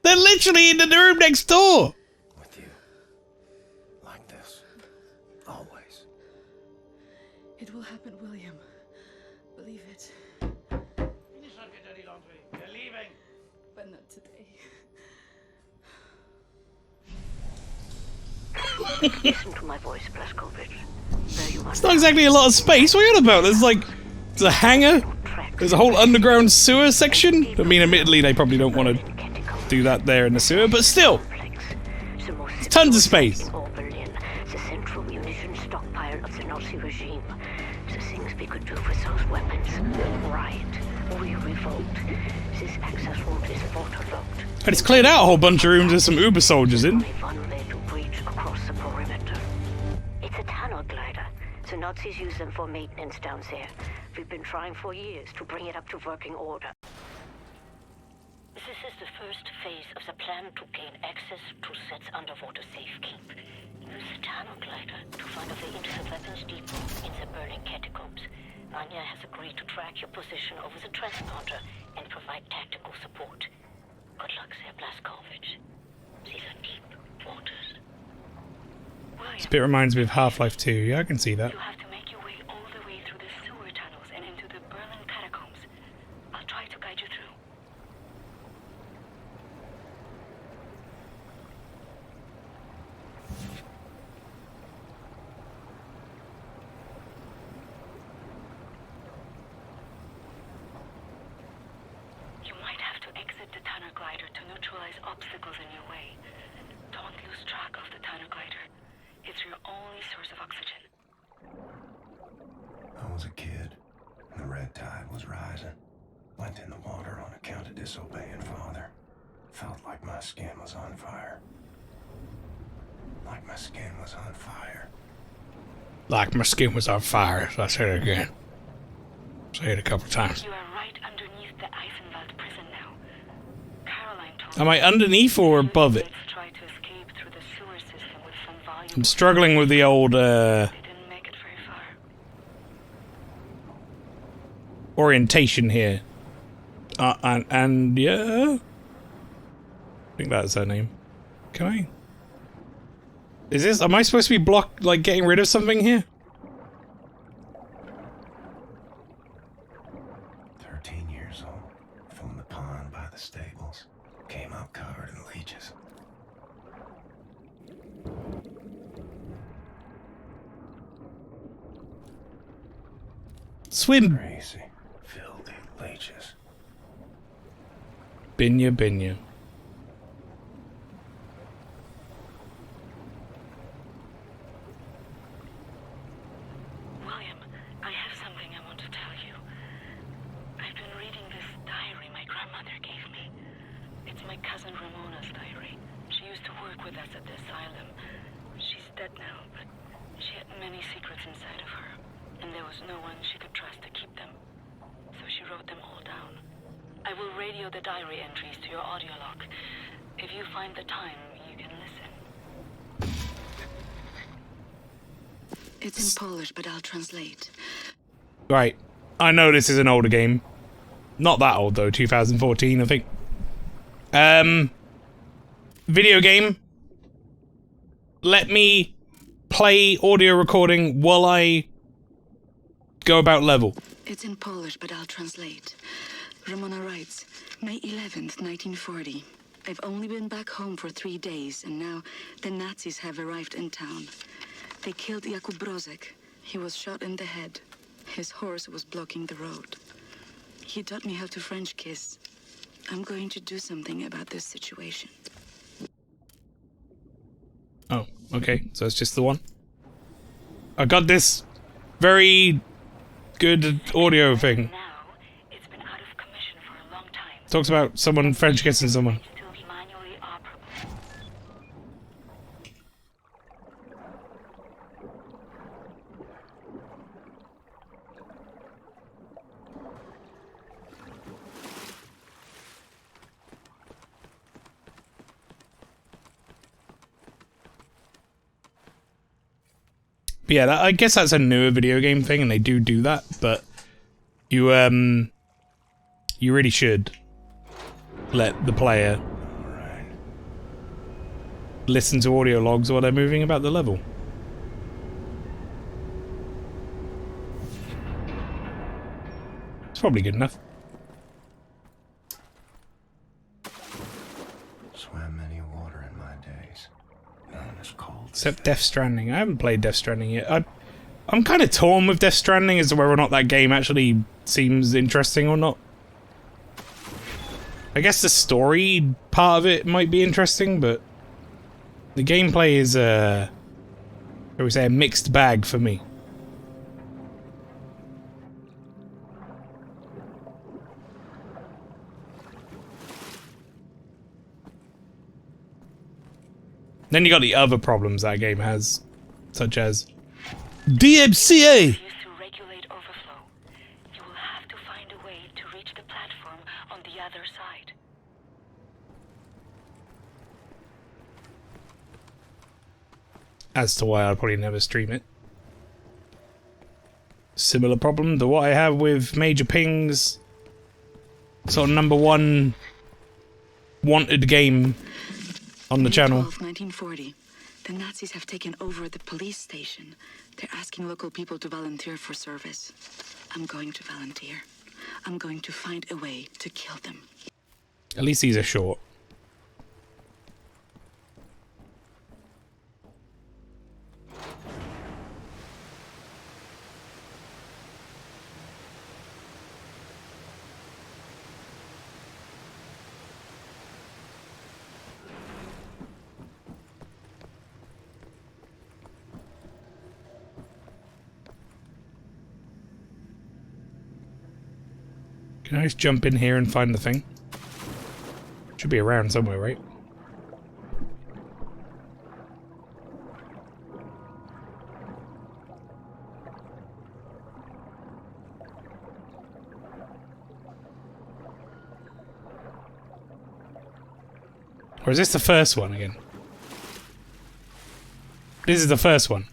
They're literally in the room next door. With you. Like this. Always. It will happen, William. Believe it. We're leaving. But not today. Listen to my voice, Blazkowicz. It's not exactly a lot of space. What are you on about? There's like, there's a hangar. There's a whole underground sewer section. I mean, admittedly, they probably don't want to do that there in the sewer, but still. There's tons of space. The central munition stockpile of the Nazi regime. The things we could do with those weapons. Riot. We revolt. This access road is waterlogged. And it's cleared out a whole bunch of rooms with some Uber soldiers in. One way to breach across the perimeter. It's a tunnel glider. The Nazis use them for maintenance down there. We've been trying for years to bring it up to working order. This is the first phase of the plan to gain access to Set's underwater safekeep. Use the tunnel glider to find a way into the weapons depot in the burning catacombs. Anya has agreed to track your position over the transponder and provide tactical support. Good luck there, Blazkowicz. These are deep waters. This bit reminds me of Half-Life 2. Yeah, I can see that. You have to make your way all the way through the sewer tunnels and into the Berlin catacombs. I'll try to guide you through. equip the tunnel glider to neutralize obstacles in your way. Don't lose track of the tunnel glider. It's your only source of oxygen. I was a kid. The red tide was rising. Went in the water on account of disobeying father. Felt like my skin was on fire. Like my skin was on fire. Like my skin was on fire. So I said it again. Say it a couple times. You are right underneath the Eisenwald prison now. Caroline told Am I underneath or above it? try to escape through the sewer system with some volume. I'm struggling with the old orientation here. And yeah, I think that's her name. Can I? Is this? Am I supposed to be blocked? Like getting rid of something here? 13 years old. From the pond by the stables. Came out covered in leeches. Swim. Crazy. Filthy leeches. Binya, binya. William, I have something I want to tell you. I've been reading this diary my grandmother gave me. It's my cousin Ramona's diary. She used to work with us at the asylum. She's dead now, but she had many secrets inside of her, and there was no one she could trust to keep them. So she wrote them all down. I will radio the diary entries to your audio log. If you find the time, you can listen. It's in Polish, but I'll translate. Right. I know this is an older game. Not that old though, 2014 I think. Video game. Let me play audio recording while I go about level. It's in Polish, but I'll translate. Ramona writes, May 11th, 1940. I've only been back home for 3 days, and now the Nazis have arrived in town. They killed Jakub Brozek. He was shot in the head. His horse was blocking the road. He taught me how to French kiss. I'm going to do something about this situation. Oh, okay. So it's just the one. I got this very good audio thing. Talks about someone French kissing someone. But yeah, I guess that's a newer video game thing, and they do that. But you you really should let the player listen to audio logs while they're moving about the level. It's probably good enough. Swam many water in my days. None as cold. Except Death Stranding. I haven't played Death Stranding yet. I'm kind of torn with Death Stranding as to whether or not that game actually seems interesting or not. I guess the story part of it might be interesting, but the gameplay is shall we say, a mixed bag for me. Then you got the other problems that game has, such as DMCA. As to why I'll probably never stream it. Similar problem to what I have with Major Ping's sort of #1 wanted game on the channel. 1940. The Nazis have taken over the police station. They're asking local people to volunteer for service. I'm going to volunteer. I'm going to find a way to kill them. At least these are short. Can I just jump in here and find the thing? Should be around somewhere, right? Or is this the first one again? This is the first one.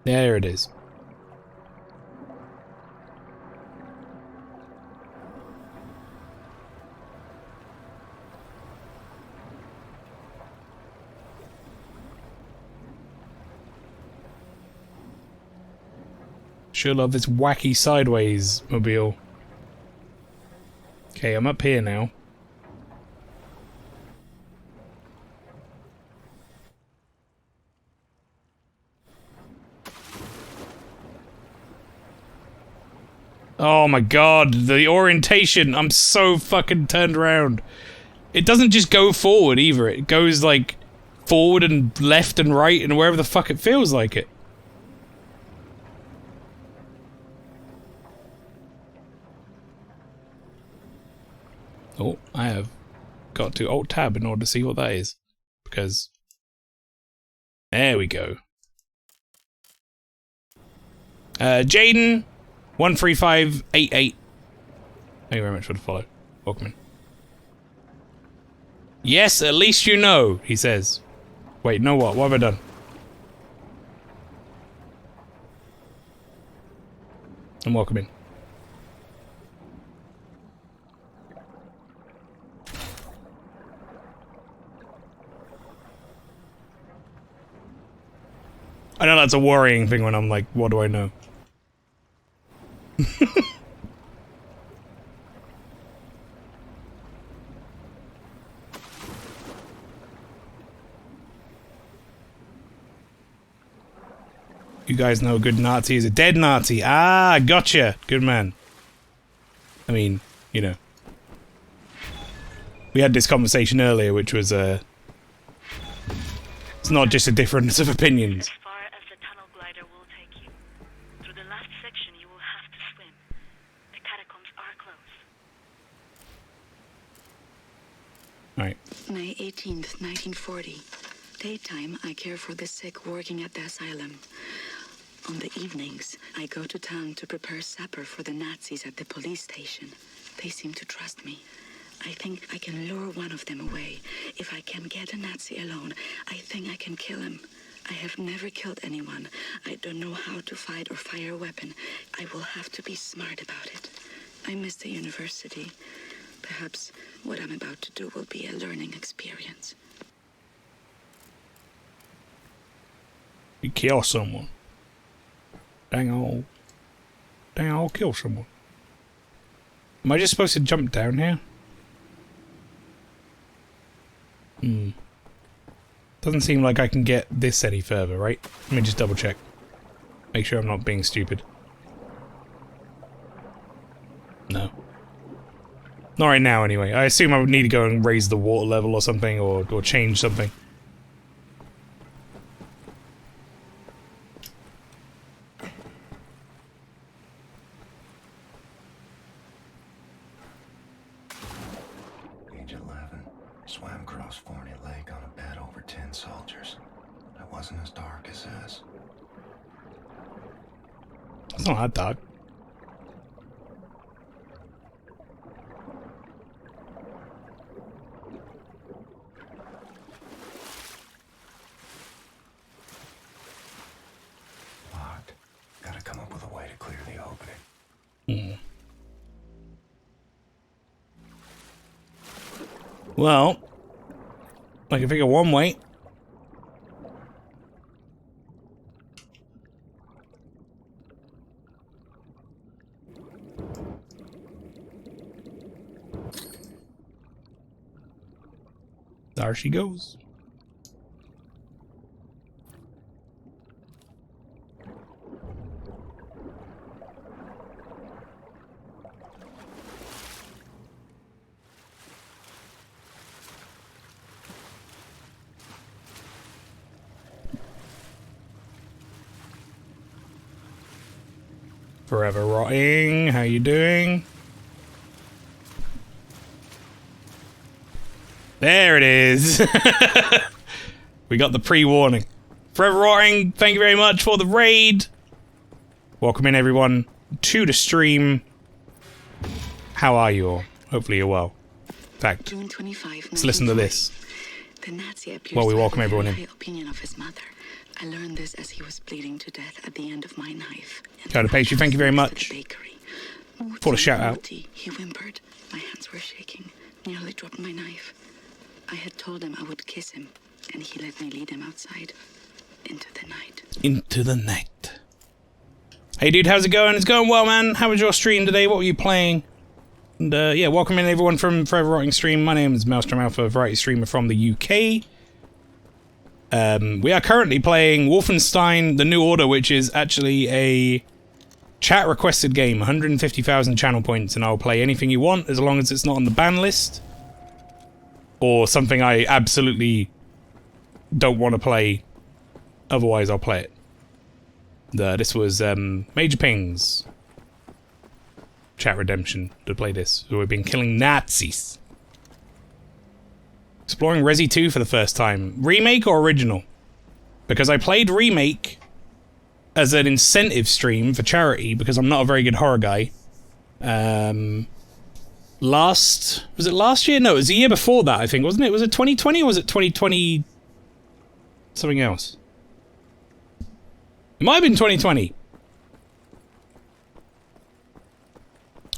There it is. Sure love this wacky sideways mobile. Okay, I'm up here now. Oh my god, the orientation! I'm so fucking turned around. It doesn't just go forward either, it goes like forward and left and right and wherever the fuck it feels like it. Oh, I have got to Alt-Tab in order to see what that is. Because... there we go. Jaden 13588. Thank you very much for the follow. Welcome in. Yes, at least you know, he says. Wait, know what? What have I done? And welcome in. I know that's a worrying thing when I'm like, what do I know? You guys know a good Nazi is a dead Nazi. Ah, gotcha. Good man. I mean, you know. We had this conversation earlier, which was, it's not just a difference of opinions. Right. May 18th, 1940. Daytime, I care for the sick working at the asylum. On the evenings, I go to town to prepare supper for the Nazis at the police station. They seem to trust me. I think I can lure one of them away. If I can get a Nazi alone, I think I can kill him. I have never killed anyone. I don't know how to fight or fire a weapon. I will have to be smart about it. I miss the university. Perhaps what I'm about to do will be a learning experience. You kill someone. Dang, I'll kill someone. Am I just supposed to jump down here? Doesn't seem like I can get this any further, right? Let me just double check. Make sure I'm not being stupid. No. Not right now, anyway. I assume I would need to go and raise the water level or something, or change something. Age 11. Swam across Forney Lake on a bed over 10 soldiers. It wasn't as dark as this. It's not that dark. Locked. Gotta come up with a way to clear the opening. Well, I can figure one way. There she goes. Forever Rotting, how you doing? There it is. We got the pre-warning. Forever Rotting, thank you very much for the raid. Welcome in everyone to the stream. How are you all? Hopefully you're well. In fact, June 25, let's listen to this the Nazi appears while we to welcome have a everyone very in. high opinion of his mother. I learned this as he was bleeding to death at the end of my knife. Go to Pastry, thank you very much for the shout out. He whimpered. My hands were shaking. Nearly dropped my knife. I had told him I would kiss him, and he let me lead him outside into the night. Into the night. Hey dude, how's it going? It's going well, man. How was your stream today? What were you playing? And yeah, welcome in everyone from Forever Rotting Stream. My name is MaelstromALPHA, variety streamer from the UK. We are currently playing Wolfenstein: The New Order, which is actually a chat requested game. 150,000 channel points, and I'll play anything you want as long as it's not on the ban list. Or something I absolutely don't want to play. Otherwise, I'll play it. This was Major Ping's chat redemption to play this. So we've been killing Nazis. Exploring Resi 2 for the first time. Remake or original? Because I played Remake as an incentive stream for charity because I'm not a very good horror guy. Was it last year? No, it was the year before that, I think, wasn't it? Was it 2020 or was it 2020 something else? It might have been 2020.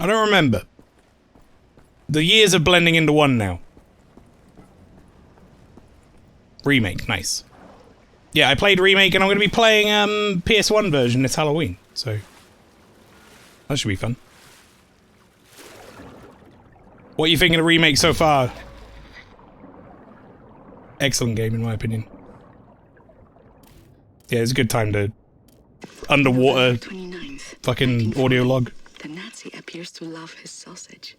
I don't remember. The years are blending into one now. Remake, nice. Yeah, I played Remake and I'm going to be playing PS1 version this Halloween, so that should be fun. What are you thinking of Remake so far? Excellent game in my opinion. Yeah, it's a good time to underwater fucking audio log. The Nazi appears to love his sausage.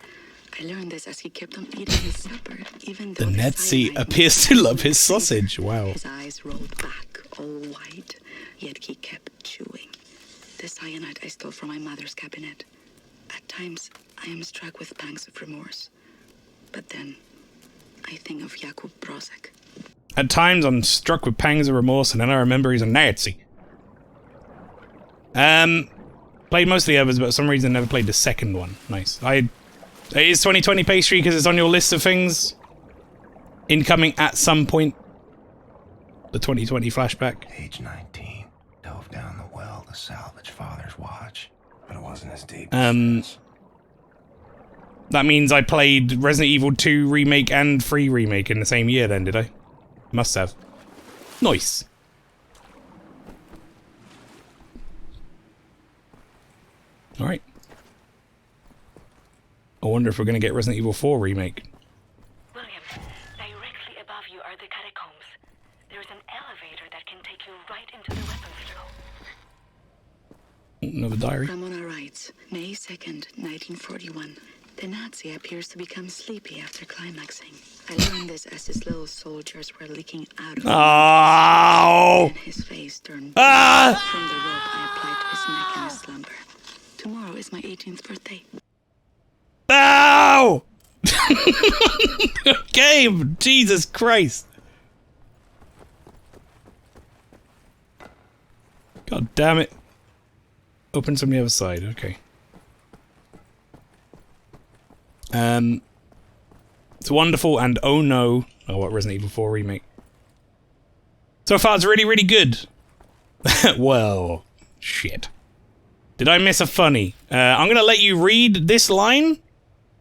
I learned this as he kept on eating his supper, even though The Nazi appears to love his sausage. Wow. His eyes rolled back, all white, yet he kept chewing. The cyanide I stole from my mother's cabinet. At times, I am struck with pangs of remorse. But then, I think of Jakub Brozek. At times, I'm struck with pangs of remorse, and then I remember he's a Nazi. Played most of the others, but for some reason never played the second one. Nice. It is 2020 Pastry because it's on your list of things. Incoming at some point. The 2020 flashback. Age 19, dove down the well to salvage father's watch, but it wasn't as deep. That means I played Resident Evil 2 Remake and 3 Remake in the same year then, did I? Must have. Nice. Alright. I wonder if we're going to get Resident Evil 4 Remake. William, directly above you are the catacombs. There's an elevator that can take you right into the weapons room. Another diary. Ramona writes, May 2nd, 1941. The Nazi appears to become sleepy after climaxing. I learned this as his little soldiers were leaking out of him. Oh! And his face turned from the rope I applied to his neck in his slumber. Tomorrow is my 18th birthday. Ow! Game! Jesus Christ! God damn it. Opens from the other side, okay. It's wonderful and oh no. Oh, what Resident Evil 4 Remake. So far it's really, really good. Well, shit. Did I miss a funny? I'm gonna let you read this line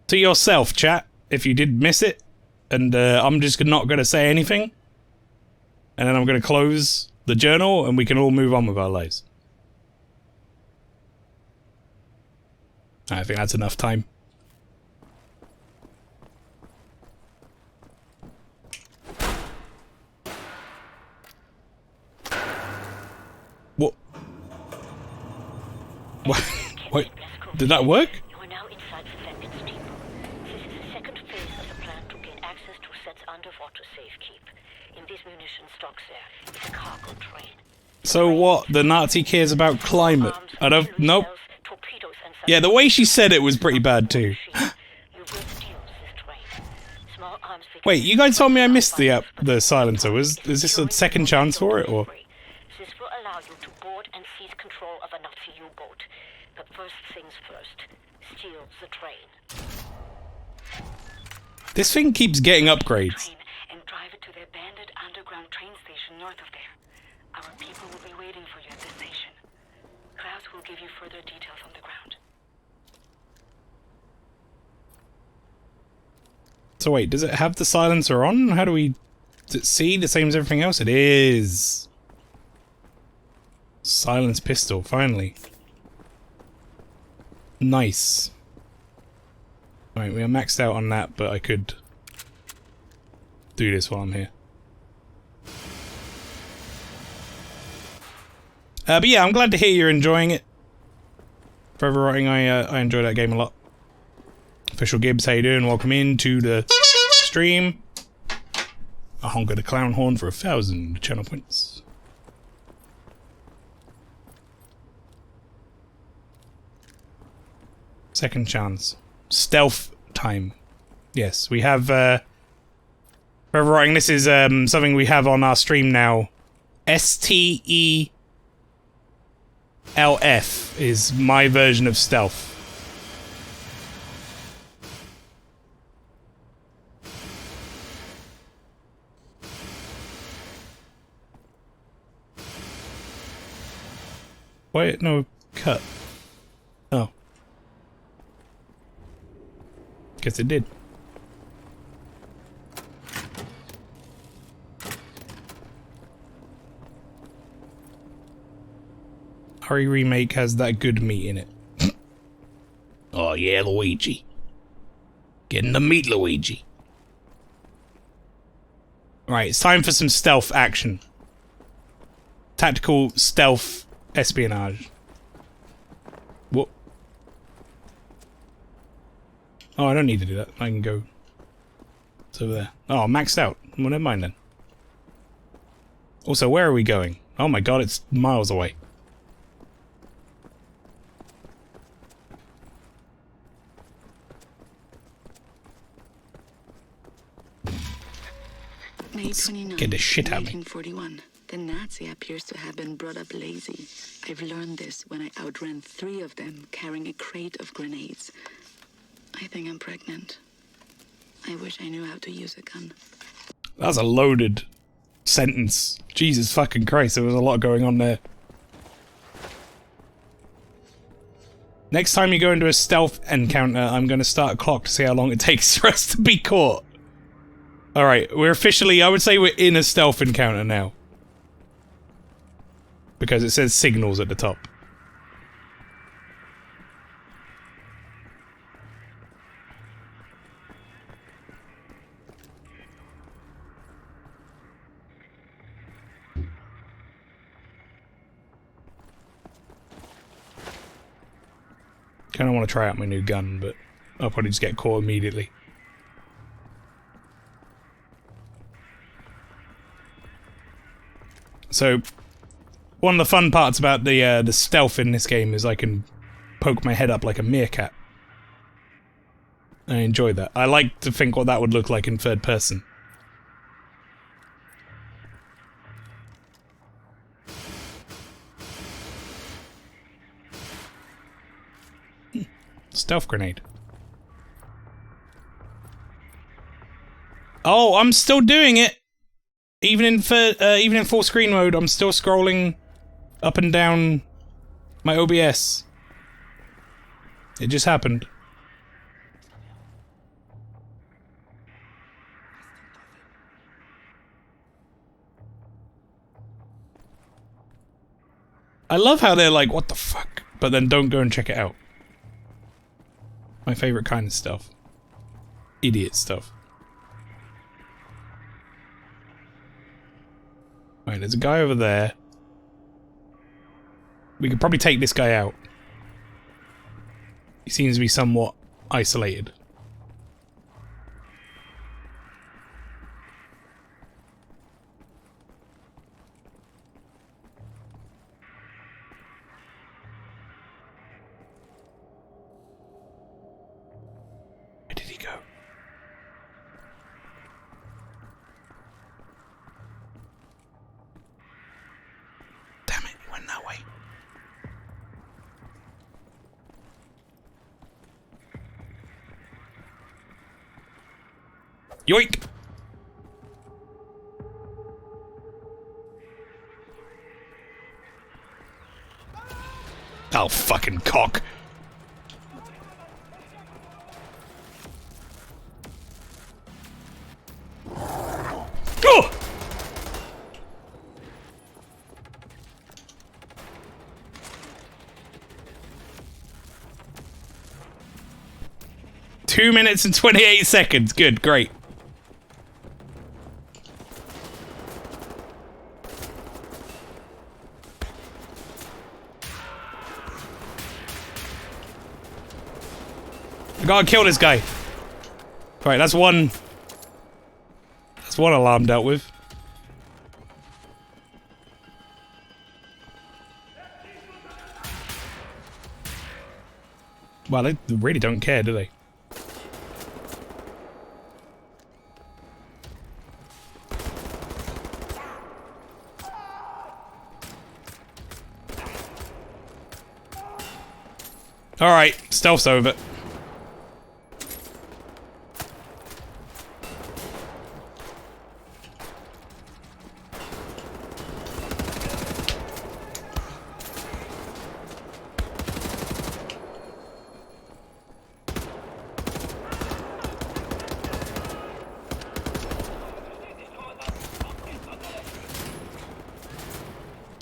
to yourself, chat, if you did miss it. And I'm just not gonna say anything. And then I'm gonna close the journal and we can all move on with our lives. I think that's enough time. What? What? Did that work? You are now inside Fenton's depot. This is the second phase of the plan to gain access to Set's underwater safekeep. In this munition stocks there is a cargo train. So what? The Nazi cares about climate? I don't... Nope. torpedoes and Yeah, the way she said it was pretty bad too. Wait, you guys told me I missed the silencer. Is this a second chance for it, or? This will allow you to board and seize control of a Nazi U-boat. But first things first, steal the train. This thing keeps getting upgrades. And drive it to the abandoned underground train station north of there. Our people will be waiting for you at the station. Klaus will give you further details on the ground. So wait, does it have the silencer on? How do we... Does it see the same as everything else? It is. Silence pistol, finally. Nice. Right, we are maxed out on that, but I could do this while I'm here. But yeah, I'm glad to hear you're enjoying it. Forever Writing, I enjoy that game a lot. Official Gibbs, how you doing? Welcome into the stream. A honk of the clown horn for 1,000 channel points. Second chance. Stealth time. Yes, we have Forever Writing. This is something we have on our stream now. STELF is my version of stealth. Wait, no, cut. Oh. Guess it did. Hurry Remake has that good meat in it. Oh yeah, Luigi. Getting the meat, Luigi. Right, it's time for some stealth action. Tactical stealth espionage. What? Oh, I don't need to do that. I can go... It's over there. Oh, maxed out. Well, never mind then. Also, where are we going? Oh my god, it's miles away. May 29, get the shit out of me. 1941. The Nazi appears to have been brought up lazy. I've learned this when I outran 3 of them carrying a crate of grenades. I think I'm pregnant. I wish I knew how to use a gun. That's a loaded sentence. Jesus fucking Christ, there was a lot going on there. Next time you go into a stealth encounter, I'm going to start a clock to see how long it takes for us to be caught. Alright, we're officially, I would say we're in a stealth encounter now. Because it says signals at the top. Kinda want to try out my new gun, but I'll probably just get caught immediately. So, one of the fun parts about the stealth in this game is I can poke my head up like a meerkat. I enjoy that. I like to think what that would look like in third person. Stealth grenade. Oh, I'm still doing it! Even in full screen mode, I'm still scrolling up and down my OBS. It just happened. I love how they're like, what the fuck? But then don't go and check it out. My favorite kind of stuff. Idiot stuff. Right, there's a guy over there. We could probably take this guy out. He seems to be somewhat isolated. Yoink! Oh, fucking cock. Oh! Two minutes and 28 seconds. Good, great. I gotta kill this guy. Right, that's one. That's one alarm dealt with. Well, they really don't care, do they? Alright, stealth's over.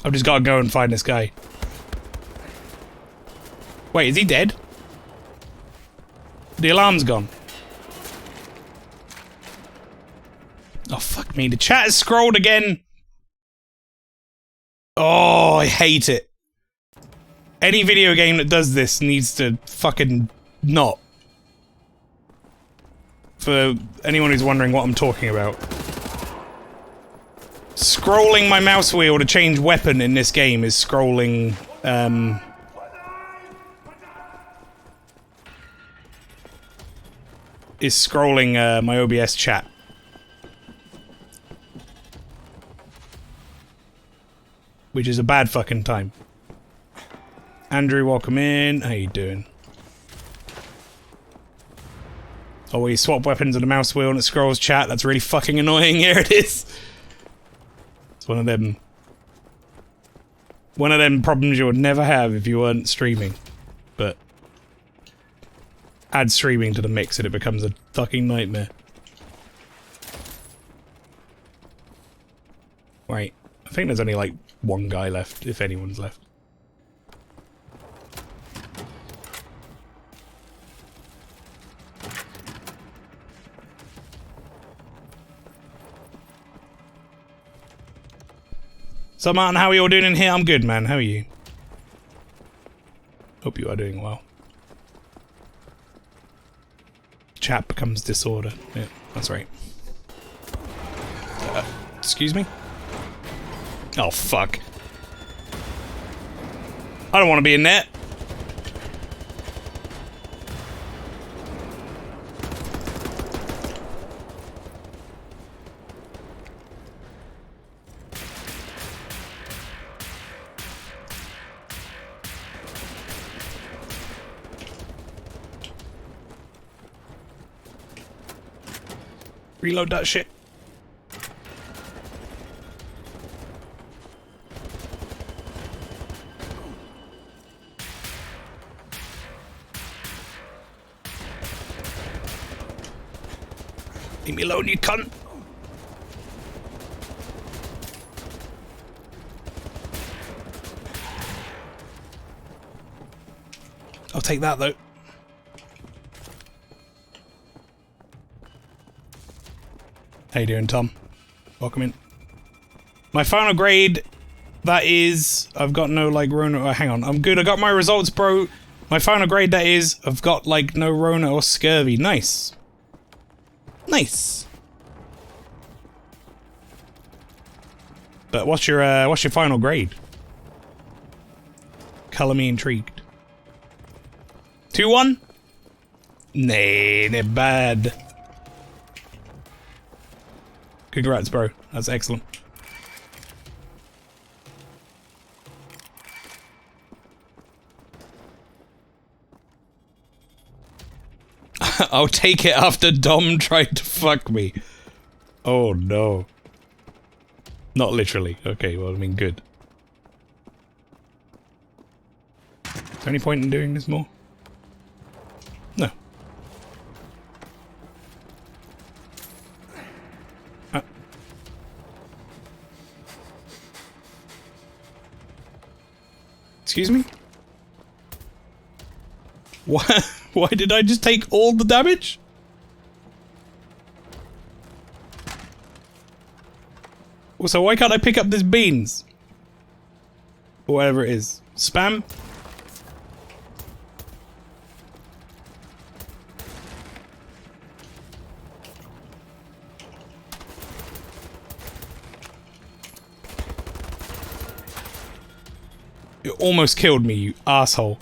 I've just got to go and find this guy. Wait, is he dead? The alarm's gone. Oh, fuck me. The chat has scrolled again. Oh, I hate it. Any video game that does this needs to fucking not. For anyone who's wondering what I'm talking about. Scrolling my mouse wheel to change weapon in this game is scrolling, my OBS chat. Which is a bad fucking time. Andrew, welcome in. How you doing? Oh, we swap weapons on the mouse wheel and it scrolls chat. That's really fucking annoying. Here it is. It's one of them problems you would never have if you weren't streaming. But add streaming to the mix and it becomes a fucking nightmare. Right. I think there's only like one guy left, if anyone's left. So Martin, how are you all doing in here? I'm good, man. How are you? Hope you are doing well. Chat becomes disorder. Yeah, that's right. Excuse me? Oh, fuck. I don't want to be in there. Reload that shit. Leave me alone, you cunt. I'll take that though. How you doing, Tom? Welcome in. My final grade, that is... I've got no, like, Rona... Oh, hang on, I'm good. I got my results, bro. My final grade, that is... I've got, like, no Rona or scurvy. Nice. Nice. But what's your final grade? Colour me intrigued. 2-1? Nah, they're bad. Congrats, bro. That's excellent. I'll take it after Dom tried to fuck me. Oh no. Not literally. Okay, well, I mean, good. Is there any point in doing this more? No. Excuse me? Why did I just take all the damage? Also, why can't I pick up this beans? Or whatever it is. Spam? You almost killed me, you asshole.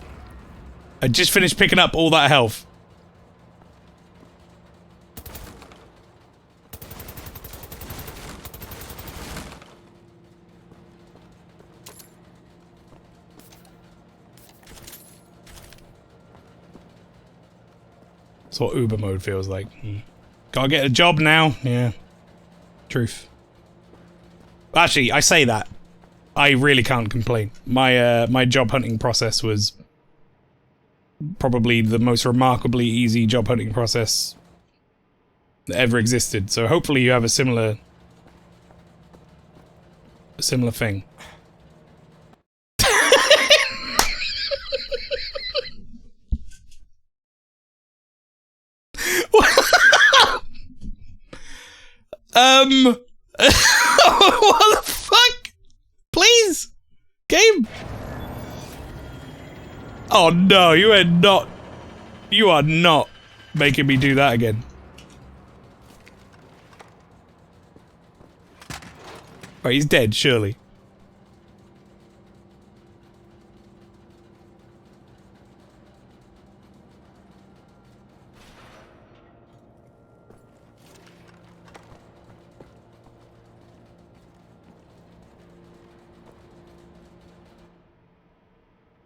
I just finished picking up all that health. That's what Uber mode feels like. Gotta get a job now. Yeah. Truth. Actually, I say that. I really can't complain. My job hunting process was probably the most remarkably easy job hunting process that ever existed. So hopefully you have a similar thing. What the fuck? Please? Game? Oh no, you are not making me do that again. Oh, he's dead, surely.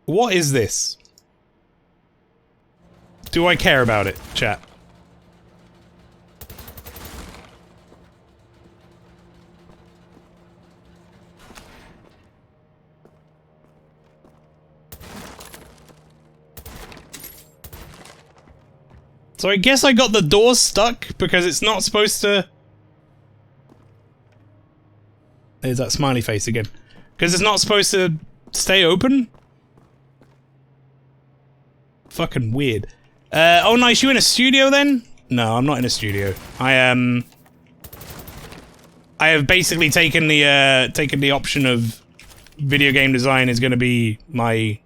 What is this? Do I care about it, chat? So I guess I got the door stuck because it's not supposed to... There's that smiley face again. Because it's not supposed to stay open? Fucking weird. Oh nice, you in a studio then? No, I'm not in a studio. I have basically taken the option of video game design is going to be my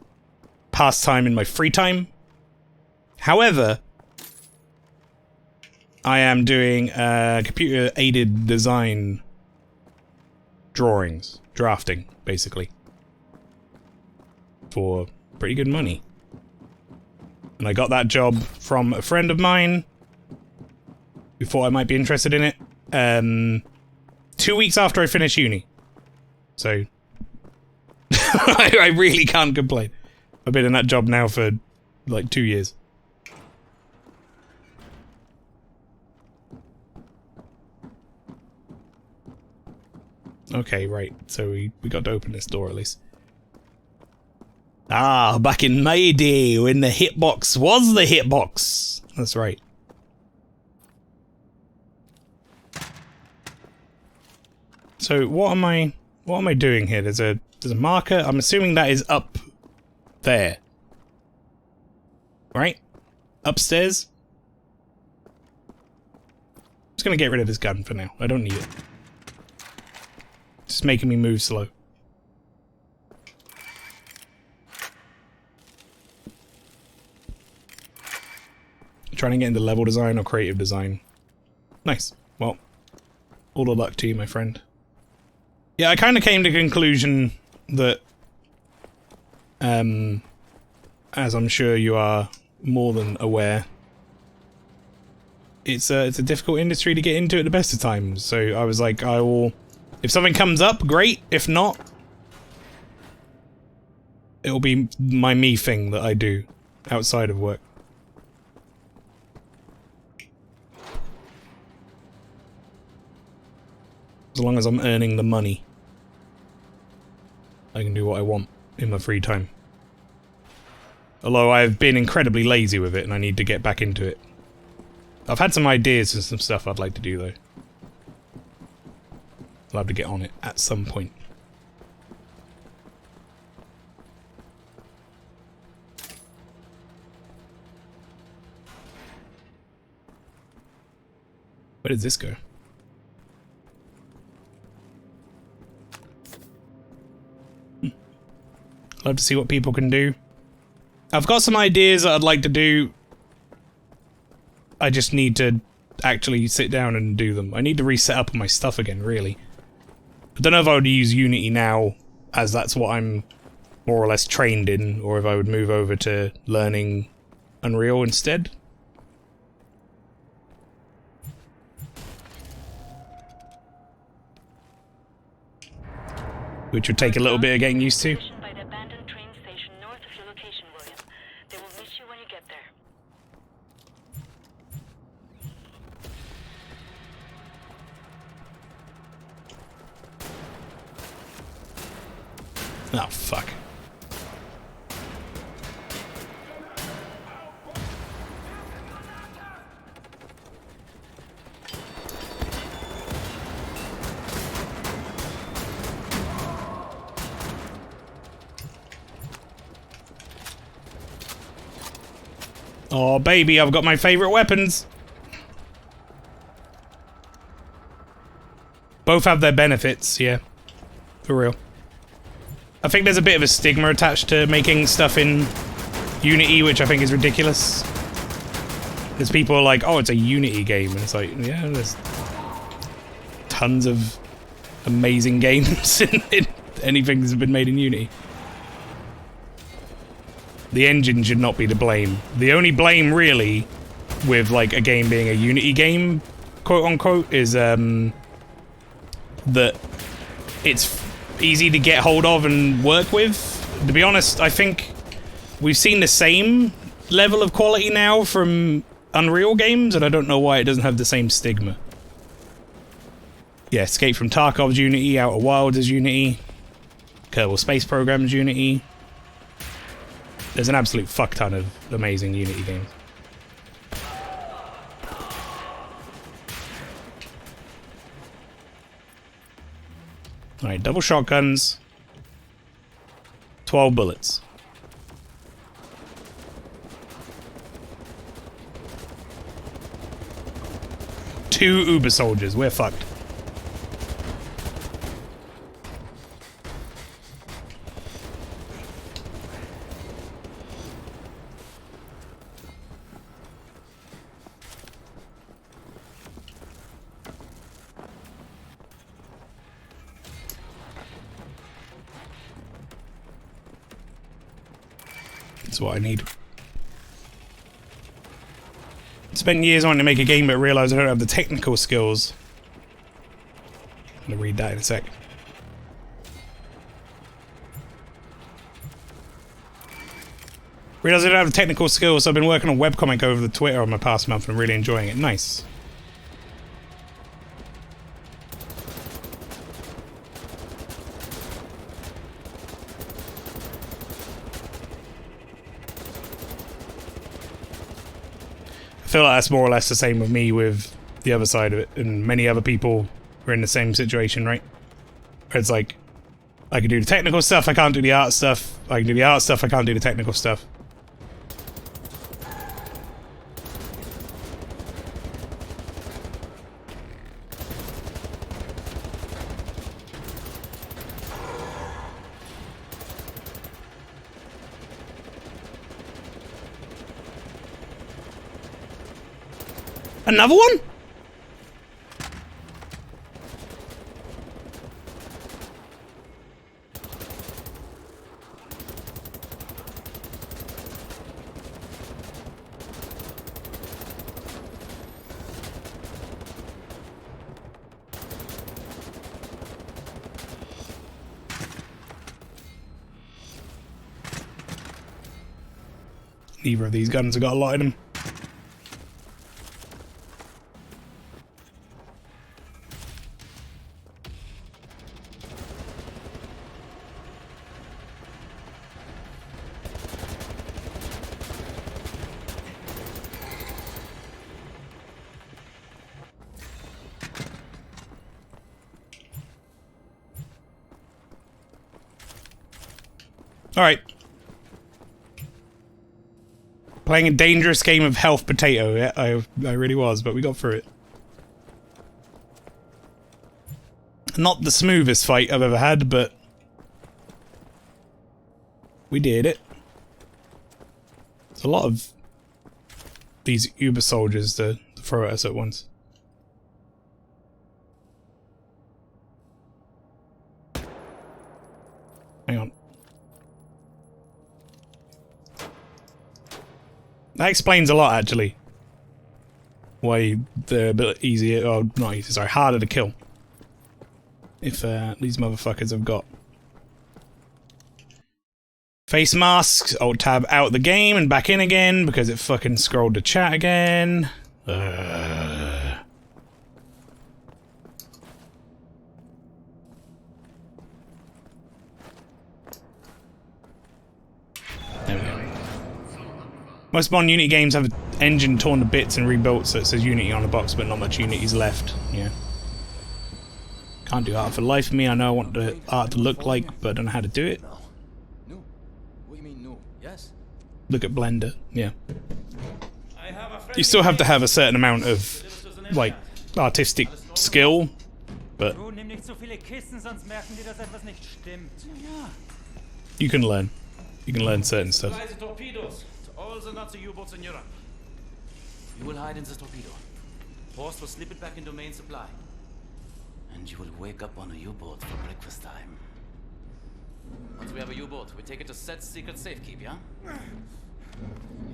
pastime in my free time. However, I am doing computer-aided design drawings, drafting, basically, for pretty good money. And I got that job from a friend of mine who thought I might be interested in it 2 weeks after I finished uni. So I really can't complain. I've been in that job now for like 2 years. Okay, right. So we got to open this door at least. Ah, back in my day when the hitbox was the hitbox. That's right. So what am I doing here? There's a marker. I'm assuming that is up there. Right? Upstairs? I'm just gonna get rid of this gun for now. I don't need it. It's making me move slow. Trying to get into level design or creative design. Nice. Well, all the luck to you, my friend. Yeah, I kind of came to the conclusion that, as I'm sure you are more than aware, it's a difficult industry to get into at the best of times. So I was like, I will, if something comes up, great. If not, it'll be my me thing that I do outside of work. long as I'm earning the money, I can do what I want in my free time. Although I've been incredibly lazy with it and I need to get back into it. I've had some ideas and some stuff I'd like to do though. I'll have to get on it at some point. Where does this go? Love to see what people can do. I've got some ideas that I'd like to do. I just need to actually sit down and do them. I need to reset up my stuff again, really. I don't know if I would use Unity now, as that's what I'm more or less trained in, or if I would move over to learning Unreal instead. Which would take a little bit of getting used to. By the abandoned train station north of your location, William. They will meet you when you get there. Oh, fuck. Oh, baby, I've got my favorite weapons. Both have their benefits, yeah. For real. I think there's a bit of a stigma attached to making stuff in Unity, which I think is ridiculous. Because people are like, oh, it's a Unity game. And it's like, yeah, there's tons of amazing games in anything that's been made in Unity. The engine should not be to blame. The only blame, really, with like a game being a Unity game, quote unquote, is that it's easy to get hold of and work with. To be honest, I think we've seen the same level of quality now from Unreal games, and I don't know why it doesn't have the same stigma. Yeah, Escape from Tarkov's Unity, Outer Wilds is Unity, Kerbal Space Program's Unity. There's an absolute fuck ton of amazing Unity games. Alright, double shotguns. 12 bullets. Two Uber soldiers, we're fucked. That's what I need. Spent years wanting to make a game, but realised I don't have the technical skills. I'm gonna read that in a sec. Realised I don't have the technical skills, so I've been working on webcomic over the Twitter on my past month and really enjoying it. Nice. I feel like that's more or less the same with me with the other side of it, and many other people are in the same situation, right? Where it's like, I can do the technical stuff, I can't do the art stuff. I can do the art stuff, I can't do the technical stuff. Another one? Neither of these guns have got a lot in them. Alright. Playing a dangerous game of health potato. Yeah, I really was, but we got through it. Not the smoothest fight I've ever had, but we did it. There's a lot of these Uber soldiers to throw at us at once. Hang on. That explains a lot, actually. Why they're a bit easier, or not easier, sorry, harder to kill. If these motherfuckers have got face masks. Alt tab out the game and back in again because it fucking scrolled to chat again. There we go. Most modern Unity games have an engine torn to bits and rebuilt, so it says Unity on the box, but not much Unity's left. Yeah. Can't do art for the life of me. I know I want the art to look like, but I don't know how to do it. No. What do you mean, no? Yes? Look at Blender. Yeah. You still have to have a certain amount of, like, artistic skill, but you can learn. You can learn certain stuff. Torpedoes to all the Nazi U-boats in Europe. You will hide in the torpedo. Horst will slip it back into main supply. And you will wake up on a U-boat for breakfast time. Once we have a U-boat, we take it to Set's secret safekeep, yeah?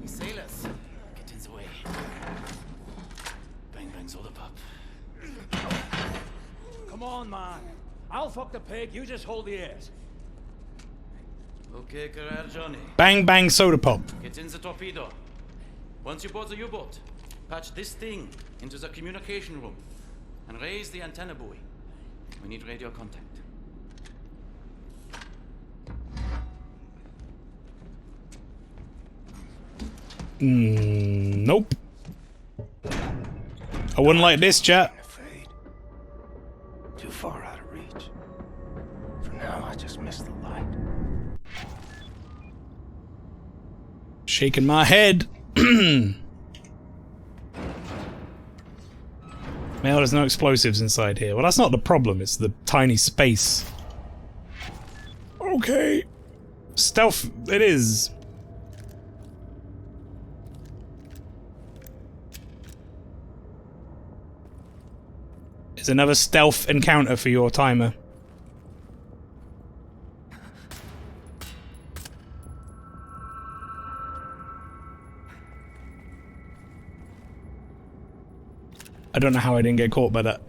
You sailors, get in the way. Bang bang soda pop. Come on, man. I'll fuck the pig, you just hold the ears. Okay, career Johnny. Bang bang soda pop. Get in the torpedo. Once you board the U-boat, patch this thing into the communication room and raise the antenna buoy. We need radio contact. Nope. I wouldn't like this, chat. Too far out of reach. For now, I just miss the light. Shaking my head. Now there's no explosives inside here. Well, that's not the problem. It's the tiny space. Okay. Stealth it is. There's another stealth encounter for your timer. I don't know how I didn't get caught by that.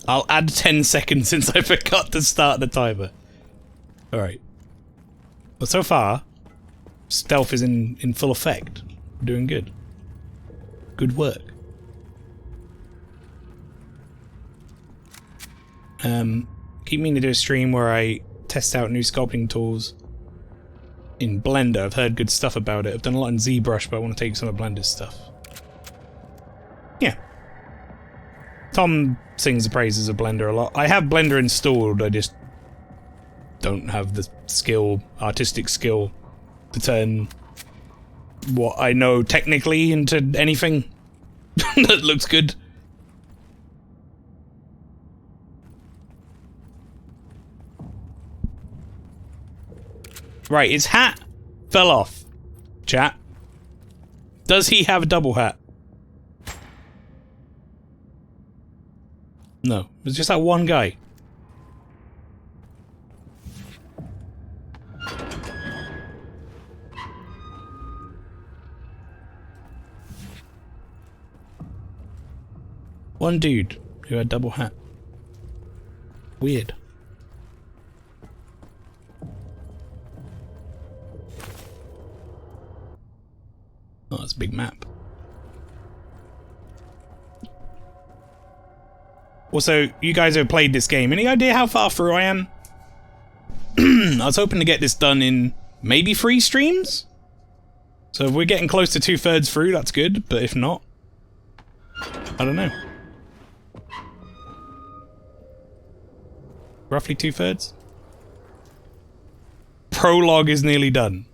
I'll add 10 seconds since I forgot to start the timer. Alright. Well, so far, stealth is in full effect. Doing good. Good work. Keep meaning to do a stream where I test out new sculpting tools in Blender. I've heard good stuff about it. I've done a lot in ZBrush, but I want to take some of Blender's stuff. Yeah. Tom sings the praises of Blender a lot. I have Blender installed, I just don't have the skill, artistic skill, to turn what I know technically into anything that looks good. Right, his hat fell off. Chat. Does he have a double hat? No, it's just that one guy. One dude who had double hat. Weird. Also, you guys who have played this game, any idea how far through I am? I was hoping to get this done in maybe 3 streams? So if we're getting close to 2/3 through, that's good, but if not, I don't know. Roughly 2/3? Prologue is nearly done.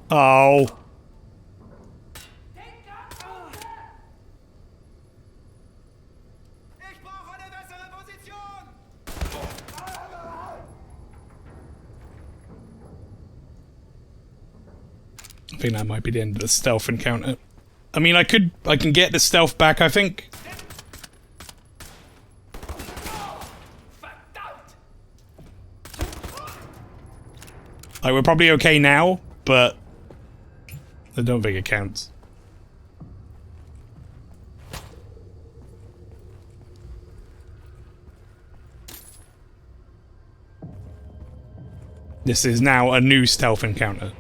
Oh. I think that might be the end of the stealth encounter. I mean, I can get the stealth back, I think. Like, we're probably okay now, but I don't think it counts. This is now a new stealth encounter.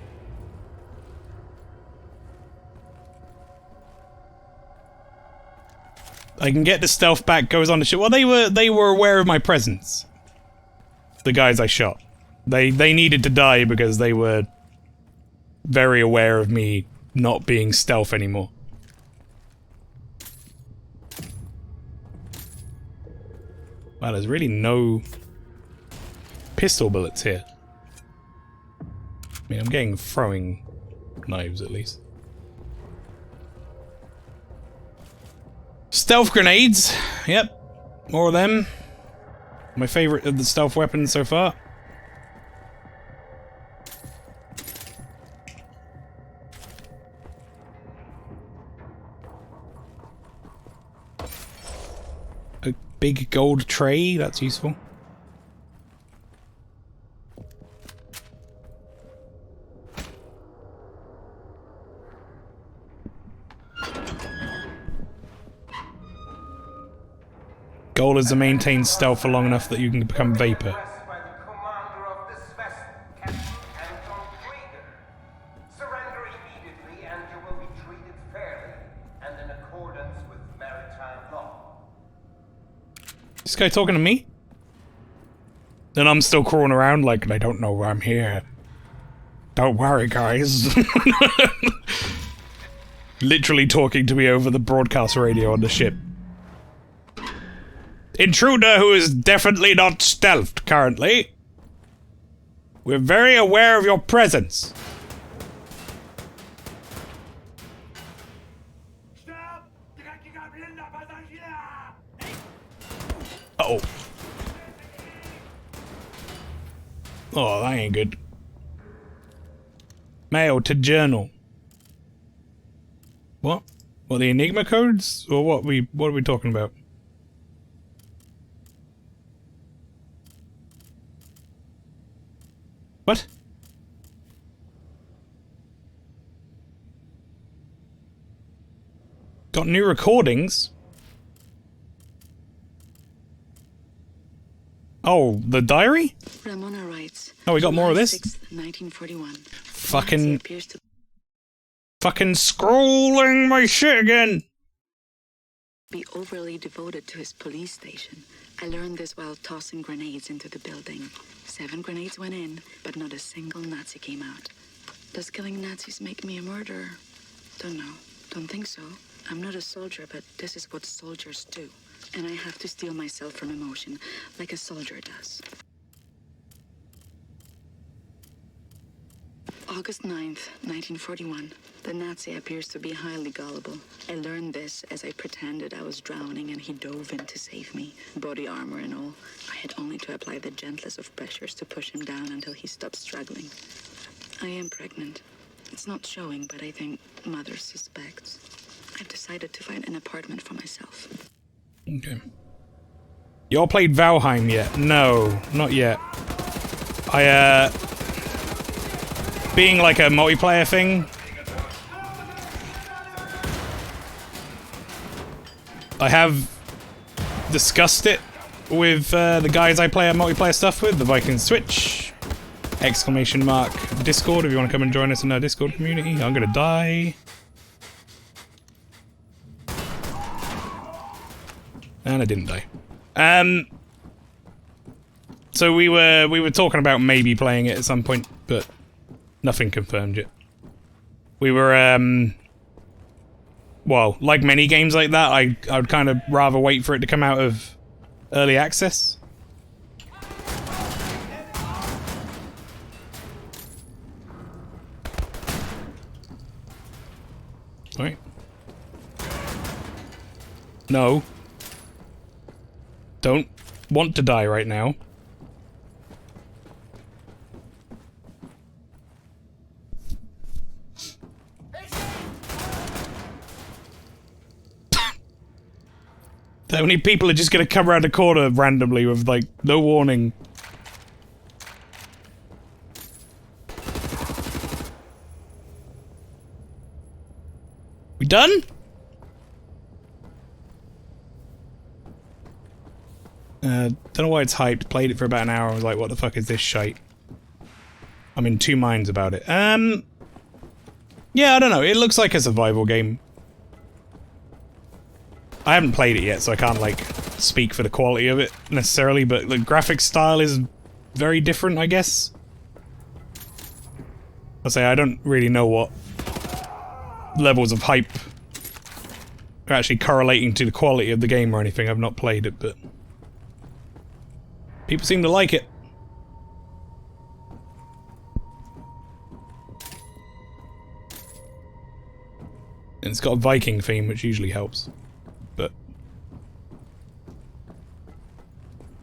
I can get the stealth back, goes on the ship. Well, they were aware of my presence. The guys I shot. They needed to die because they were very aware of me not being stealth anymore. Wow, there's really no pistol bullets here. I mean, I'm getting throwing knives at least. Stealth grenades. Yep. More of them. My favorite of the stealth weapons so far. A big gold tray. That's useful. Goal is to maintain stealth for long enough that you can become vapor. Surrender immediately and you will be treated fairly and in accordance with maritime law. This guy talking to me? Then I'm still crawling around like they don't know I'm here. Don't worry, guys. Literally talking to me over the broadcast radio on the ship. Intruder who is definitely not stealthed currently. We're very aware of your presence. Uh-oh. Oh, that ain't good. Mail to journal. What? What, the Enigma codes? Or what are we talking about? What? Got new recordings? Oh, the diary? Ramona writes. Oh, we got more of this? 6th, 1941. Fucking scrolling my shit again. Be overly devoted to his police station. I learned this while tossing grenades into the building. 7 grenades went in, but not a single Nazi came out. Does killing Nazis make me a murderer? Don't know. Don't think so. I'm not a soldier, but this is what soldiers do. And I have to steel myself from emotion, like a soldier does. August 9th, 1941. The Nazi appears to be highly gullible. I learned this as I pretended I was drowning and he dove in to save me, body armor and all. I had only to apply the gentlest of pressures to push him down until he stopped struggling. I am pregnant. It's not showing, but I think mother suspects. I've decided to find an apartment for myself. Okay. Y'all played Valheim yet? No, not yet. Being like a multiplayer thing. I have discussed it with the guys I play multiplayer stuff with, the Vikings Twitch, ! Discord, if you want to come and join us in our Discord community. I'm gonna die. And I didn't die. So we were talking about maybe playing it at some point, but nothing confirmed yet. We were well, like many games like that, I would kind of rather wait for it to come out of early access. Right. No. Don't want to die right now. How many people are just gonna come around the corner randomly with, like, no warning? We done? Don't know why it's hyped. Played it for about an hour. I was like, what the fuck is this shite? I'm in two minds about it. Yeah, I don't know. It looks like a survival game. I haven't played it yet, so I can't, like, speak for the quality of it, necessarily, but the graphic style is very different, I guess. I'll say I don't really know what levels of hype are actually correlating to the quality of the game or anything. I've not played it, but people seem to like it. And it's got a Viking theme, which usually helps. But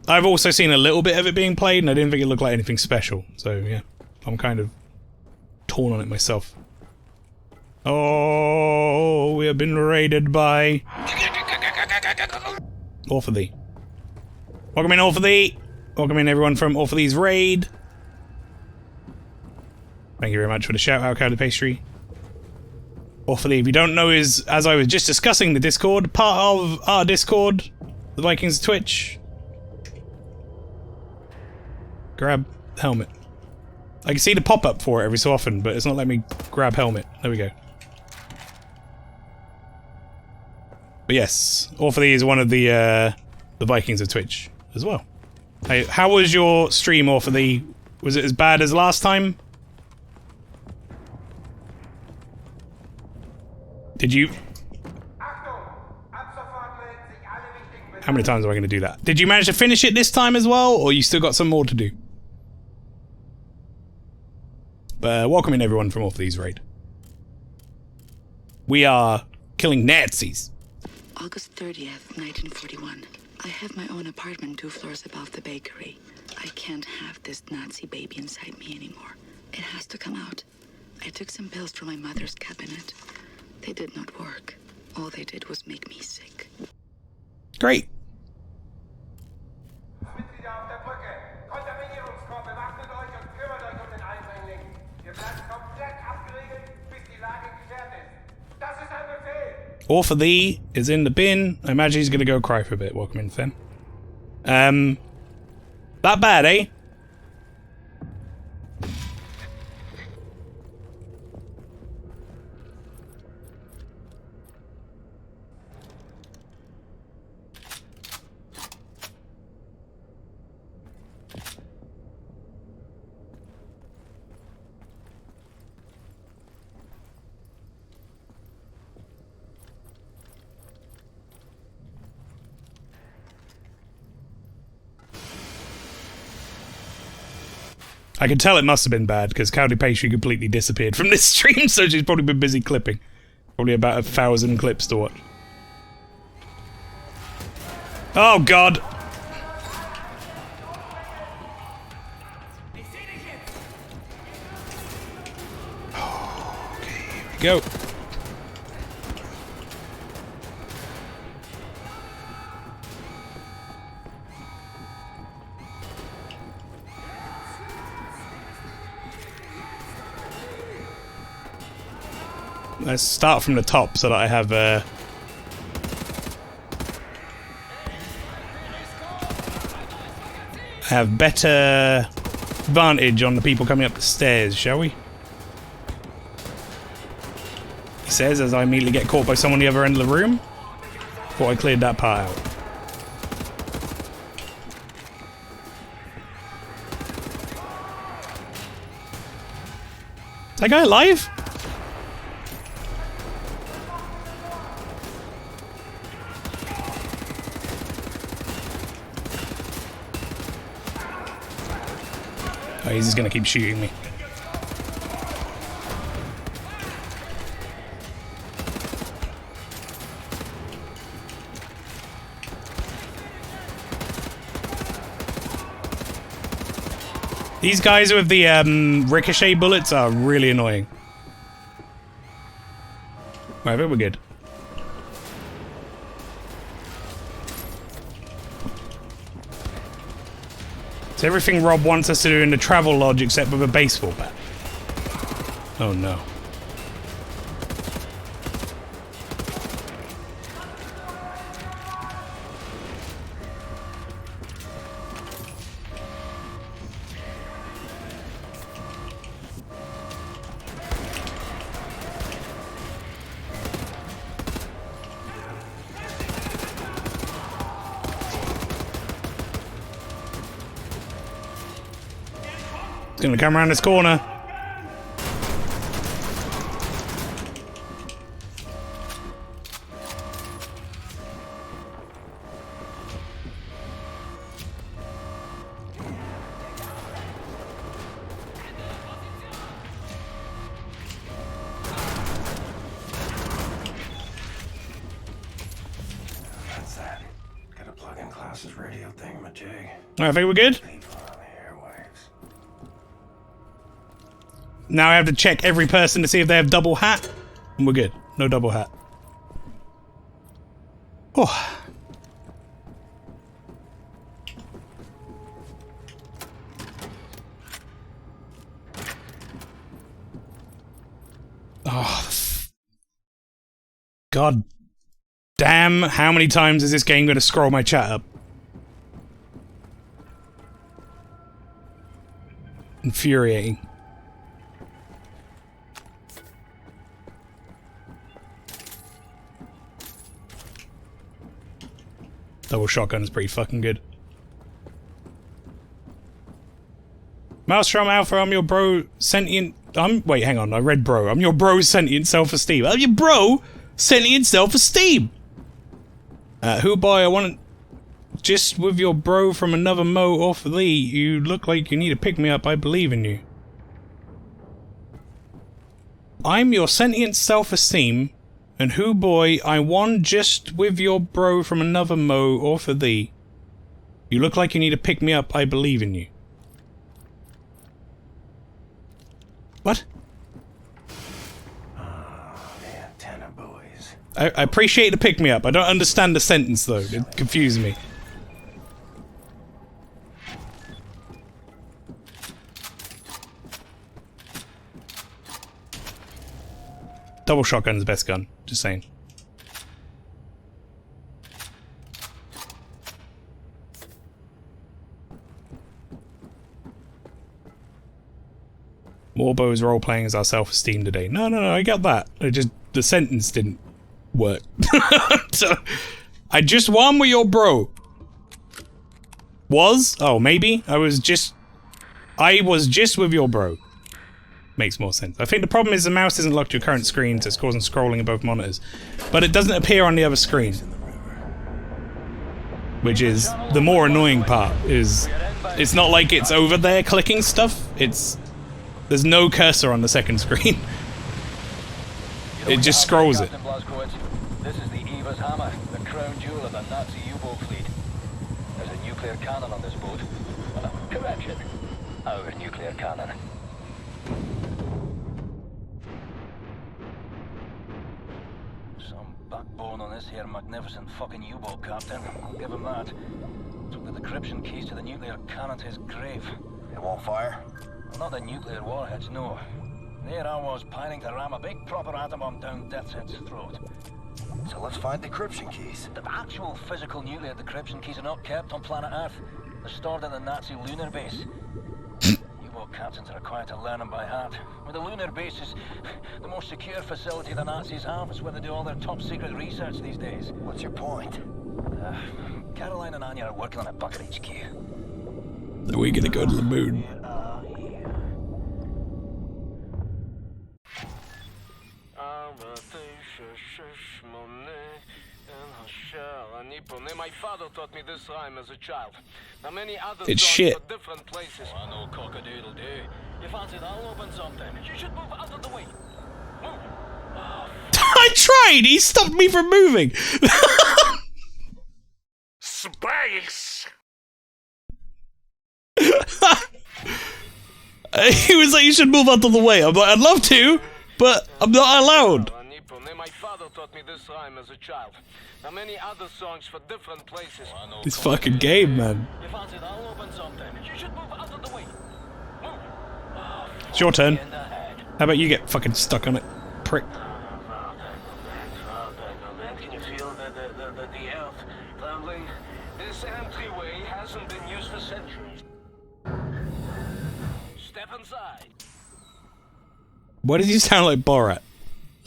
I've also seen a little bit of it being played, and I didn't think it looked like anything special. So yeah, I'm kind of torn on it myself. Oh, we have been raided by All for Thee. Welcome in, All for Thee. Welcome in, everyone from All for Thee's raid. Thank you very much for the shout out, Cowdy Pastry. All for Thee, if you don't know, is, as I was just discussing the Discord, part of our Discord, the Vikings Twitch. Grab helmet. I can see the pop-up for it every so often, but it's not letting me grab helmet. There we go. But yes, All for Thee is one of the Vikings of Twitch as well. Hey, how was your stream, All for Thee? Was it as bad as last time? Did you... How many times am I going to do that? Did you manage to finish it this time as well, or you still got some more to do? But welcome in, everyone from All for Thee's raid. We are killing Nazis. August 30th, 1941. I have my own apartment 2 floors above the bakery. I can't have this Nazi baby inside me anymore. It has to come out. I took some pills from my mother's cabinet. They did not work. All they did was make me sick. Great. All for Thee is in the bin. I imagine he's gonna go cry for a bit. Welcome in, Finn. That bad, eh? I can tell it must have been bad, because Cowdy Pastry completely disappeared from this stream, so she's probably been busy clipping. Probably about 1,000 clips to watch. Oh, God! Okay, here we go. Let's start from the top so that I have have better vantage on the people coming up the stairs, shall we? He says as I immediately get caught by someone the other end of the room. Thought I cleared that part out. Is that guy alive? Oh, he's just gonna keep shooting me. These guys with the ricochet bullets are really annoying. Right, I think we're good. It's everything Rob wants us to do in the travel lodge except with a baseball bat. Oh no. It's gonna come around this corner. That's that. Gotta plug in Klaus's radio thingamajig. I think we're good. Now I have to check every person to see if they have double hat. And we're good. No double hat. Oh. Oh. God damn, how many times is this game going to scroll my chat up? Infuriating. Double shotgun is pretty fucking good. MaelstromALPHA, I'm your bro sentient. Wait, hang on. I read bro. I'm your bro sentient self-esteem. I'm your bro sentient self-esteem. Who boy? I want just with your bro from another mo off thee. You look like you need to pick me up. I believe in you. I'm your sentient self-esteem. And who boy, I won just with your bro from another mo or for thee. You look like you need to pick me up, I believe in you. What? Oh, the antenna boys. I appreciate the pick me up. I don't understand the sentence though. It confused me. Double shotgun's the best gun. Just saying. Warbo's role-playing as our self-esteem today. No, I got that. The sentence didn't work. So, I just won with your bro. Was? Oh, maybe? I was just with your bro. Makes more sense. I think the problem is the mouse isn't locked to your current screen, so it's causing scrolling in both monitors. But it doesn't appear on the other screen. Which is the more annoying part, is it's not like it's over there clicking stuff, there's no cursor on the second screen. It just scrolls it. This is the Eva's Hammer, the crown jewel of the Nazi U-boat fleet. There's a nuclear cannon on this boat. Correction, our nuclear cannon. Some backbone on this here magnificent fucking U-boat, Captain. I'll give him that. Took the decryption keys to the nuclear cannon to his grave. It won't fire? Not the nuclear warheads, no. There I was, pining to ram a big proper atom bomb down Death's throat. So let's find decryption keys. The actual physical nuclear decryption keys are not kept on planet Earth. They're stored at the Nazi lunar base. U-boat captains are required to learn them by heart. Well, the lunar base is the most secure facility the Nazis have. It's where they do all their top secret research these days. What's your point? Caroline and Anya are working on a bucket HQ. Are we gonna go to the moon? My father taught me this rhyme as a child. Now many other It's songs shit. for different places. I know cock-a-doodle-doo. You fancy that'll open something? You should move out of the way. Move. I tried! He stopped me from moving! Space! He was like, you should move out of the way. I'm like, I'd love to, but I'm not allowed. My father taught me this rhyme as a child. Now many other songs for different places. This fucking game, man. You fancy that'll open something? You should move out of the way. Move. It's your turn. How about you get fucking stuck on it, prick? Can you feel the earth trembling? This entryway hasn't been used for centuries. Step inside. Why does he sound like Borat?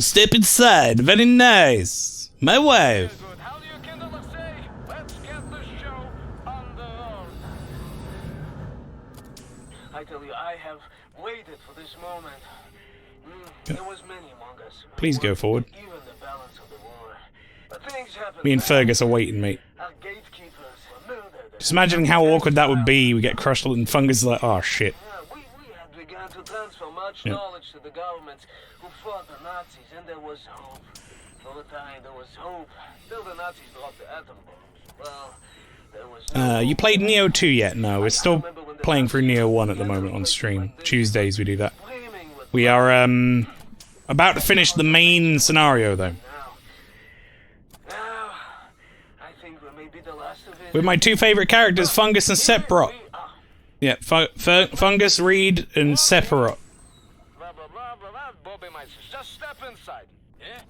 Step inside. Very nice. My wife. How do you kindle a say? Let's get the show on the road. I tell you, I have waited for this moment. There was many among us. Please go forward. Even the balance of the war. But things happen. Me and Fergus are waiting, mate. Our gatekeepers were murdered. Just imagining how awkward that would be. We get crushed and Fungus is like, oh shit. We had begun to transfer much Yeah. knowledge to the governments who fought the Nazis, and there was hope. For a time, there was hope. Till the Nazis dropped the atom bombs. Well, there was You played Neo 2 yet? No, we're still playing through Neo 1 at the moment on stream. Tuesdays we do that. We are about to finish the main scenario though. With my two favourite characters, Fungus and Sephiroth. Yeah, Fungus, Reed, and Sephiroth. Just step inside. Yeah?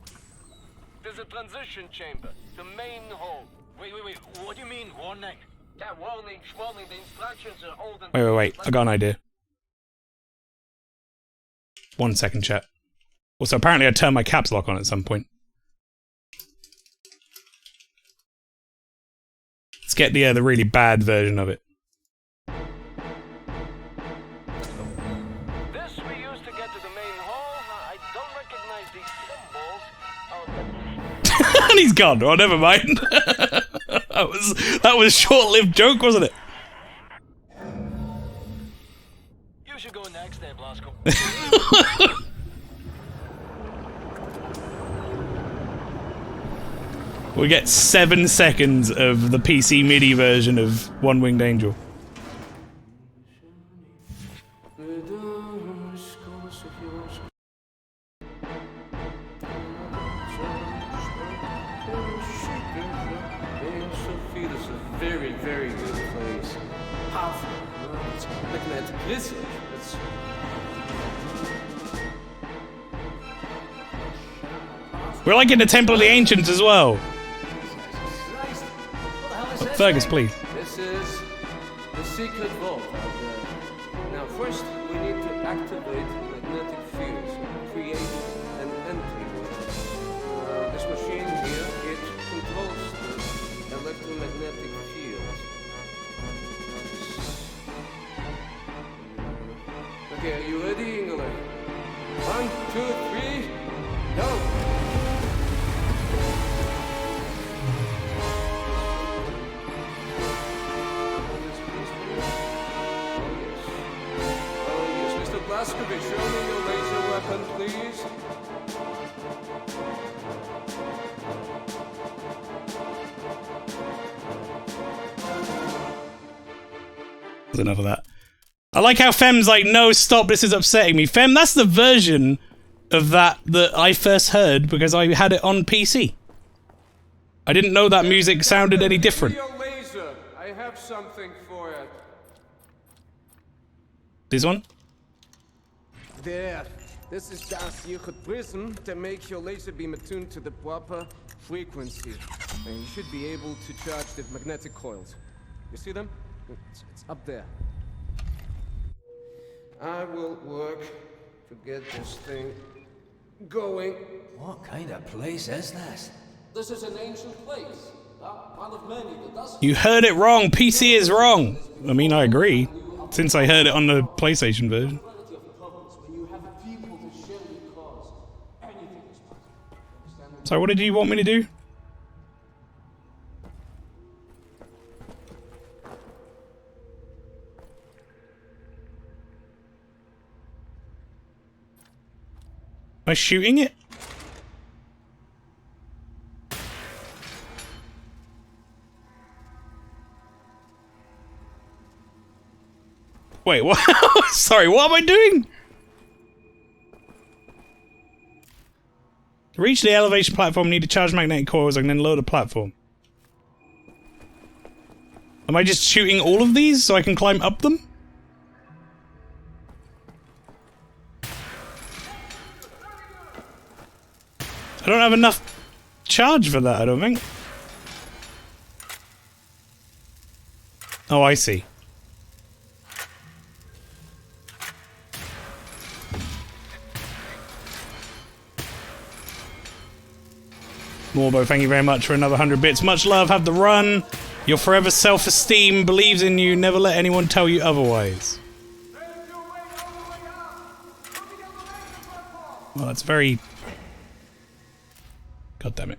There's a transition chamber. The main hall. Wait. What do you mean, warning? Yeah, warning. The instructions are old and... Wait. I got an idea. 1 second, chat. Also, apparently I turned my caps lock on at some point. Let's get the really bad version of it. This we used to get to the main hall. I don't recognize these symbols. And he's gone. Oh, never mind. that was a short-lived joke, wasn't it? You should go next there, Blasco. We get 7 seconds of the PC MIDI version of One Winged Angel. This is a very, very good place. Powerful. It's magnetic research. We're like in the Temple of the Ancients as well. Fergus, please. This is the secret vault. Now, first, we need to activate magnetic fields and create an entryway. This machine here, it controls the electromagnetic field. Okay, are you ready, England? 1, 2, 3, go! Blaskovich, show me your laser weapon, please. That's enough of that. I like how Fem's like, no, stop, this is upsetting me. Fem, that's the version of that I first heard because I had it on PC. I didn't know that music sounded any different. Your laser. I have something for it. This one? There. This is just secret prism to make your laser beam attuned to the proper frequency. And you should be able to charge the magnetic coils. You see them? It's up there. I will work to get this thing going. What kind of place is this? This is an ancient place. One of many that does. You heard it wrong. PC is wrong. I mean, I agree. Since I heard it on the PlayStation version. So what did you want me to do? Am I shooting it? Wait, what? Sorry, what am I doing? To reach the elevation platform, need to charge magnetic coils and then load the platform. Am I just shooting all of these so I can climb up them? I don't have enough charge for that, I don't think. Oh, I see. Morbo, thank you very much for another 100 bits. Much love, have the run. Your forever self-esteem believes in you. Never let anyone tell you otherwise. Well, that's very... God damn it.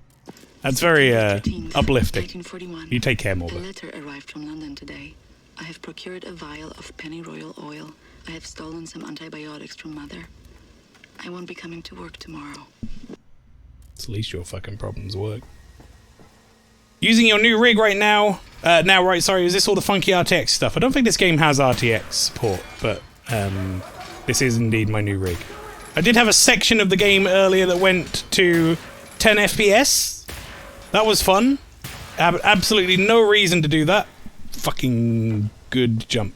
That's very, uplifting. 1941. You take care, Morbo. A letter arrived from London today. I have procured a vial of pennyroyal oil. I have stolen some antibiotics from Mother. I won't be coming to work tomorrow. At least your fucking problems work. Using your new rig right now. Right, sorry, is this all the funky RTX stuff? I don't think this game has RTX support, but this is indeed my new rig. I did have a section of the game earlier that went to 10 FPS. That was fun. Absolutely no reason to do that. Fucking good jump.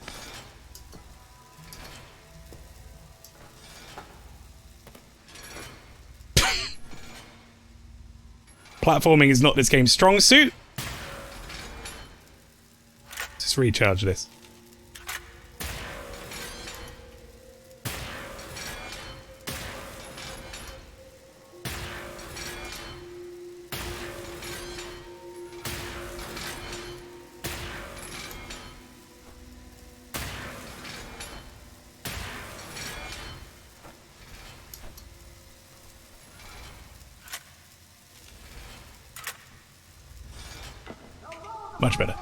Platforming is not this game's strong suit. Just recharge this. Much better.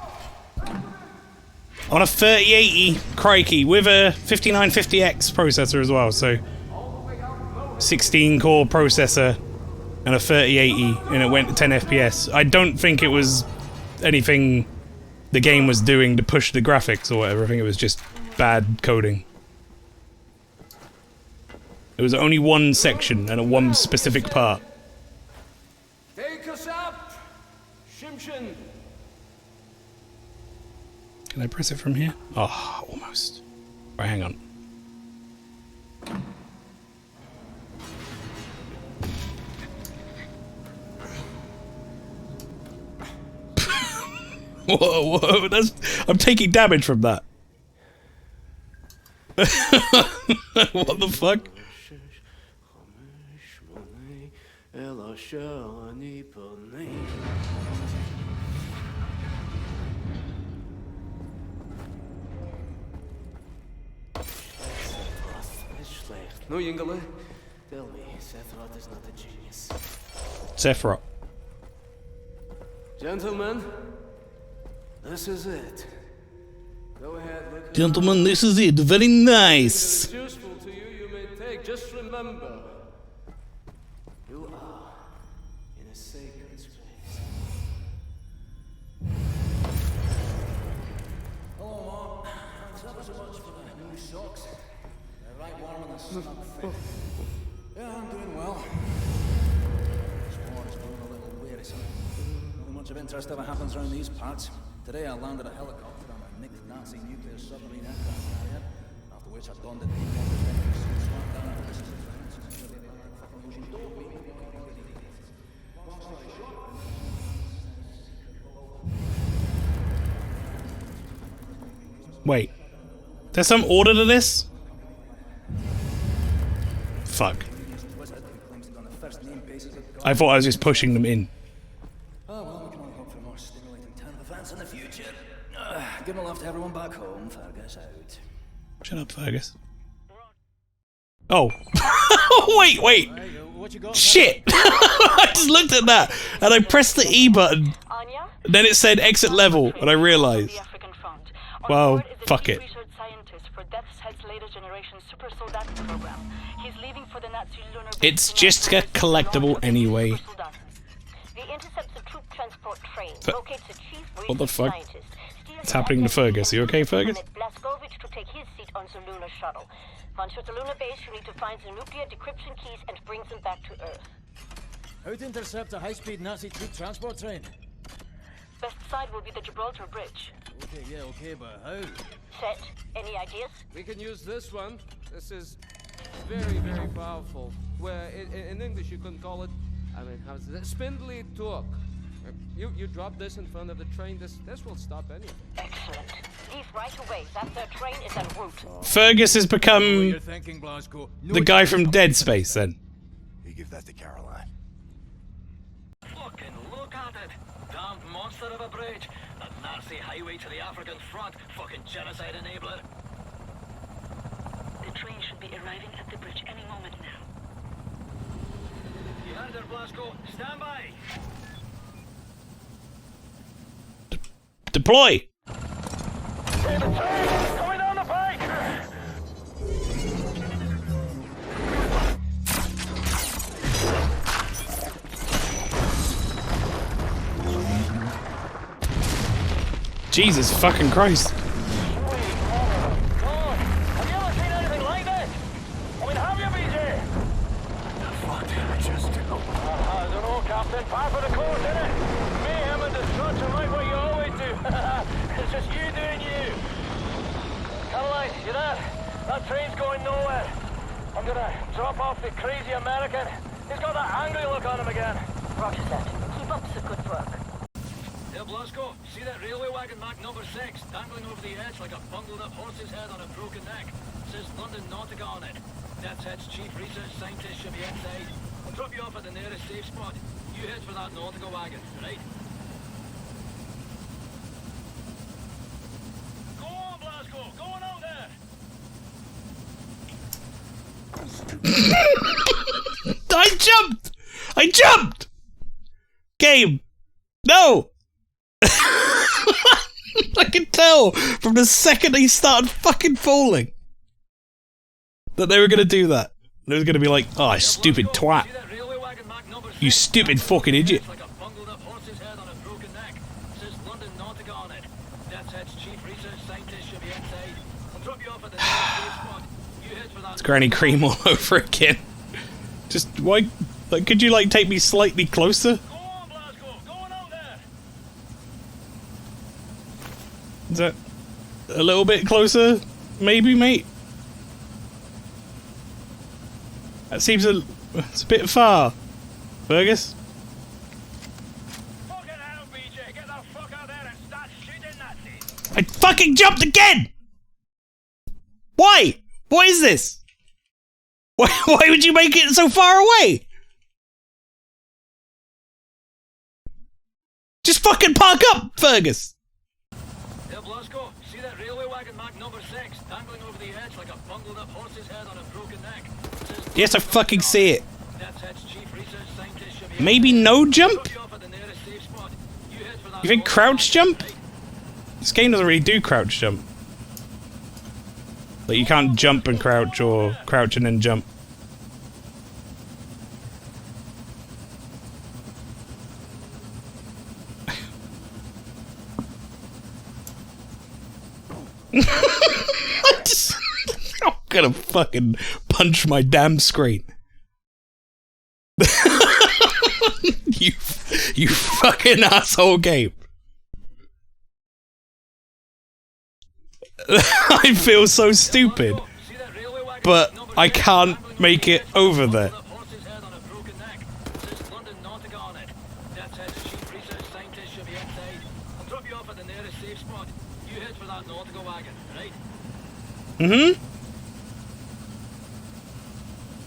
On a 3080, crikey, with a 5950X processor as well, so 16 core processor and a 3080, and it went to 10 FPS. I don't think it was anything the game was doing to push the graphics or whatever. I think it was just bad coding. It was only one section and a one specific part. Take us up, Shimshin. Can I press it from here? Oh, almost. Right, hang on. Whoa, whoa, that's... I'm taking damage from that. What the fuck? No, Yingale. Tell me, Sephiroth is not a genius. Sephiroth. Gentlemen, this is it. Go ahead, look. Gentlemen, this is it. Very nice. If it's useful to you, you may take. Just remember, you are in a sacred space. Hello, Mom. Thanks ever so much for the new socks. They're right warm in the snug fit. Yeah, I'm doing well. This war is growing a little wearisome. Not much of interest ever happens around these parts. Today I landed a helicopter on a nicked Nazi nuclear submarine aircraft carrier, after which I donned a deep swam down to this France and nearly landed fucking ocean door. Long story short, Wait. There's some order to this? Fuck. I thought I was just pushing them in. Oh, well, we can only hope for more stimulating turn of events in the future. Give my love to everyone back home. Fergus out. Shut up, Fergus. Oh. Wait. Shit! I just looked at that, and I pressed the E button. And then it said exit level, and I realized. Well, fuck it. It's just a collectible anyway. What the fuck? What's happening to Fergus? You okay, Fergus? Once you're at the lunar base, you need to find the nuclear decryption keys and bring them back to Earth. How to intercept a high-speed Nazi troop transport train? Best side will be the Gibraltar Bridge. Okay, but how? Set, any ideas? We can use this one. This is very, very powerful. Where in English you can call it, I mean, how's it? Spindly torque. You drop this in front of the train, this will stop anything. Excellent. Leave right away. That their train is en route. Fergus has become the guy from Dead Space then. You give that to Caroline. Fucking look at it. Damned monster of a bridge. A Nazi highway to the African front. Fucking genocide enabler. The train should be arriving at the bridge any moment now. You heard her, Blasco. Stand by. Deploy! Coming down the pike! Jesus fucking Christ. Captain, par for the course, innit? Mayhem and destruction like what you always do. It's just you doing you. Caroline, you there? That train's going nowhere. I'm gonna drop off the crazy American. He's got that angry look on him again. Roger that. Keep up the good work. Hey, Blasco, see that railway wagon marked number 6, dangling over the edge like a bungled up horse's head on a broken neck. Says London Nautica on it. That's head's chief research scientist should be inside. I'll drop you off at the nearest safe spot. You head for that Nautica wagon, right? Go on, Blasco! Go on out there! I jumped! Game! No! I can tell from the second he started fucking falling that they were gonna do that. They were gonna be like, oh, stupid twat. You stupid fucking idiot. It's Granny Cream all over again. Just, why, like, could you, like, take me slightly closer? Is that a little bit closer? Maybe, mate? That seems it's a bit far. Fergus? I fucking jumped again! Why? What is this? Why would you make it so far away? Just fucking park up, Fergus! Hey, Blasco, see that railway wagon marked number 6, dangling over the edge like a bungled up horse's head on a broken neck? Yes, I fucking see it. Maybe no jump? You think crouch jump? This game doesn't really do crouch jump. Like, you can't jump and crouch, or crouch and then jump. I'm gonna fucking punch my damn screen. You fucking asshole game. I feel so stupid, but I can't make it over there. You head for that nautical wagon, right? Mm-hmm.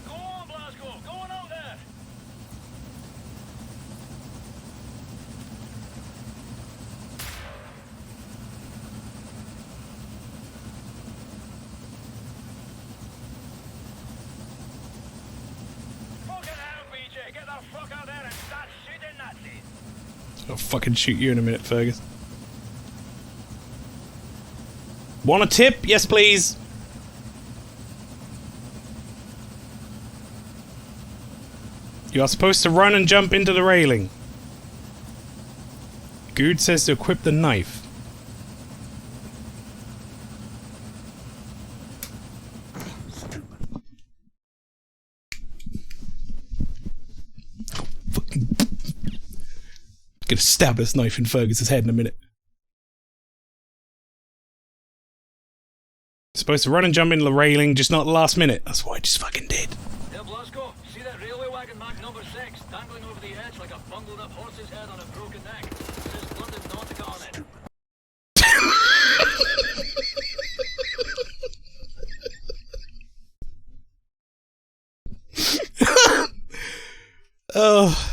Go on, Blasco. Go on out there. Fucking hell, BJ. Get the fuck out there and start shooting Nazis. I'll fucking shoot you in a minute, Fergus. Want a tip? Yes, please. You are supposed to run and jump into the railing. Good says to equip the knife. Fucking gonna stab this knife in Fergus's head in a minute. Supposed to run and jump into the railing, just not the last minute. That's what I just fucking did. Hey, Blasco, see that railway wagon marked number 6, dangling over the edge like a bungled up horse's head on a broken neck. It says London Nautica on it. Oh.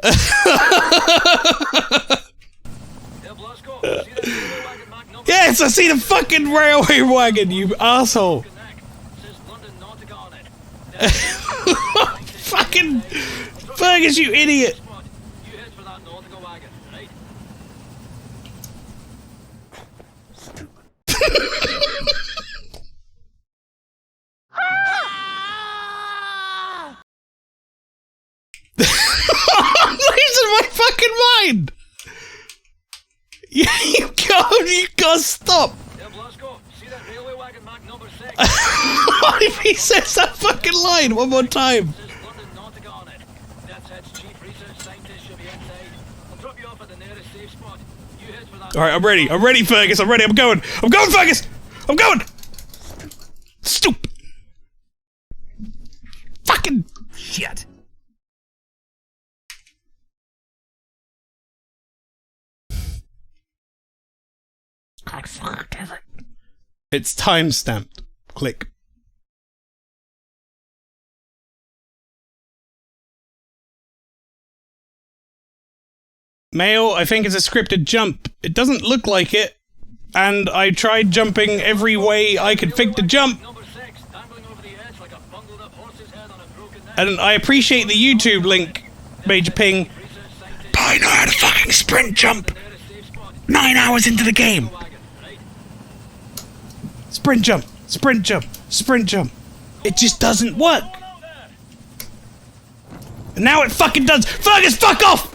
Hey, Blasco, see that railway wagon marked number Yes, I see the fucking railway wagon, you asshole. Fucking Fergus, you idiot. You head for that nautical wagon, right? I'm losing my fucking mind. You gotta stop. Hey, Blasco, see that railway wagon marked number 6? What if he says that fucking line one more time? London Nautica on it. That's its chief research scientist should be inside. I'll drop you off at the nearest safe spot. You head for that. Alright, I'm ready. I'm ready, Fergus. I'm ready. I'm going, Fergus. I'm going. Stupid. Fucking shit. It's time-stamped. Click. Mail, I think it's a scripted jump. It doesn't look like it. And I tried jumping every way I could think to jump. And I appreciate the YouTube link, Major Ping. But I know how to fucking sprint jump. 9 hours into the game. Sprint jump, sprint jump, sprint jump. It just doesn't work. And now it fucking does. Fergus, fuck off!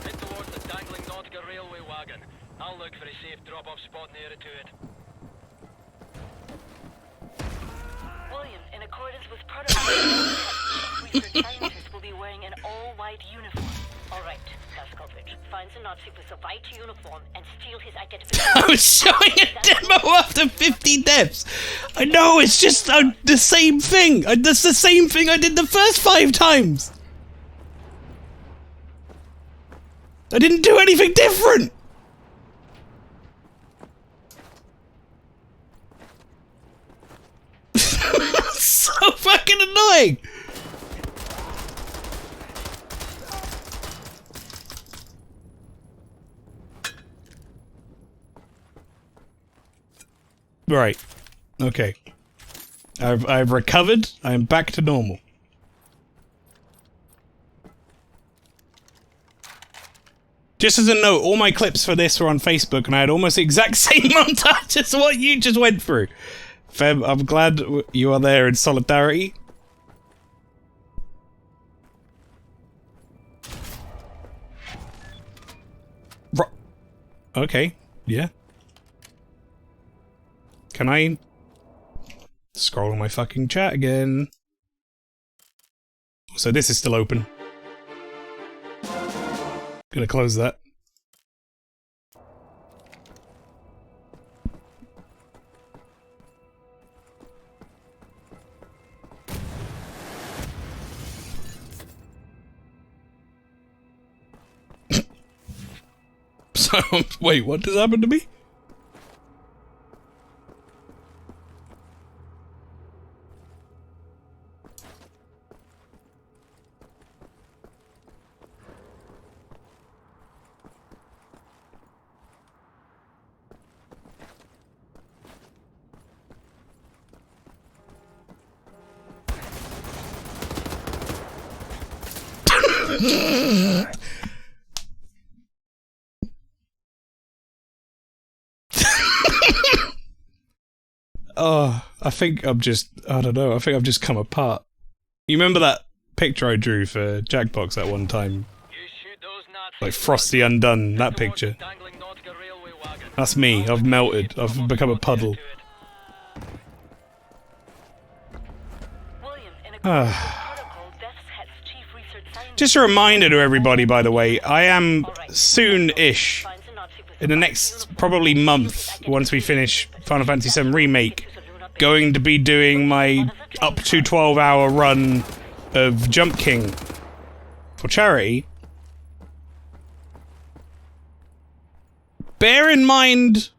Head towards the dangling Nautica railway wagon. I'll look for a safe drop-off spot nearer to it. William, in accordance with protocol, research scientists will be wearing an all-white uniform. All right, Paskovich, finds a Nazi with a white uniform and steal his identification. I was showing a demo after 50 deaths. I know, it's just the same thing. That's the same thing I did the first 5 times. I didn't do anything different. So fucking annoying. Right. Okay. I've recovered. I'm back to normal. Just as a note, all my clips for this were on Facebook, and I had almost the exact same montage as what you just went through. Feb, I'm glad you are there in solidarity. Okay. Yeah. Can I scroll on my fucking chat again? So this is still open. Gonna close that. So, wait, what just happened to me? Oh, I think I don't know, I think I've just come apart. You remember that picture I drew for Jackbox at one time? Like Frosty Undone, that picture. That's me, I've melted, I've become a puddle. Just a reminder to everybody, by the way, I am soon-ish, in the next probably month, once we finish Final Fantasy VII Remake, going to be doing my up to 12-hour run of Jump King for charity. Bear in mind,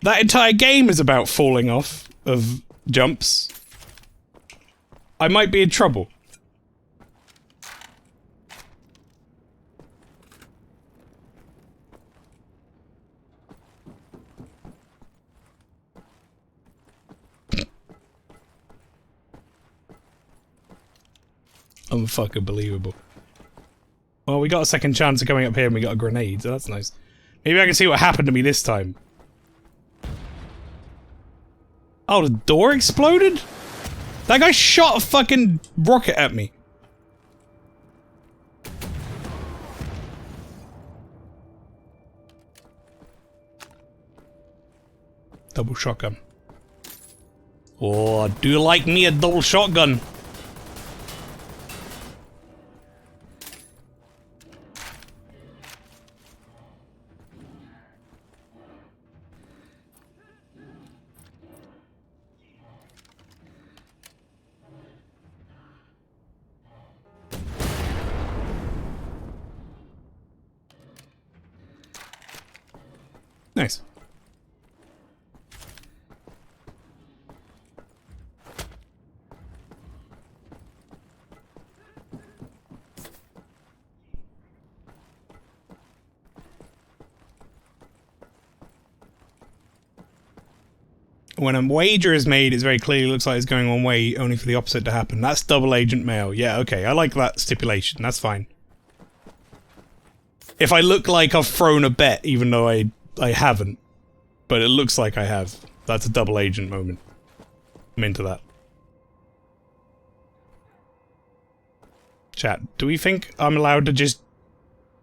that entire game is about falling off of jumps. I might be in trouble. Unfucking believable. Well, we got a second chance of coming up here and we got a grenade, so that's nice. Maybe I can see what happened to me this time. Oh, the door exploded? That guy shot a fucking rocket at me. Double shotgun. Oh, do you like me a double shotgun? Nice. When a wager is made, it very clearly looks like it's going one way, only for the opposite to happen. That's double agent mail. Yeah, okay, I like that stipulation. That's fine. If I look like I've thrown a bet, even though I haven't, but it looks like I have, that's a double agent moment. I'm into that. Chat, do we think I'm allowed to just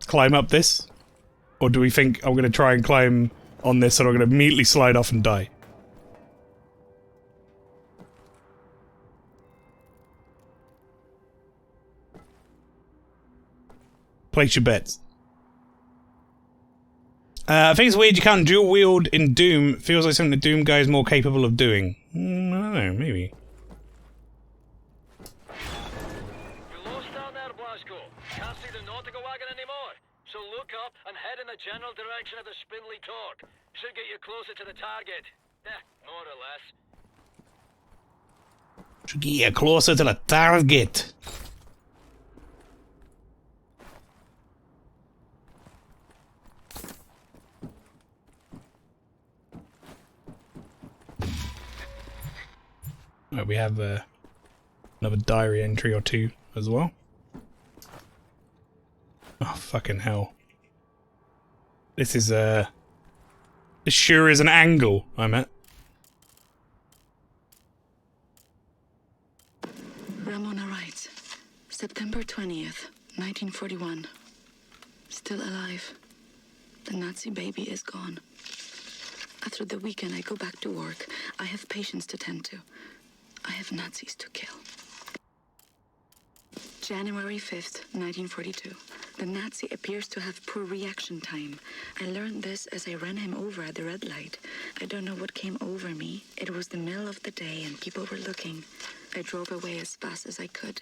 climb up this? Or do we think I'm gonna try and climb on this and I'm gonna immediately slide off and die? Place your bets. I think it's weird you can't dual wield in Doom. Feels like something the Doom guy is more capable of doing. I don't know, maybe. You lost down there, Blasco. Can't see the nautical wagon anymore. So look up and head in the general direction of the spindly torque. Should get you closer to the target. More or less. Should get you closer to the target. Right, we have another diary entry or two as well. Oh, fucking hell. This is, this sure is an angle I'm at. Ramona writes, September 20th, 1941. Still alive. The Nazi baby is gone. After the weekend, I go back to work. I have patients to tend to. I have Nazis to kill. January 5th, 1942. The Nazi appears to have poor reaction time. I learned this as I ran him over at the red light. I don't know what came over me. It was the middle of the day and people were looking. I drove away as fast as I could.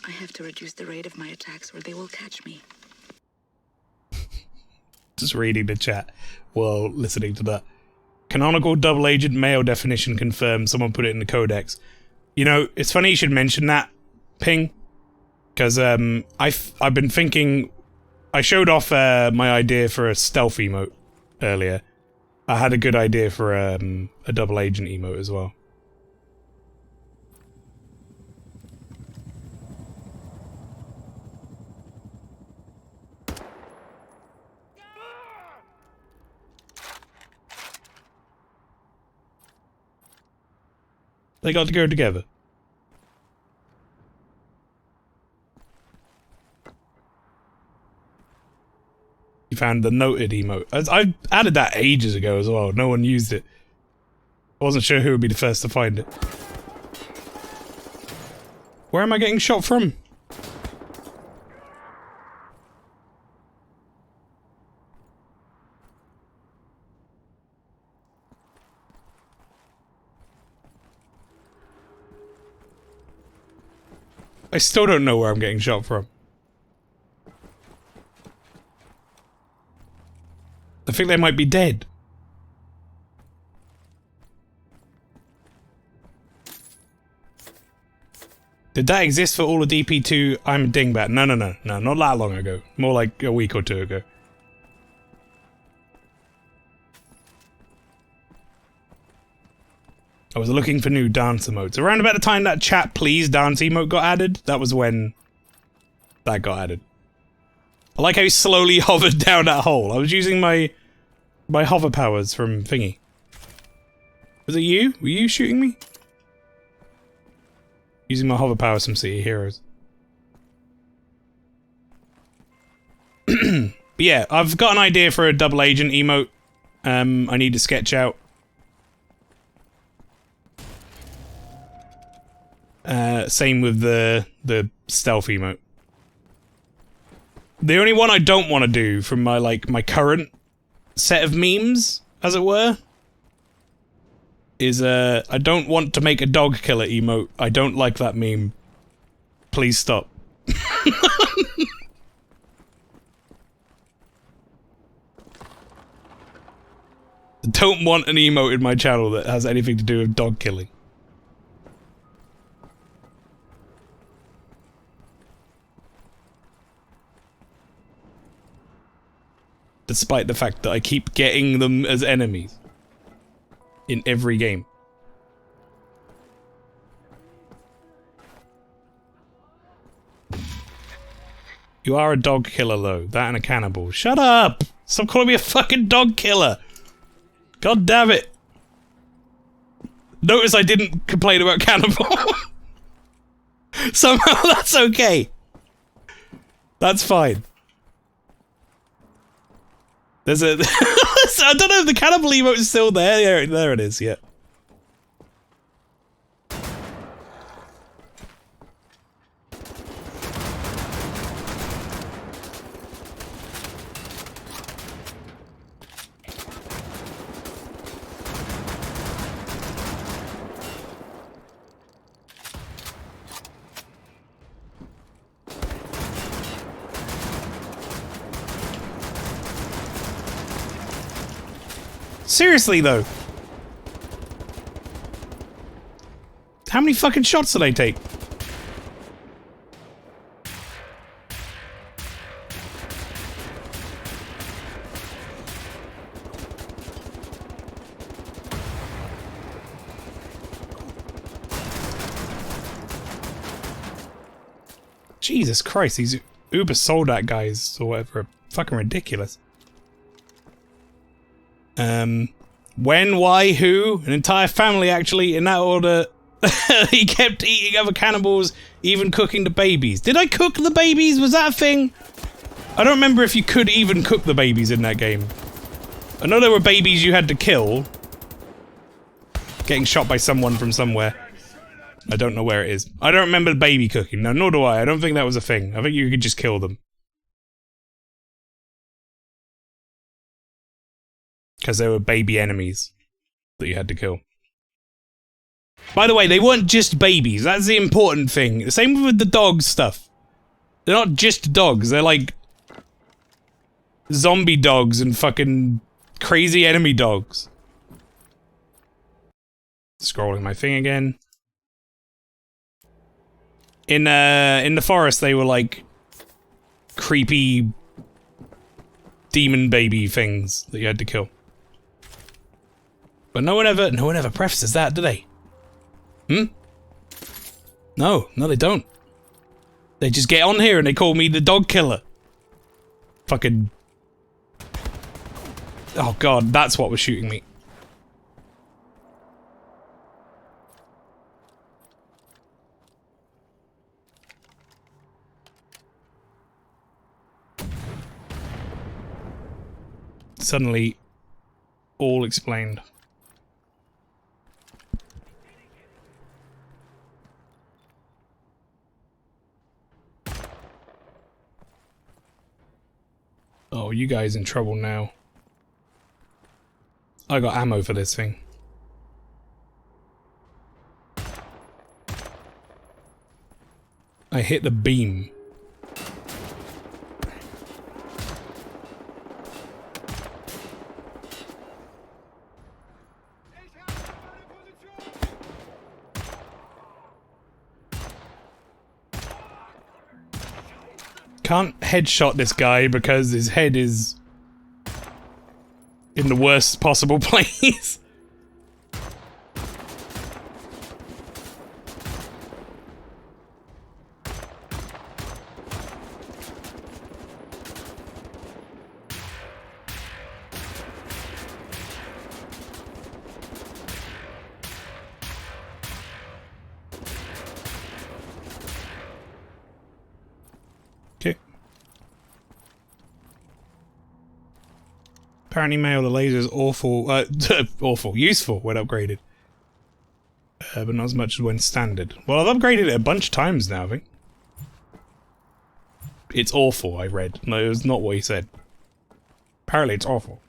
I have to reduce the rate of my attacks or they will catch me. Just reading the chat while listening to that. Canonical double agent male definition confirmed. Someone put it in the codex. You know, it's funny you should mention that, Ping, because I've been thinking. I showed off my idea for a stealth emote earlier. I had a good idea for a double agent emote as well. They got to go together. You found the noted emote. I added that ages ago as well. No one used it. I wasn't sure who would be the first to find it. Where am I getting shot from? I still don't know where I'm getting shot from. I think they might be dead. Did that exist for all of DP2? I'm a dingbat. No, not that long ago. More like a week or two ago. I was looking for new dance emotes. Around about the time that chat please dance emote got added, that was when that got added. I like how he slowly hovered down that hole. I was using my hover powers from thingy. Was it you? Were you shooting me? Using my hover powers from City Heroes. But yeah, I've got an idea for a double agent emote. I need to sketch out. Same with the stealth emote. The only one I don't want to do from my current set of memes, as it were, is I don't want to make a dog killer emote. I don't like that meme. Please stop. Don't want an emote in my channel that has anything to do with dog killing. Despite the fact that I keep getting them as enemies in every game. You are a dog killer though, that and a cannibal. Shut up! Stop calling me a fucking dog killer! God damn it! Notice I didn't complain about cannibal. Somehow that's okay. That's fine. There's a... I don't know if the cannibal emote is still there. There it is, yeah. Seriously, though. How many fucking shots did I take? Jesus Christ, these Uber sold out guys or whatever are fucking ridiculous. When, why, who? An entire family, actually, in that order. He kept eating other cannibals, even cooking the babies. Did I cook the babies? Was that a thing? I don't remember if you could even cook the babies in that game. I know there were babies you had to kill. Getting shot by someone from somewhere. I don't know where it is. I don't remember the baby cooking. No, nor do I. I don't think that was a thing. I think you could just kill them. Because they were baby enemies that you had to kill. By the way, they weren't just babies. That's the important thing. Same with the dog stuff. They're not just dogs. They're like... zombie dogs and fucking crazy enemy dogs. Scrolling my thing again. In the forest, they were like... creepy... demon baby things that you had to kill. But no one ever prefaces that, do they? No, they don't. They just get on here and they call me the dog killer. Fucking... oh god, that's what was shooting me. suddenly all explained. Oh, you guys in trouble now. I got ammo for this thing. I hit the beam. Can't headshot this guy because his head is in the worst possible place. Apparently, Mael, the laser is awful, useful when upgraded. But not as much as when standard. Well, I've upgraded it a bunch of times now, I think. It's awful, I read. No, it was not what he said. Apparently, it's awful.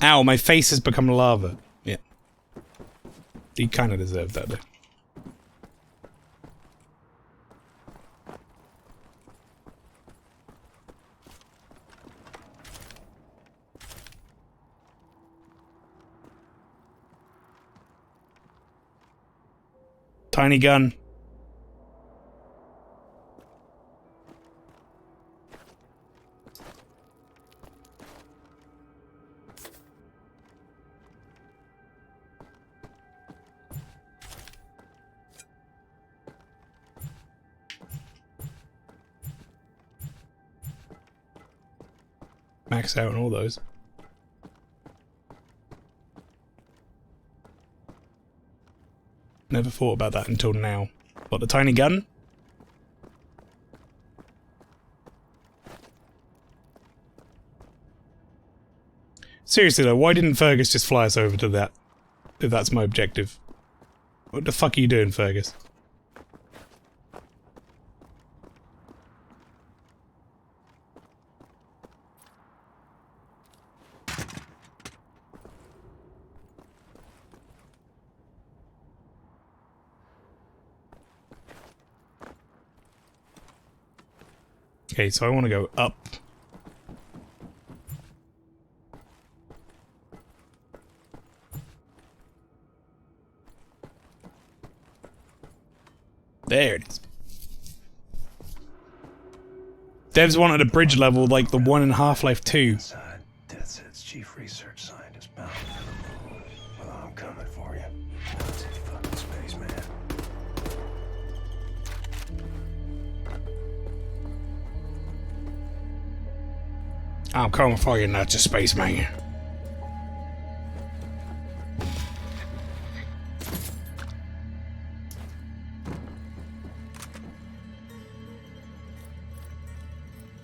Ow, my face has become lava. Yeah. He kind of deserved that, though. Tiny gun. Max out on all those. Never thought about that until now. What, the tiny gun? Seriously though, why didn't Fergus just fly us over to that? If that's my objective. What the fuck are you doing, Fergus? Okay, so I want to go up. There it is. Devs wanted a bridge level like the one in Half-Life 2. Death's chief research scientist bound for the moon. Well, I'm coming for you. Nazi fucking spaceman. I'm coming for you, Nazi spaceman.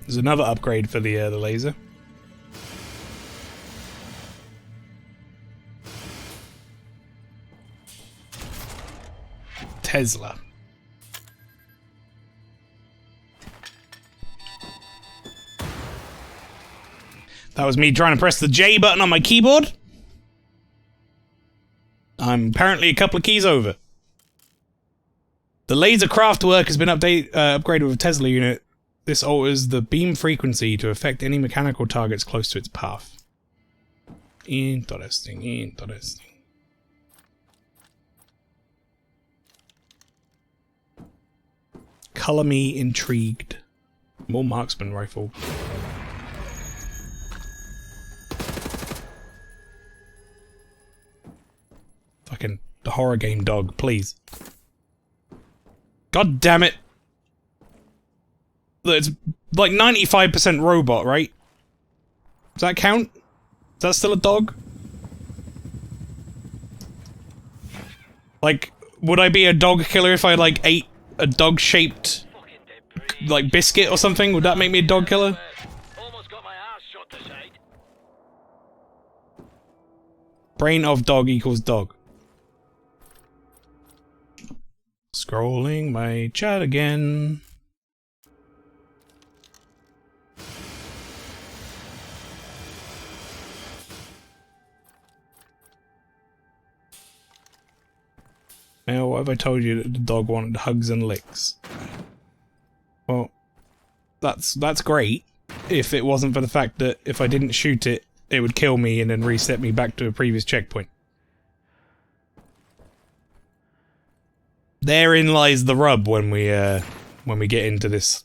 There's another upgrade for the laser. Tesla. That was me trying to press the J button on my keyboard. I'm apparently a couple of keys over. The laser craft work has been upgraded with a Tesla unit. This alters the beam frequency to affect any mechanical targets close to its path. Interesting, interesting. Color me intrigued. More marksman rifle. Fucking the horror game dog, please. God damn it. It's like 95% robot, right? Does that count? Is that still a dog? Like, would I be a dog killer if I, like, ate a dog-shaped, like, biscuit or something? Would that make me a dog killer? Almost got my ass shot to side. Brain of dog equals dog. Scrolling my chat again. Now, what have I told you that the dog wanted hugs and licks? Well, that's great. If it wasn't for the fact that if I didn't shoot it, it would kill me and then reset me back to a previous checkpoint. Therein lies the rub when we get into this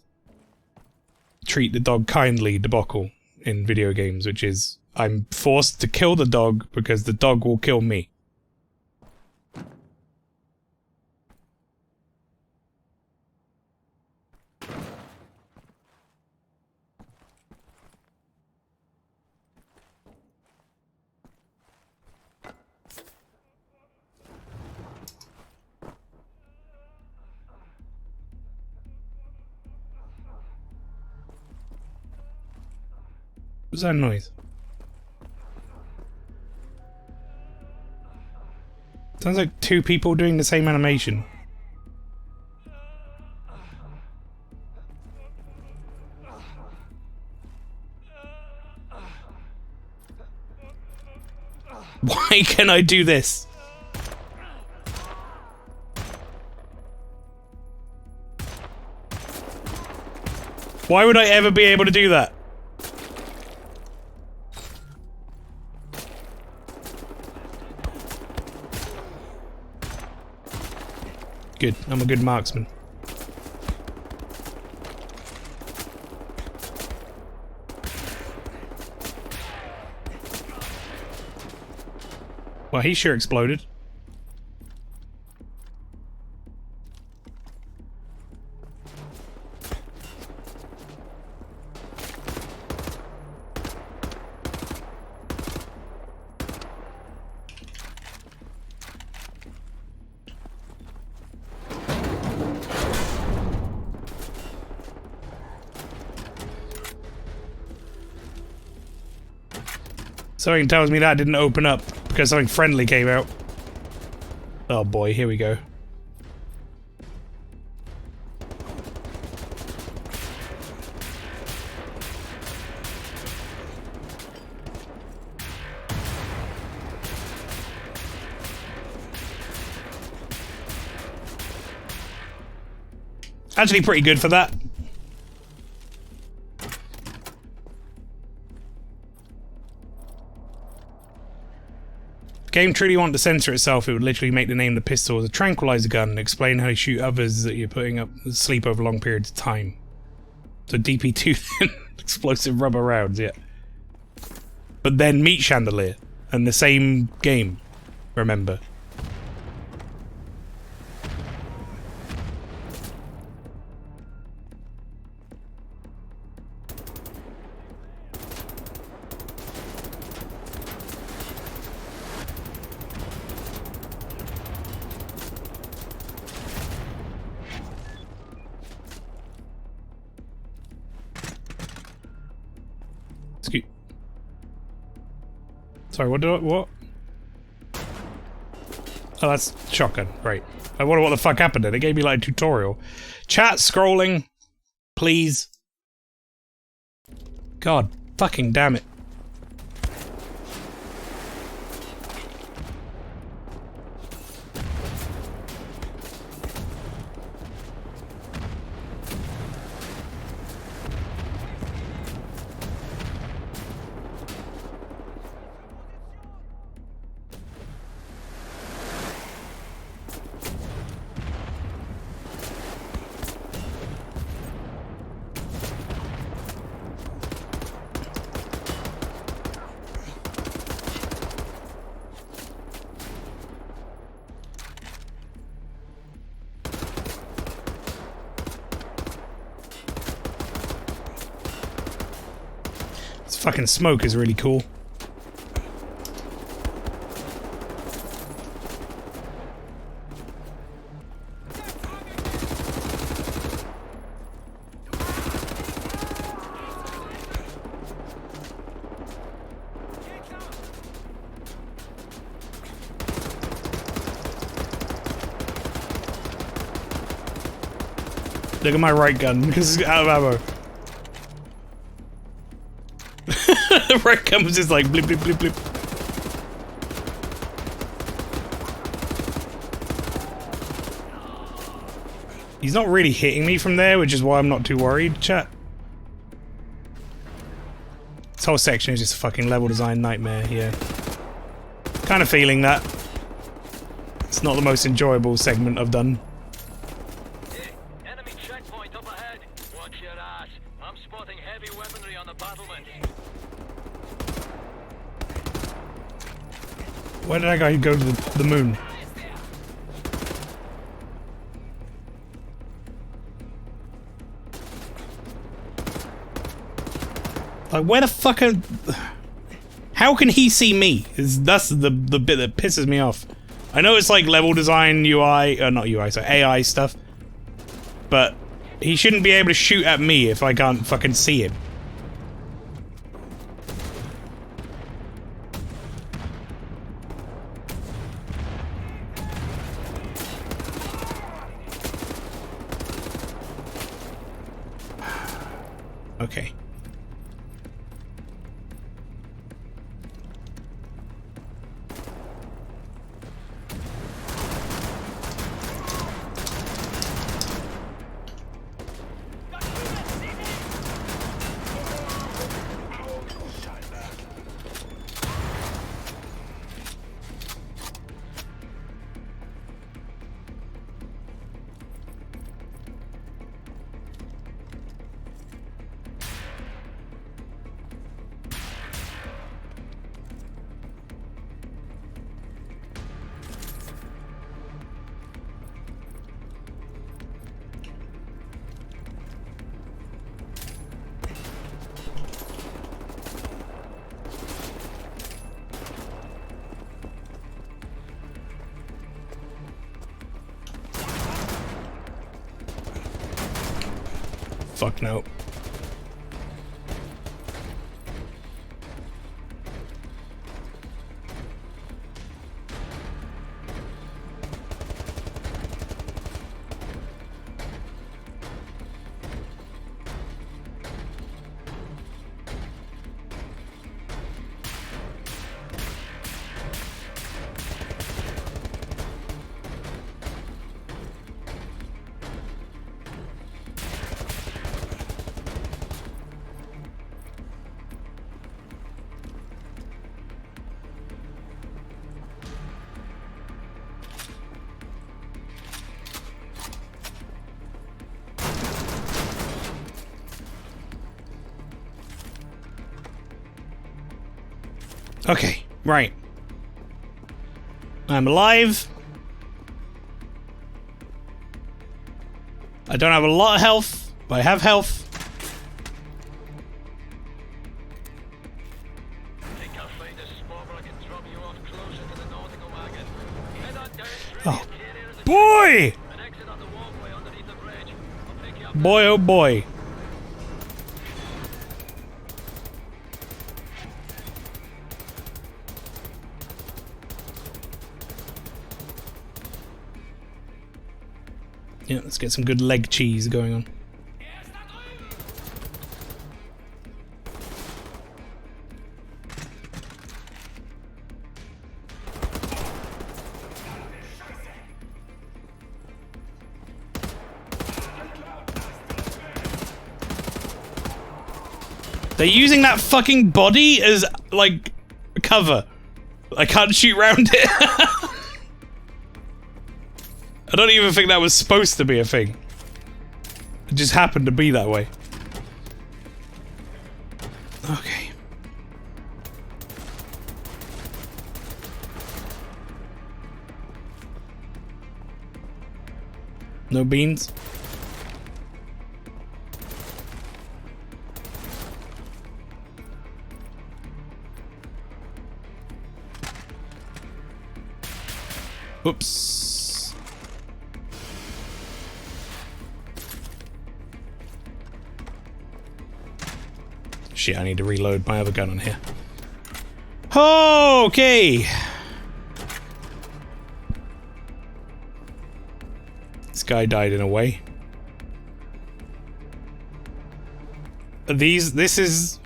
treat the dog kindly debacle in video games, which is I'm forced to kill the dog because the dog will kill me. What's that noise? Sounds like two people doing the same animation. Why can I do this? Why would I ever be able to do that? Good, I'm a good marksman. Well, he sure exploded. Something tells me that didn't open up because something friendly came out. Oh boy, here we go. Actually pretty good for that. If the game truly wanted to censor itself, it would literally make the name of the pistol as a tranquilizer gun and explain how you shoot others that you're putting up sleep over long periods of time. So DP2 then explosive rubber rounds, yeah. But then meat chandelier and the same game, remember. Sorry, what? Oh, that's shotgun. Right. I wonder what the fuck happened then. It gave me like a tutorial. Chat scrolling. Please. God fucking damn it. Fucking smoke is really cool. Look at my right gun, because it's out of ammo. The right gun was just like blip blip blip blip. He's not really hitting me from there, which is why I'm not too worried, chat. This whole section is just a fucking level design nightmare, yeah. Kind of feeling that. It's not the most enjoyable segment I've done. Enemy checkpoint up ahead. Watch your ass. I'm spotting heavy weaponry on the battlement. Where did that guy go to the moon? Like, where the fuck are... How can he see me? That's the bit that pisses me off. I know it's like level design, UI... not UI, so AI stuff. But he shouldn't be able to shoot at me if I can't fucking see him. Okay. Fuck no. Okay, right. I'm alive. I don't have a lot of health, but I have health. Oh, boy! Boy, oh boy. Yeah, let's get some good leg cheese going on. They're using that fucking body as, like, cover. I can't shoot round it. I don't even think that was supposed to be a thing. It just happened to be that way. Okay. No beans? Oops. Shit, I need to reload my other gun on here. Okay. This guy died in a way. This is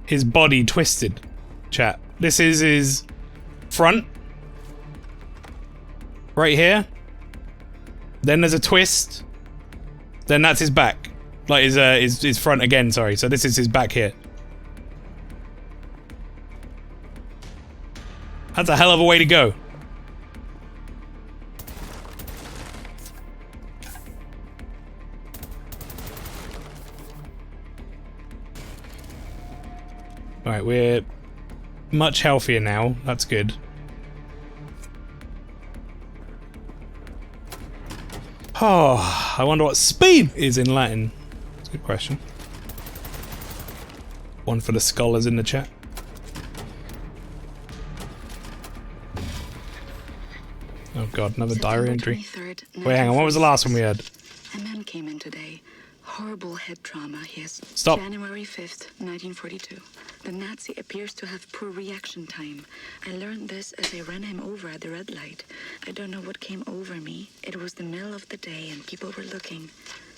his body twisted, chat. This is his front. Right here. Then there's a twist. Then that's his back. Like his front again, sorry. So this is his back here. That's a hell of a way to go. Alright, we're much healthier now. That's good. Oh, I wonder what speed is in Latin. That's a good question. One for the scholars in the chat. Oh god, another diary entry. Wait, hang on, what was the last one we had? A man came in today. Horrible head trauma, yes. Stop. January 5th, 1942. The Nazi appears to have poor reaction time. I learned this as I ran him over at the red light. I don't know what came over me. It was the middle of the day and people were looking.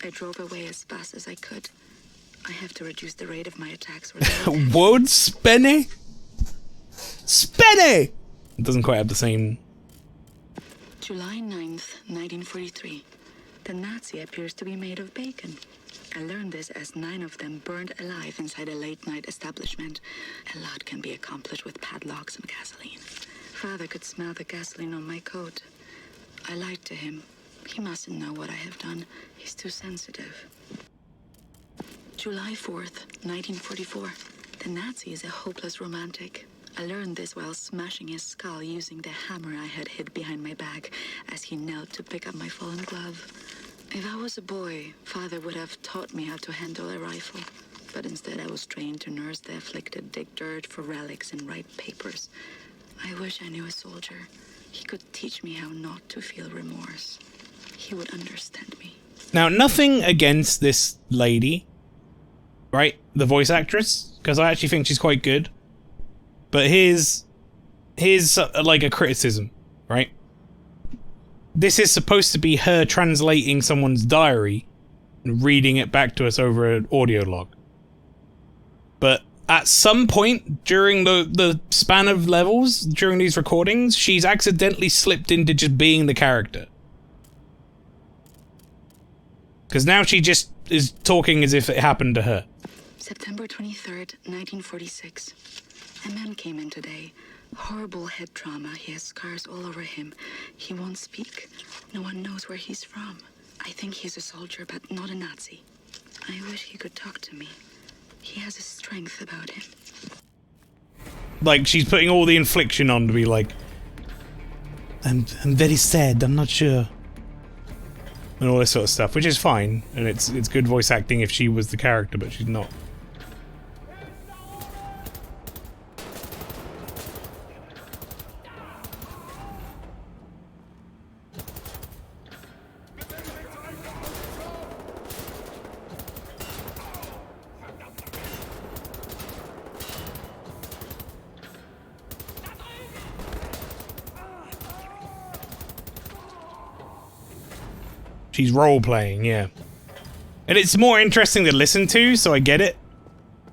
I drove away as fast as I could. I have to reduce the rate of my attacks. Word Spenny? Spenny! It doesn't quite have the same... July 9th, 1943. The Nazi appears to be made of bacon. I learned this as 9 of them burned alive inside a late-night establishment. A lot can be accomplished with padlocks and gasoline. Father could smell the gasoline on my coat. I lied to him. He mustn't know what I have done. He's too sensitive. July 4th, 1944. The Nazi is a hopeless romantic. I learned this while smashing his skull using the hammer I had hid behind my back as he knelt to pick up my fallen glove. If I was a boy, Father would have taught me how to handle a rifle. But instead I was trained to nurse the afflicted, dig dirt for relics and write papers. I wish I knew a soldier. He could teach me how not to feel remorse. He would understand me. Now, nothing against this lady, right? The voice actress, because I actually think she's quite good. But here's like a criticism, right? This is supposed to be her translating someone's diary and reading it back to us over an audio log. But at some point during the span of levels, during these recordings, she's accidentally slipped into just being the character. Because now she just is talking as if it happened to her. September 23rd, 1946. A man came in today. Horrible head trauma. He has scars all over him. He won't speak. No one knows where he's from. I think he's a soldier, but not a Nazi. I wish he could talk to me. He has a strength about him. Like, she's putting all the infliction on to be like, I'm very sad, I'm not sure. And all this sort of stuff, which is fine. And it's good voice acting if she was the character, but she's not. She's role-playing, yeah. And it's more interesting to listen to, so I get it.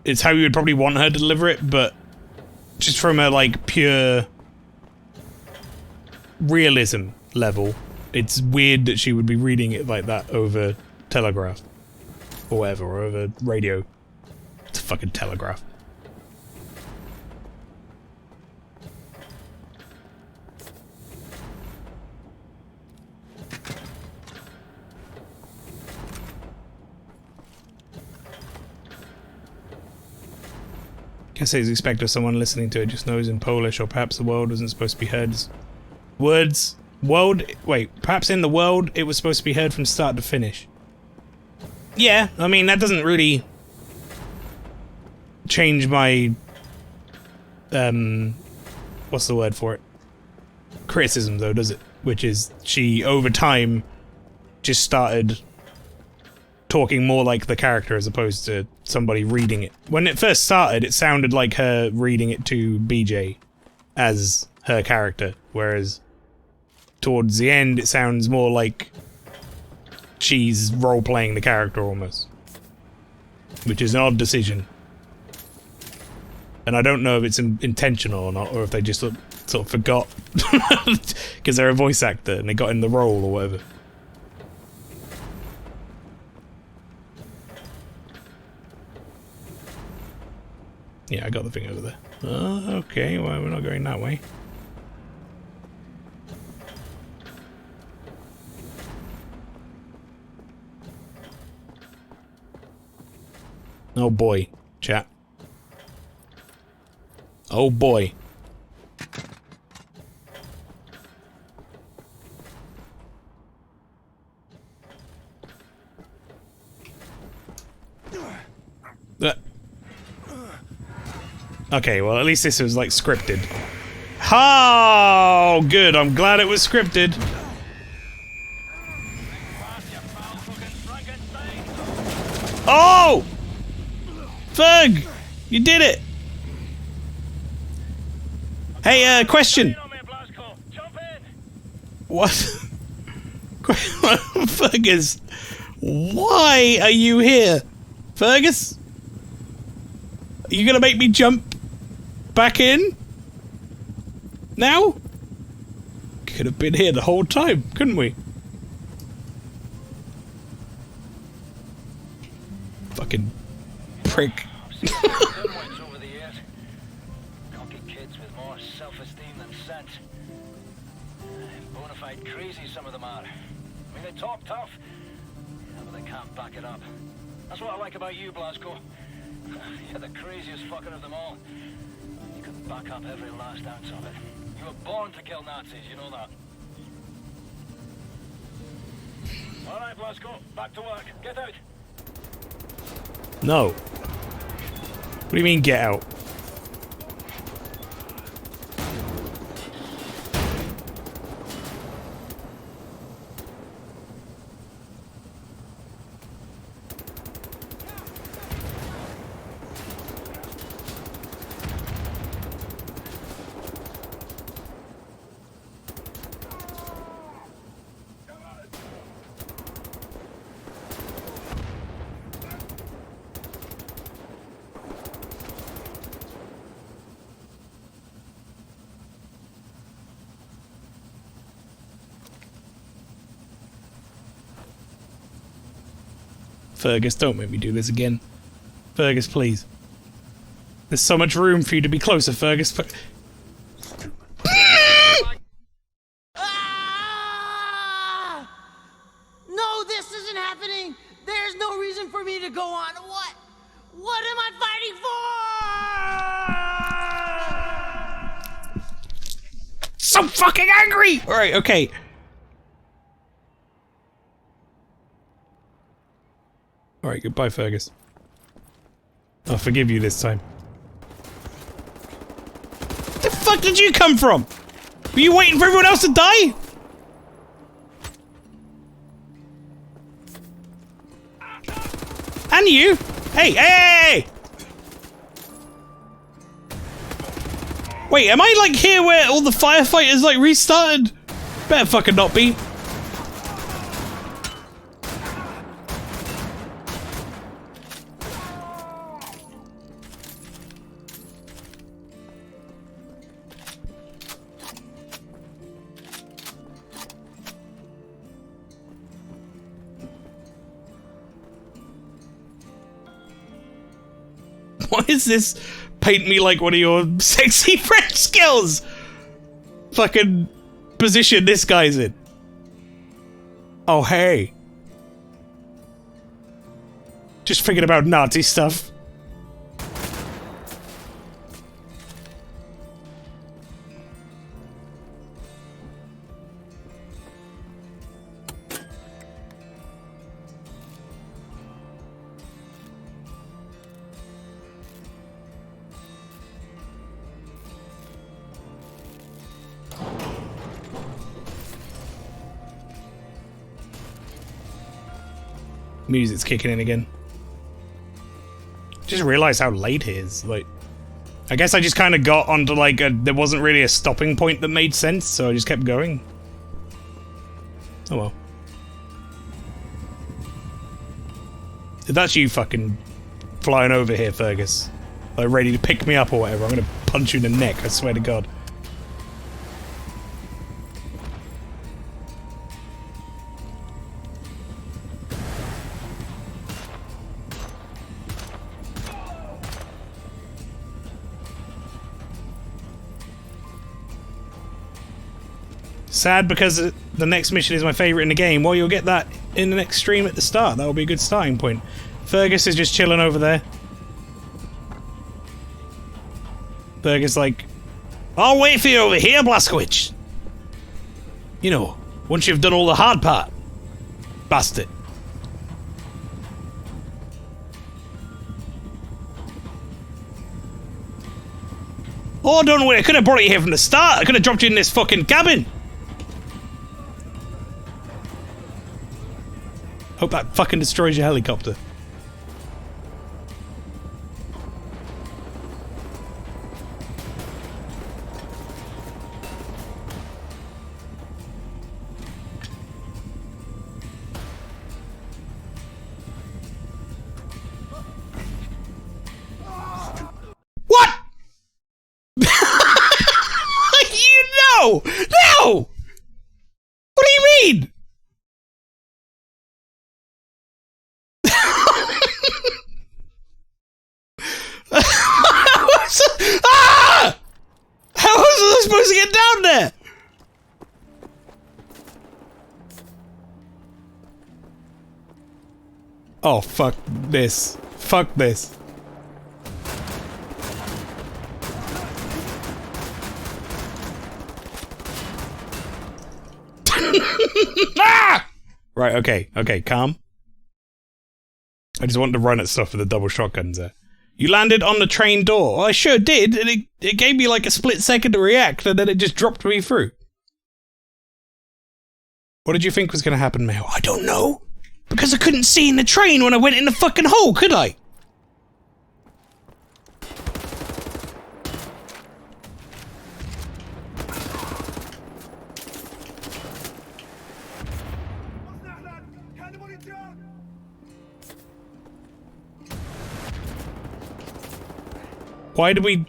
It's how you would probably want her to deliver it, but just from a, like, pure realism level, it's weird that she would be reading it like that over telegraph. Or whatever, or over radio. It's a fucking telegraph. Guess it's expected someone listening to it just knows in Polish, or perhaps the world wasn't supposed to be heard as words. Perhaps in the world it was supposed to be heard from start to finish. Yeah, I mean, that doesn't really change my what's the word for it? Criticism, though, does it? Which is, she over time just started talking more like the character as opposed to somebody reading it. When it first started, it sounded like her reading it to BJ as her character, whereas towards the end it sounds more like she's role-playing the character almost. which is an odd decision. And I don't know if it's intentional or not, or if they just sort of forgot because they're a voice actor and they got in the role or whatever. Yeah, I got the thing over there. Oh, okay, well, we're not going that way. Oh boy, chat. Oh boy. Okay, well at least this was like scripted. Oh, good. I'm glad it was scripted. Oh! Ferg! You did it! Hey, question. What? Fergus, why are you here? Fergus? Are you gonna make me jump back in? Now? Could have been here the whole time, couldn't we? Fucking prick. Over the years. Cocky kids with more self-esteem than sense. Bona fide crazy, some of them are. I mean, they talk tough, but they can't back it up. That's what I like about you, Blasco. You're the craziest fucker of them all. You can back up every last ounce of it. You were born to kill Nazis, you know that. All right, Blasco, back to work. Get out. No. What do you mean, get out? Fergus, don't make me do this again. Fergus, please. There's so much room for you to be closer, Fergus. No, this isn't happening! There's no reason for me to go on. What? What am I fighting for? So fucking angry! Alright, okay. Alright, goodbye, Fergus. I'll forgive you this time. The fuck did you come from? Were you waiting for everyone else to die? And you? Hey, hey! Wait, am I like here where all the firefighters like restarted? Better fucking not be. Why is this paint me like one of your sexy French skills? Fucking position this guy's in. Oh, hey. Just thinking about Nazi stuff. Music's kicking in again. Just realized how late it is. Like, I guess I just kind of got onto like there wasn't really a stopping point that made sense, so I just kept going. Oh well. If that's you fucking flying over here, Fergus. Like, ready to pick me up or whatever. I'm gonna punch you in the neck, I swear to God. Sad because the next mission is my favourite in the game. Well, you'll get that in the next stream at the start. That will be a good starting point. Fergus is just chilling over there. Fergus like, I'll wait for you over here, Blazkowicz. You know, once you've done all the hard part. Bastard. Oh, don't worry. I could have brought you here from the start. I could have dropped you in this fucking cabin. Hope that fucking destroys your helicopter. What? You know! No! What do you mean? Ah! How was I supposed to get down there? Oh, fuck this. Fuck this. Ah! Right, okay, calm. I just wanted to run at stuff with the double shotguns there. You landed on the train door. Well, I sure did, and it gave me like a split second to react, and then it just dropped me through. What did you think was going to happen, Mael? I don't know. Because I couldn't see in the train when I went in the fucking hole, could I? Why did we...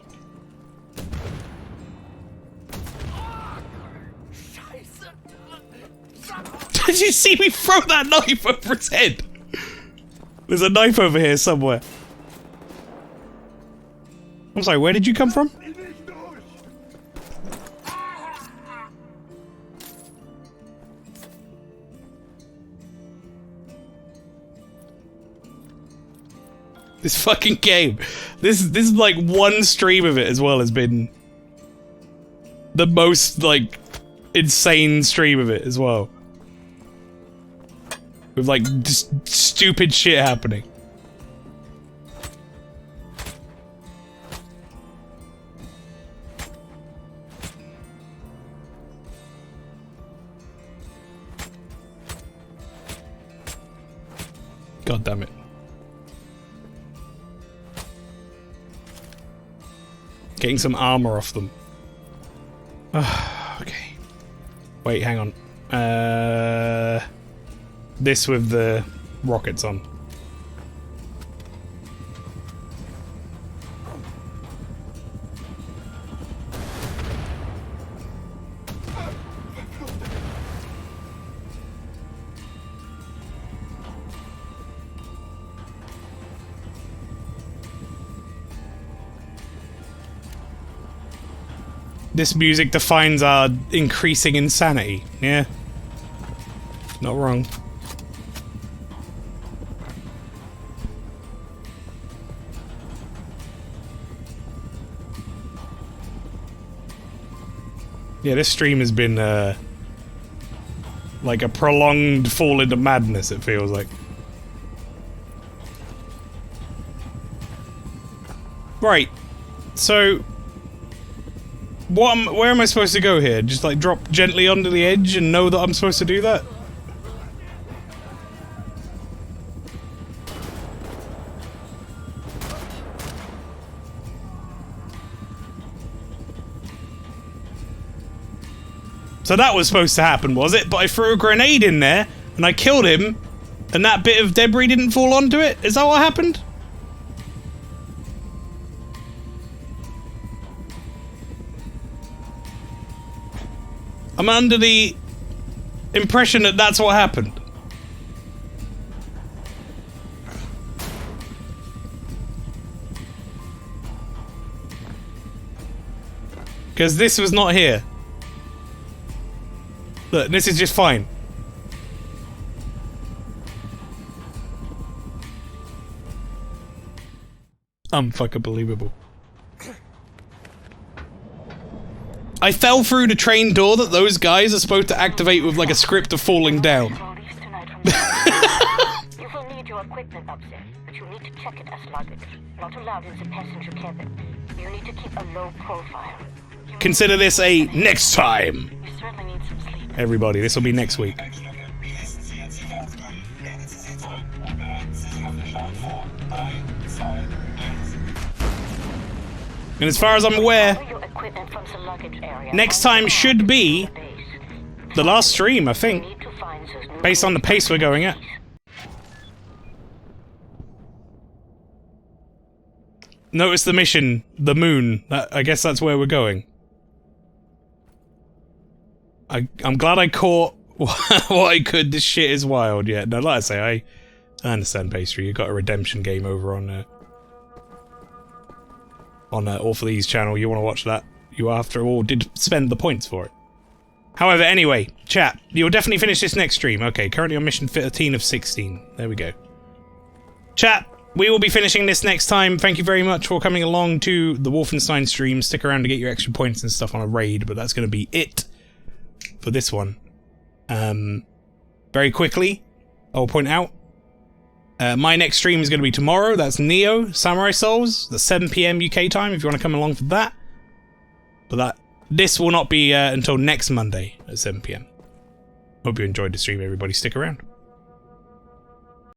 Did you see me throw that knife over his head? There's a knife over here somewhere. I'm sorry, where did you come from? This fucking game. This is like one stream of it as well has been the most like insane stream of it as well. With like just stupid shit happening. God damn it. Getting some armor off them. Okay. Wait, hang on. This with the rockets on. This music defines our increasing insanity. Yeah. Not wrong. Yeah, this stream has been, like a prolonged fall into madness, it feels like. Right. So... where am I supposed to go here? Just like drop gently onto the edge and know that I'm supposed to do that? So that was supposed to happen, was it? But I threw a grenade in there and I killed him and that bit of debris didn't fall onto it? Is that what happened? I'm under the impression that that's what happened. Because this was not here. Look, this is just fine. Unfucking believable. I fell through the train door that those guys are supposed to activate with like a script of falling down. You will need your equipment up there, but you need to check it as luggage. Not allowed in the passenger cabin. You need to keep a low profile. Consider this a next time. You certainly need some sleep. Everybody, this will be next week. And as far as I'm aware, next time should be the last stream, I think. Based on the pace we're going at. Notice the mission, the moon. I guess that's where we're going. I'm glad I caught what I could. This shit is wild. Yeah, no, like I say, I understand, Pastry. You got a redemption game over on All For These channel. You want to watch that? You, after all, did spend the points for it. However, anyway, chat, you'll definitely finish this next stream. Okay, currently on mission 13 of 16. There we go. Chat, we will be finishing this next time. Thank you very much for coming along to the Wolfenstein stream. Stick around to get your extra points and stuff on a raid, but that's going to be it for this one. Very quickly, I'll point out, my next stream is going to be tomorrow. That's Neo Samurai Souls. That's 7 PM UK time if you want to come along for that. But this will not be until next Monday at 7 PM. Hope you enjoyed the stream, everybody. Stick around.